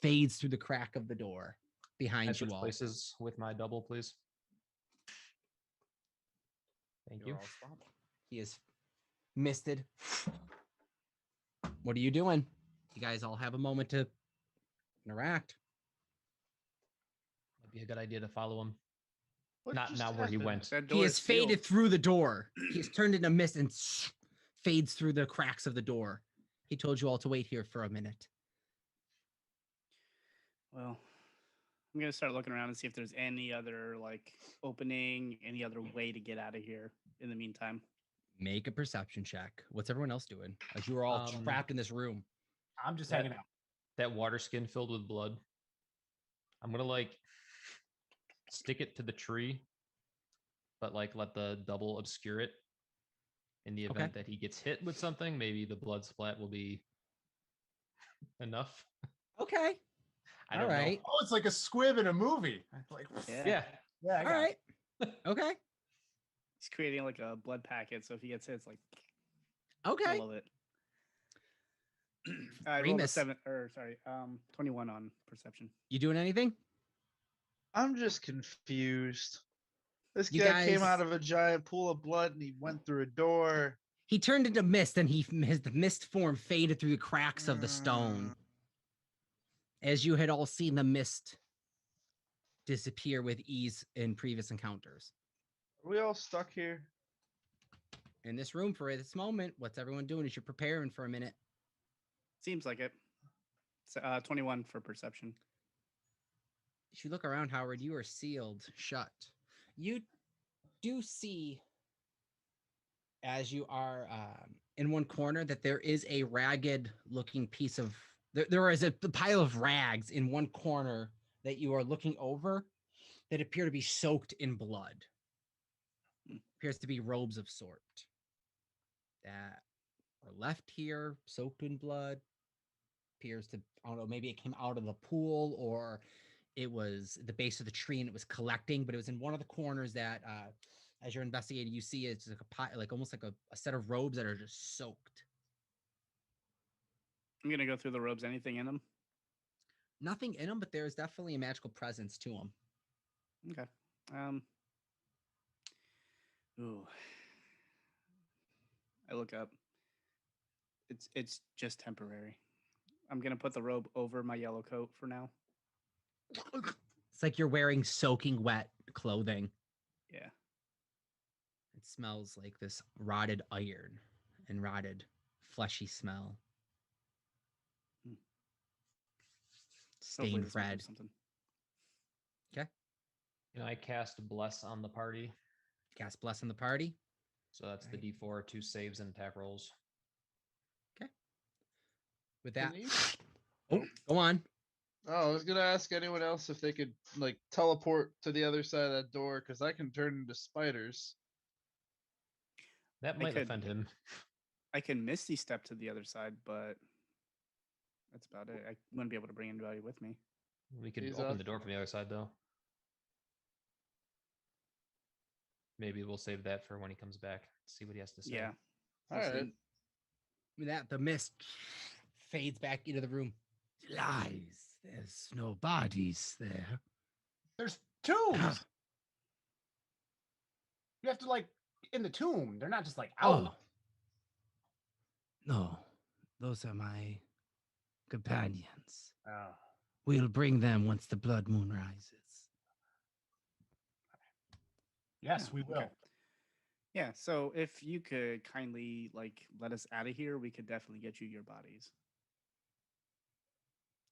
fades through the crack of the door behind you all. Places with my double, please. Thank you. He is misted. What are you doing? You guys all have a moment to interact. Might be a good idea to follow him. What Not just where he happened? went. He has faded through the door. He has turned into mist and fades through the cracks of the door. He told you all to wait here for a minute. Well, I'm going to start looking around and see if there's any other like opening, any other way to get out of here in the meantime. Make a perception check. What's everyone else doing? As you are all trapped in this room. I'm just hanging out. That water skin filled with blood. I'm going to like stick it to the tree, but like let the double obscure it. In the event that he gets hit with something, maybe the blood splat will be enough. Okay. I don't know. Oh, it's like a squib in a movie. Like, yeah. Yeah. All right. Okay. He's creating like a blood packet, so if he gets hit, it's like okay. I love it. I rolled a 21 on perception. You doing anything? I'm just confused. This You guy came out guys- of a giant pool of blood and he went through a door. He turned into mist, and his the mist form faded through the cracks of the stone. As you had all seen the mist disappear with ease in previous encounters. Are we all stuck here? In this room for this moment, what's everyone doing as you're preparing for a minute? Seems like it. 21 for perception. If you look around, Howard, you are sealed shut. You do see, as you are in one corner, that there is a ragged looking piece of there is a pile of rags in one corner that you are looking over that appear to be soaked in blood. Appears to be robes of sort that are left here, soaked in blood. Appears to, I don't know, maybe it came out of the pool, or it was the base of the tree and it was collecting, but it was in one of the corners that as you're investigating, you see it's like a pile, like almost like a set of robes that are just soaked. I'm gonna go through the robes. Anything in them? Nothing in them, but there is definitely a magical presence to them. Okay. Ooh. I look up. It's just temporary. I'm gonna put the robe over my yellow coat for now. It's like you're wearing soaking wet clothing. Yeah. It smells like this rotted iron and rotted fleshy smell. Hopefully Stained this might do red. something. Can I cast Bless on the party? Cast bless in the party. So that's Right. the D4, 2 saves and attack rolls. With that, Can you- oh, go on. Oh, I was gonna ask anyone else if they could like teleport to the other side of that door because I can turn into spiders. That I might could- offend him. I can Misty step to the other side, but that's about it. I wouldn't be able to bring anybody with me. We could He's open up. the door from the other side, though. Maybe we'll save that for when he comes back. See what he has to say. Yeah. All We'll see. right. With that, the mist fades back into the room. Lies. There's no bodies there. There's tombs. You have to like in the tomb. They're not just like out. Oh. No, those are my companions. Oh. We'll bring them once the blood moon rises. Yes, Yeah, we will. okay. Yeah, so if you could kindly like let us out of here, we could definitely get you your bodies.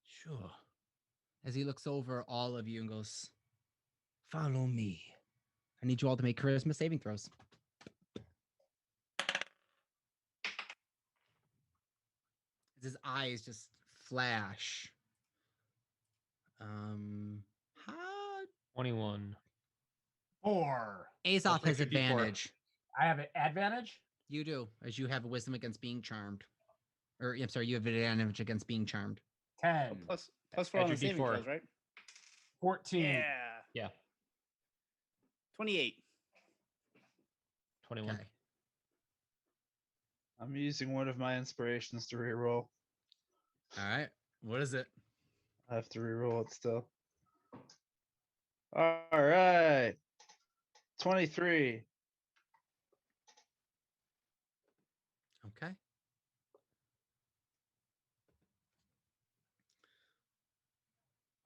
Sure. As he looks over all of you and goes, follow me. I need you all to make charisma saving throws. As his eyes just flash. How 21. 4. Azoth has take a D4. advantage. I have an advantage. You do, as you have a wisdom against being charmed. Or I'm sorry, you have advantage against being charmed. 10. Oh, plus 4 Add on the your saving D4. throws, right? 14. Yeah. Yeah, 28. 21. Okay. I'm using one of my inspirations to reroll. All right. What is it? I have to reroll it still. All right. 23. Okay.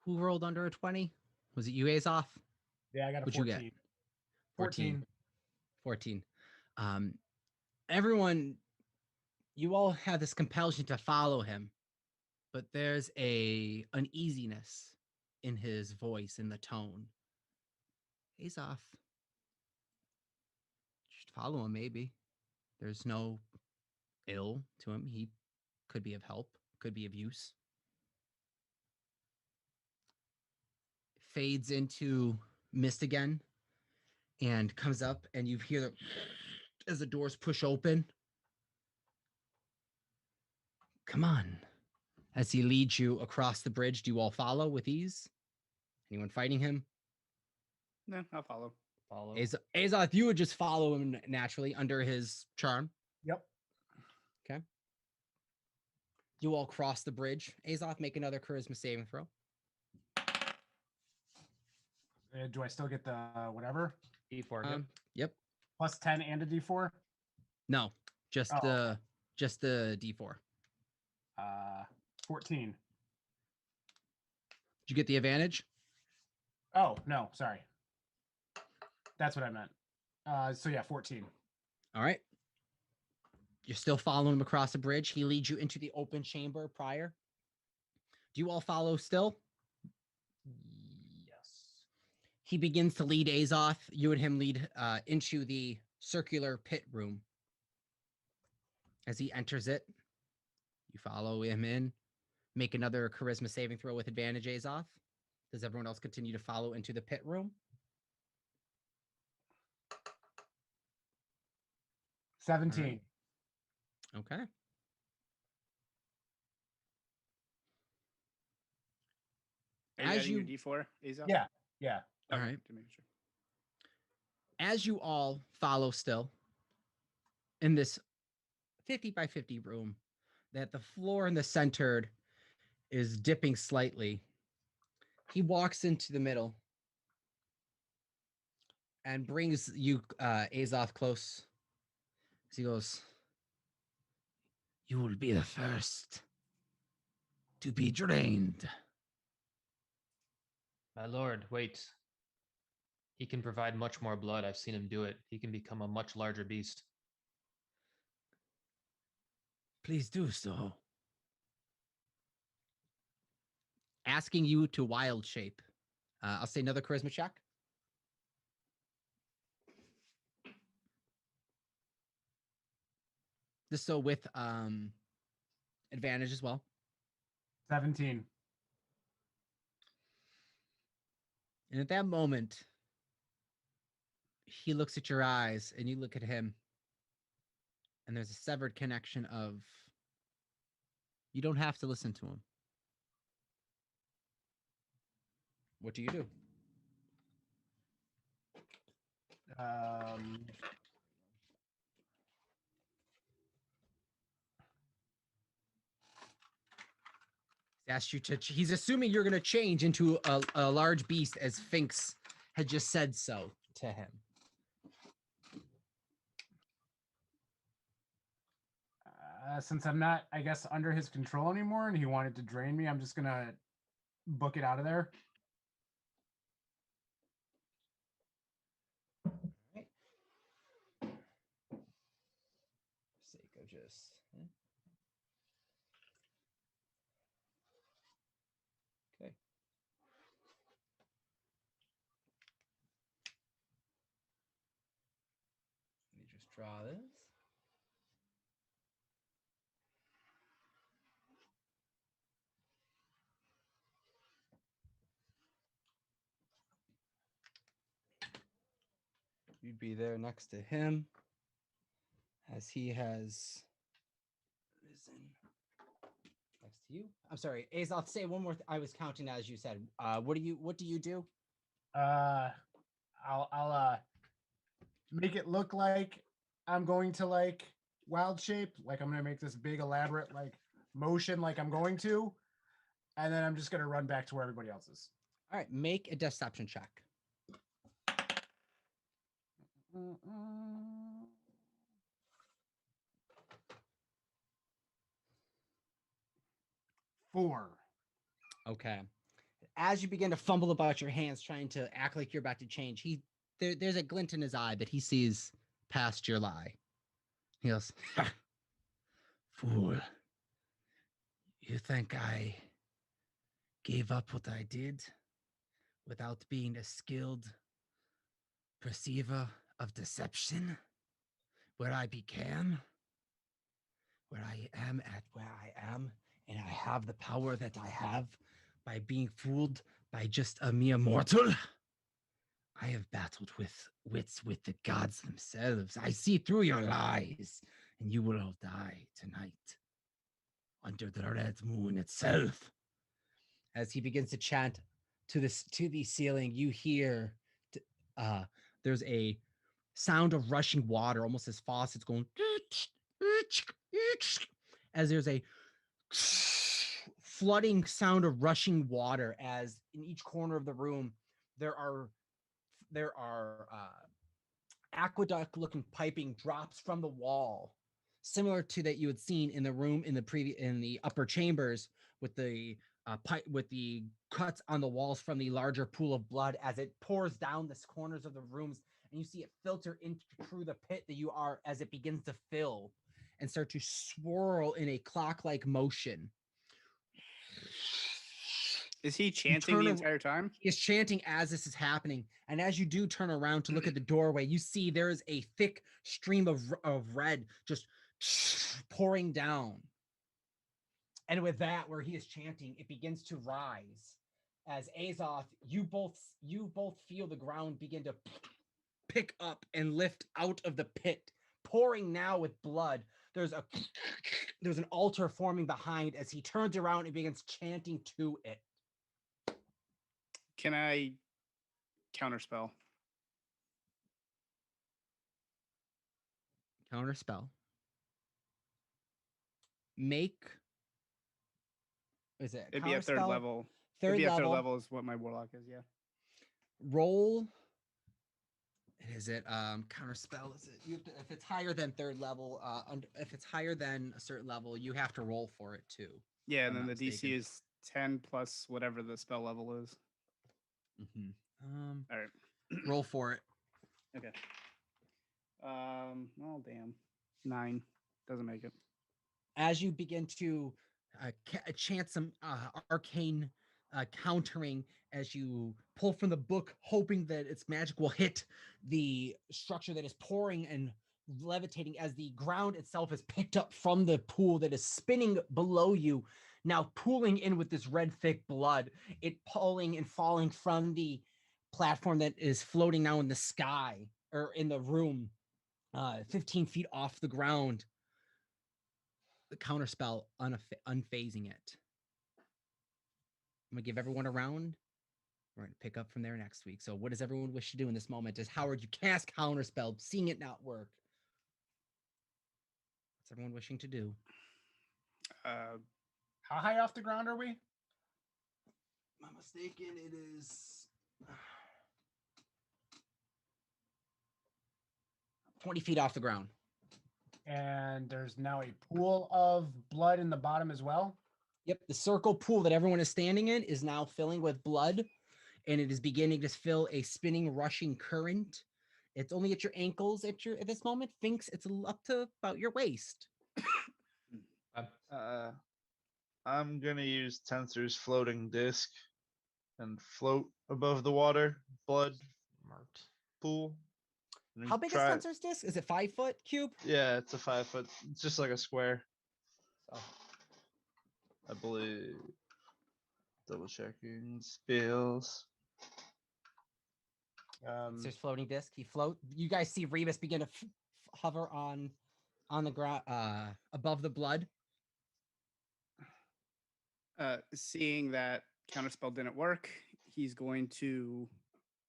Who rolled under a 20? Was it you, Azoth? Yeah, I got a What'd you 14. get? 14. 14. Everyone, you all have this compulsion to follow him, but there's a uneasiness in his voice, in the tone. Azoth. Just follow him, maybe. There's no ill to him. He could be of help, could be of use. Fades into mist again and comes up, and you hear as the doors push open. Come on. As he leads you across the bridge, do you all follow with ease? Anyone fighting him? No, I'll follow. Follow. Azoth, you would just follow him naturally under his charm. Yep. You all cross the bridge. Azoth, make another charisma saving throw. Do I still get the whatever? D4. Yep. Yep. Plus 10 and a D4. No, just Oh, the D4. 14. Did you get the advantage? Oh, no, sorry. That's what I meant. So yeah, 14. All right. You're still following him across the bridge. He leads you into the open chamber prior. Do you all follow still? Yes. He begins to lead Azoth. You and him lead into the circular pit room. As he enters it, you follow him in. Make another charisma saving throw with advantage, Azoth. Does everyone else continue to follow into the pit room? 17. Okay. Are you As adding you- your D4, Azoth? Yeah, yeah. All Okay, right. to make sure. As you all follow still in this 50 by 50 room, that the floor in the center is dipping slightly, he walks into the middle and brings you, Azoth, close. As he goes, "You will be the first to be drained." My lord, wait. He can provide much more blood. I've seen him do it. He can become a much larger beast. Please do so. Asking you to wild shape. I'll say another charisma check. This so with advantage as well. 17. And at that moment, he looks at your eyes and you look at him. And there's a severed connection of you don't have to listen to him. What do you do? Asked you to. He's assuming you're going to change into a large beast, as Finks had just said so to him. Since I'm not, I guess, under his control anymore, and he wanted to drain me, I'm just gonna book it out of there. Right. For sake of just. Okay. Let me just draw this. You'd be there next to him as he has risen next to you. I'm sorry, Azoth, say one more. I was counting as you said. What do you do? I'll make it look like I'm going to like wild shape, like I'm gonna make this big elaborate like motion like I'm going to, and then I'm just gonna run back to where everybody else is. All right, make a deception check. 4. Okay. As you begin to fumble about your hands, trying to act like you're about to change, there's a glint in his eye that he sees past your lie. He goes, "Fool, you think I gave up what I did without being a skilled perceiver of deception? Where I began, where I am at where I am, and I have the power that I have by being fooled by just a mere mortal? I have battled with the gods themselves. I see through your lies, and you will all die tonight under the red moon itself." As he begins to chant to the ceiling, you hear there's a sound of rushing water, almost as faucets going, as there's a flooding sound of rushing water, as in each corner of the room there are aqueduct-looking piping drops from the wall, similar to that you had seen in the room in the upper chambers with the with the cuts on the walls from the larger pool of blood as it pours down the corners of the rooms, and you see it filter in through the pit that you are as it begins to fill and start to swirl in a clock-like motion. Is he chanting the entire time? He is chanting as this is happening. And as you do turn around to look at the doorway, you see there is a thick stream of red just pouring down. And with that, where he is chanting, it begins to rise. As Azoth, you both feel the ground begin to pick up and lift out of the pit, pouring now with blood. There's an altar forming behind as he turns around and begins chanting to it. Can I counterspell? Counterspell. Make. Is it? It'd be a third level. Third level. Third level is what my warlock is. Yeah. Roll. Is it counterspell? Is it? You have to, if it's higher than third level, if it's higher than a certain level, you have to roll for it too. Yeah, and then the DC is 10 plus whatever the spell level is. Mm-hmm. All right. Roll for it. Okay. Oh damn. 9 doesn't make it. As you begin to chant some arcane countering, as you pull from the book, hoping that its magic will hit the structure that is pouring and levitating as the ground itself is picked up from the pool that is spinning below you, now pooling in with this red thick blood, it pulling and falling from the platform that is floating now in the sky or in the room, 15 feet off the ground. The counterspell unfazing it. I'm gonna give everyone a round. We're gonna pick up from there next week. So what does everyone wish to do in this moment? As Howard, you cast counterspell, seeing it not work. What's everyone wishing to do? How high off the ground are we? Am I mistaken? It is 20 feet off the ground. And there's now a pool of blood in the bottom as well. Yep, the circle pool that everyone is standing in is now filling with blood, and it is beginning to fill a spinning, rushing current. It's only at your ankles at this moment. Finks, it's up to about your waist. I'm gonna use Tensor's floating disc and float above the water blood pool. How big is Tensor's disc? Is it 5 foot cube? Yeah, it's a 5 foot. It's just like a square. So, I believe. Double checking spells. There's floating disc. He float. You guys see Remus begin to hover on the ground above the blood. Seeing that counterspell didn't work, he's going to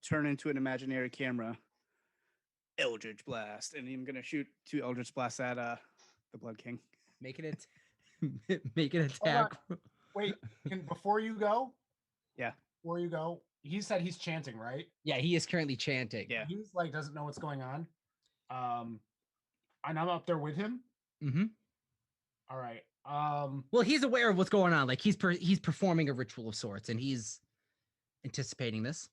turn into an imaginary camera. Eldritch Blast, and I'm gonna shoot 2 Eldritch Blasts at the Blood King. Make it make an attack. Wait, before you go? Yeah. Before you go, he said he's chanting, right? Yeah, he is currently chanting. Yeah. He's like doesn't know what's going on. And I'm up there with him. Mm-hmm. All right. Well, he's aware of what's going on. Like he's performing a ritual of sorts, and he's anticipating this.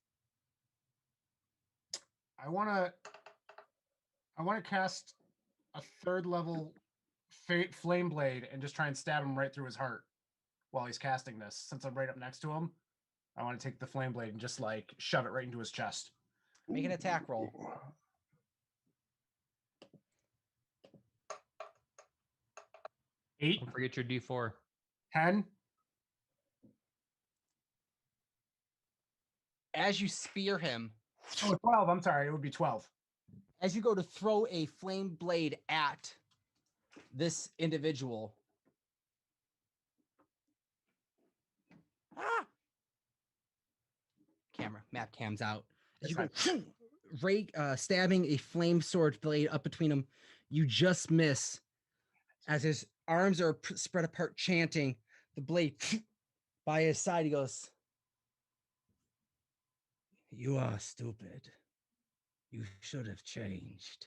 I want to cast a 3rd level flame blade and just try and stab him right through his heart while he's casting this. Since I'm right up next to him, I want to take the flame blade and just like shove it right into his chest. Make an attack roll. 8. Don't forget your D4. 10. As you spear him. Oh, 12. I'm sorry. It would be 12. As you go to throw a flame blade at this individual. Map cams out. As you go stabbing a flame sword blade up between them, you just miss. As his arms are spread apart, chanting, the blade by his side, he goes, "You are stupid. You should have changed.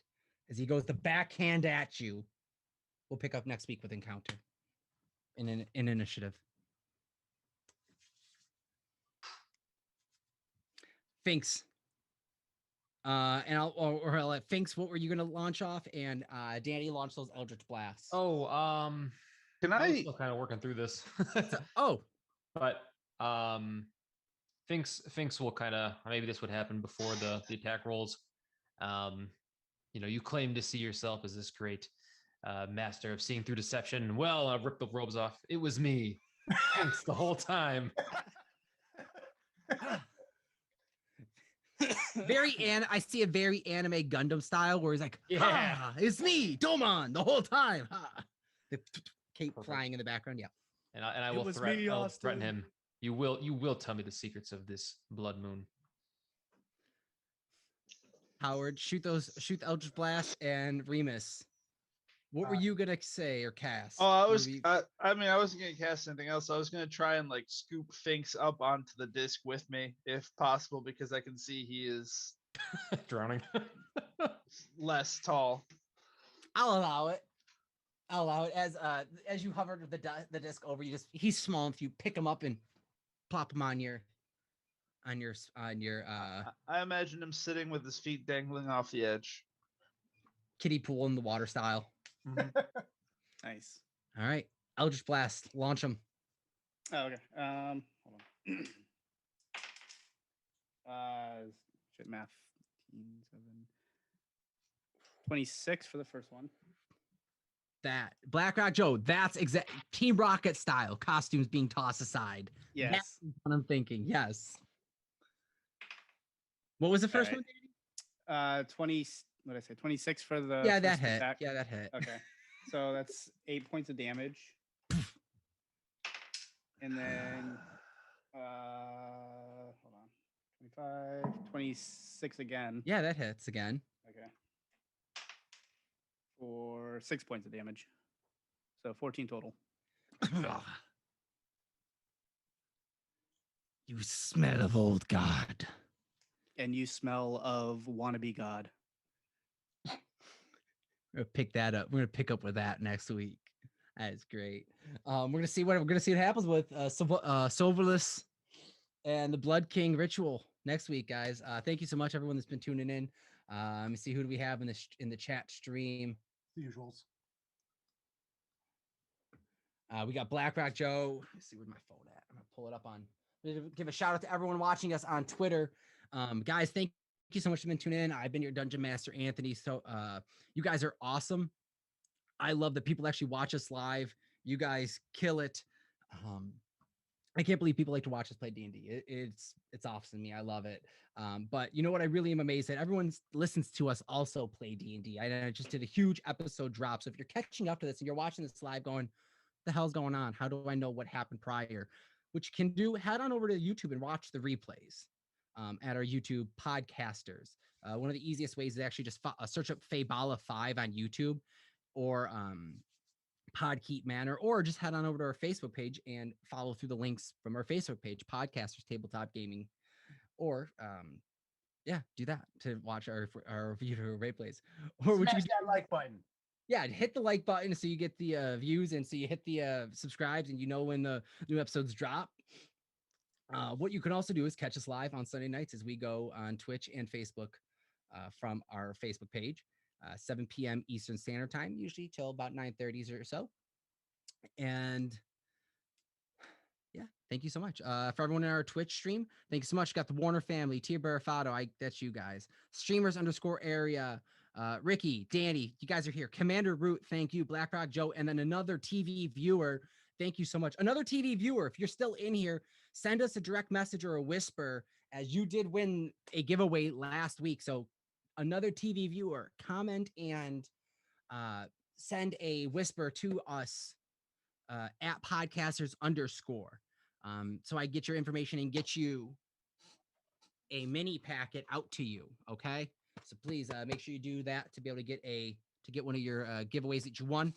As he goes to backhand at you. We'll pick up next week with encounter in an initiative. Finks. And I'll let Finks, what were you gonna launch off? And Danny launch those Eldritch Blasts. Oh, Can I was I? still kind of working through this. Oh, But Finks will kind of, maybe this would happen before the attack rolls. You claim to see yourself as this great master of seeing through deception. Well, I'll rip the robes off. It was me, Finks, the whole time. I see a very anime Gundam style where he's like, Yeah. "Ah, it's me, Domon, the whole time." Ha. The cape Perfect. flying in the background. Yeah. And I It will was threaten me, I will threaten Austin. him. You will tell me the secrets of this blood moon. Howard, shoot the Eldritch Blast, and Remus. What were you gonna say or cast? Oh, I What was. were you- I mean, I wasn't gonna cast anything else. I was gonna try and like scoop Finks up onto the disc with me, if possible, because I can see he is Drowning. less tall. I'll allow it. As you hover the disc over you, he's small. If you pick him up and plop him on your I imagine him sitting with his feet dangling off the edge. kiddie pool in the water style. Nice. All right, Eldritch Blast, launch him. Oh, okay. Hold on. Shit, math. 7. 26 for the first one. That Black Rock Joe. That's exact Team Rocket style. Costumes being tossed aside. Yes. That's what I'm thinking. Yes. What was the first Alright. one? 20. What did I say? 26 for the Yeah, that first hit. attack? Yeah, that hit. Okay. So that's 8 points of damage. And then hold on. 25, 26 again. Yeah, that hits again. Okay. For 6 points of damage. So 14 total. You smell of old God. And you smell of wannabe god. We're gonna pick that up. We're gonna pick up with that next week. That is great. We're gonna see what happens with Silverless and the Blood King ritual next week, guys. Thank you so much, everyone that's been tuning in. Let me see who do we have in the chat stream. The usuals. We got Black Rock Joe. Let's see where's my phone at. I'm gonna pull it up on. Give a shout out to everyone watching us on Twitter. Guys, thank you so much for tuning in. I've been your Dungeon Master, Anthony. So you guys are awesome. I love that people actually watch us live. You guys kill it. I can't believe people like to watch us play D&D. It's awesome to me. I love it. But you know what? I really am amazed that everyone listens to us also play D&D. I just did a huge episode drop. So if you're catching up to this and you're watching this live going, the hell's going on? How do I know what happened prior? Which you can do, head on over to YouTube and watch the replays at our YouTube podcasters. One of the easiest ways is actually just search up FAYBALA 5 on YouTube or Podkeep Manor, or just head on over to our Facebook page and follow through the links from our Facebook page, Podcasters Tabletop Gaming, or do that to watch our video replays. Or what you Smash could that like button. hit the like button so you get the views, and so you hit the subscribes and you know when the new episodes drop. What you can also do is catch us live on Sunday nights as we go on Twitch and Facebook from our Facebook page, 7 p.m. Eastern Standard Time, usually till about 9:30 or so. And yeah, thank you so much. For everyone in our Twitch stream, thank you so much. Got the Warner family, Tia Barafado, that's you guys. Streamers_area, Ricky, Danny, you guys are here. Commander Root, thank you. BlackRock Joe, and then another TV viewer. Thank you so much. Another TV viewer, if you're still in here, send us a direct message or a whisper, as you did win a giveaway last week. So another TV viewer, comment and send a whisper to us at podcasters_. So I get your information and get you a mini packet out to you. Okay. So please make sure you do that to be able to get one of your giveaways that you won.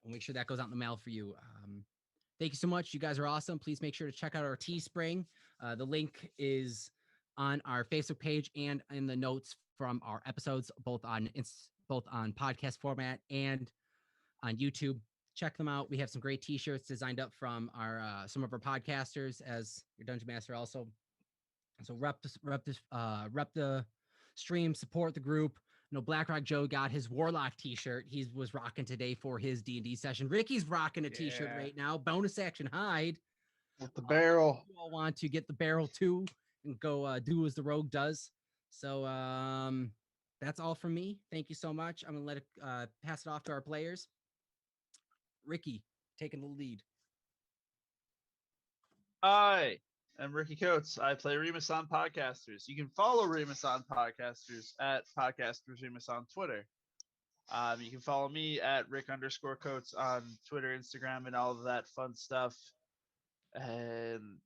We'll make sure that goes out in the mail for you. Thank you so much. You guys are awesome. Please make sure to check out our Teespring. The link is on our Facebook page and in the notes from our episodes, both on podcast format and on YouTube. Check them out. We have some great T-shirts designed up from our some of our podcasters as your Dungeon Master also. So rep the stream, support the group. You know, BlackRock Joe got his Warlock T-shirt. He was rocking today for his D&D session. Ricky's rocking a T-shirt Yeah. right now. Bonus action hide. With the barrel. You all want to get the barrel too and go do as the rogue does. So that's all from me. Thank you so much. I'm gonna let it pass it off to our players. Ricky, taking the lead. Hi, I'm Ricky Coates. I play Remus on Podcasters. You can follow Remus on Podcasters at Podcasters Remus on Twitter. You can follow me at Rick_Coates on Twitter, Instagram, and all of that fun stuff. And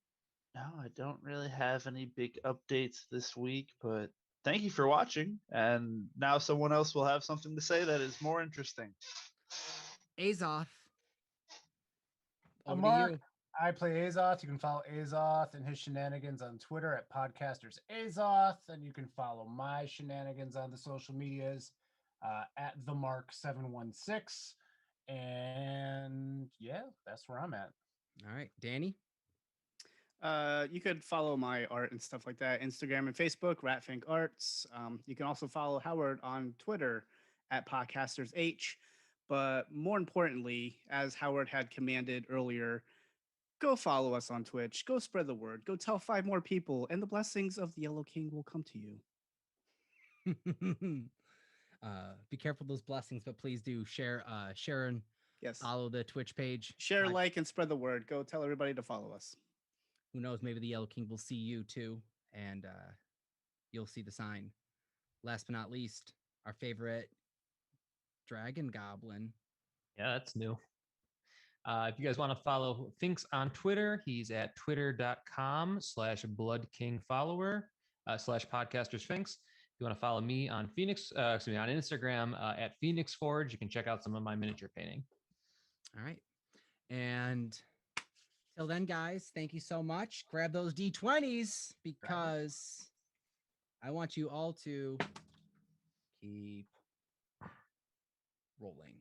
no, I don't really have any big updates this week, but thank you for watching. And now someone else will have something to say that is more interesting. Azoth. I'm Over Mark. to you. I play Azoth. You can follow Azoth and his shenanigans on Twitter at Podcasters Azoth, and you can follow my shenanigans on the social medias at themark716. And yeah, that's where I'm at. All right, Danny. You could follow my art and stuff like that, Instagram and Facebook, Ratfink Arts. You can also follow Howard on Twitter at PodcastersH. But more importantly, as Howard had commanded earlier, go follow us on Twitch. Go spread the word. Go tell 5 more people, and the blessings of the Yellow King will come to you. Be careful of those blessings, but please do share and Yes. follow the Twitch page. Share, like, and spread the word. Go tell everybody to follow us. Who knows? Maybe the Yellow King will see you too, and you'll see the sign. Last but not least, our favorite dragon goblin. Yeah, that's new. If you guys want to follow Finks on Twitter, he's at twitter.com/bloodkingfollower /podcastersfinks. If you want to follow me on on Instagram at Phoenix Forge, you can check out some of my miniature painting. All right. And till then, guys, thank you so much. Grab those D20s because I want you all to keep rolling.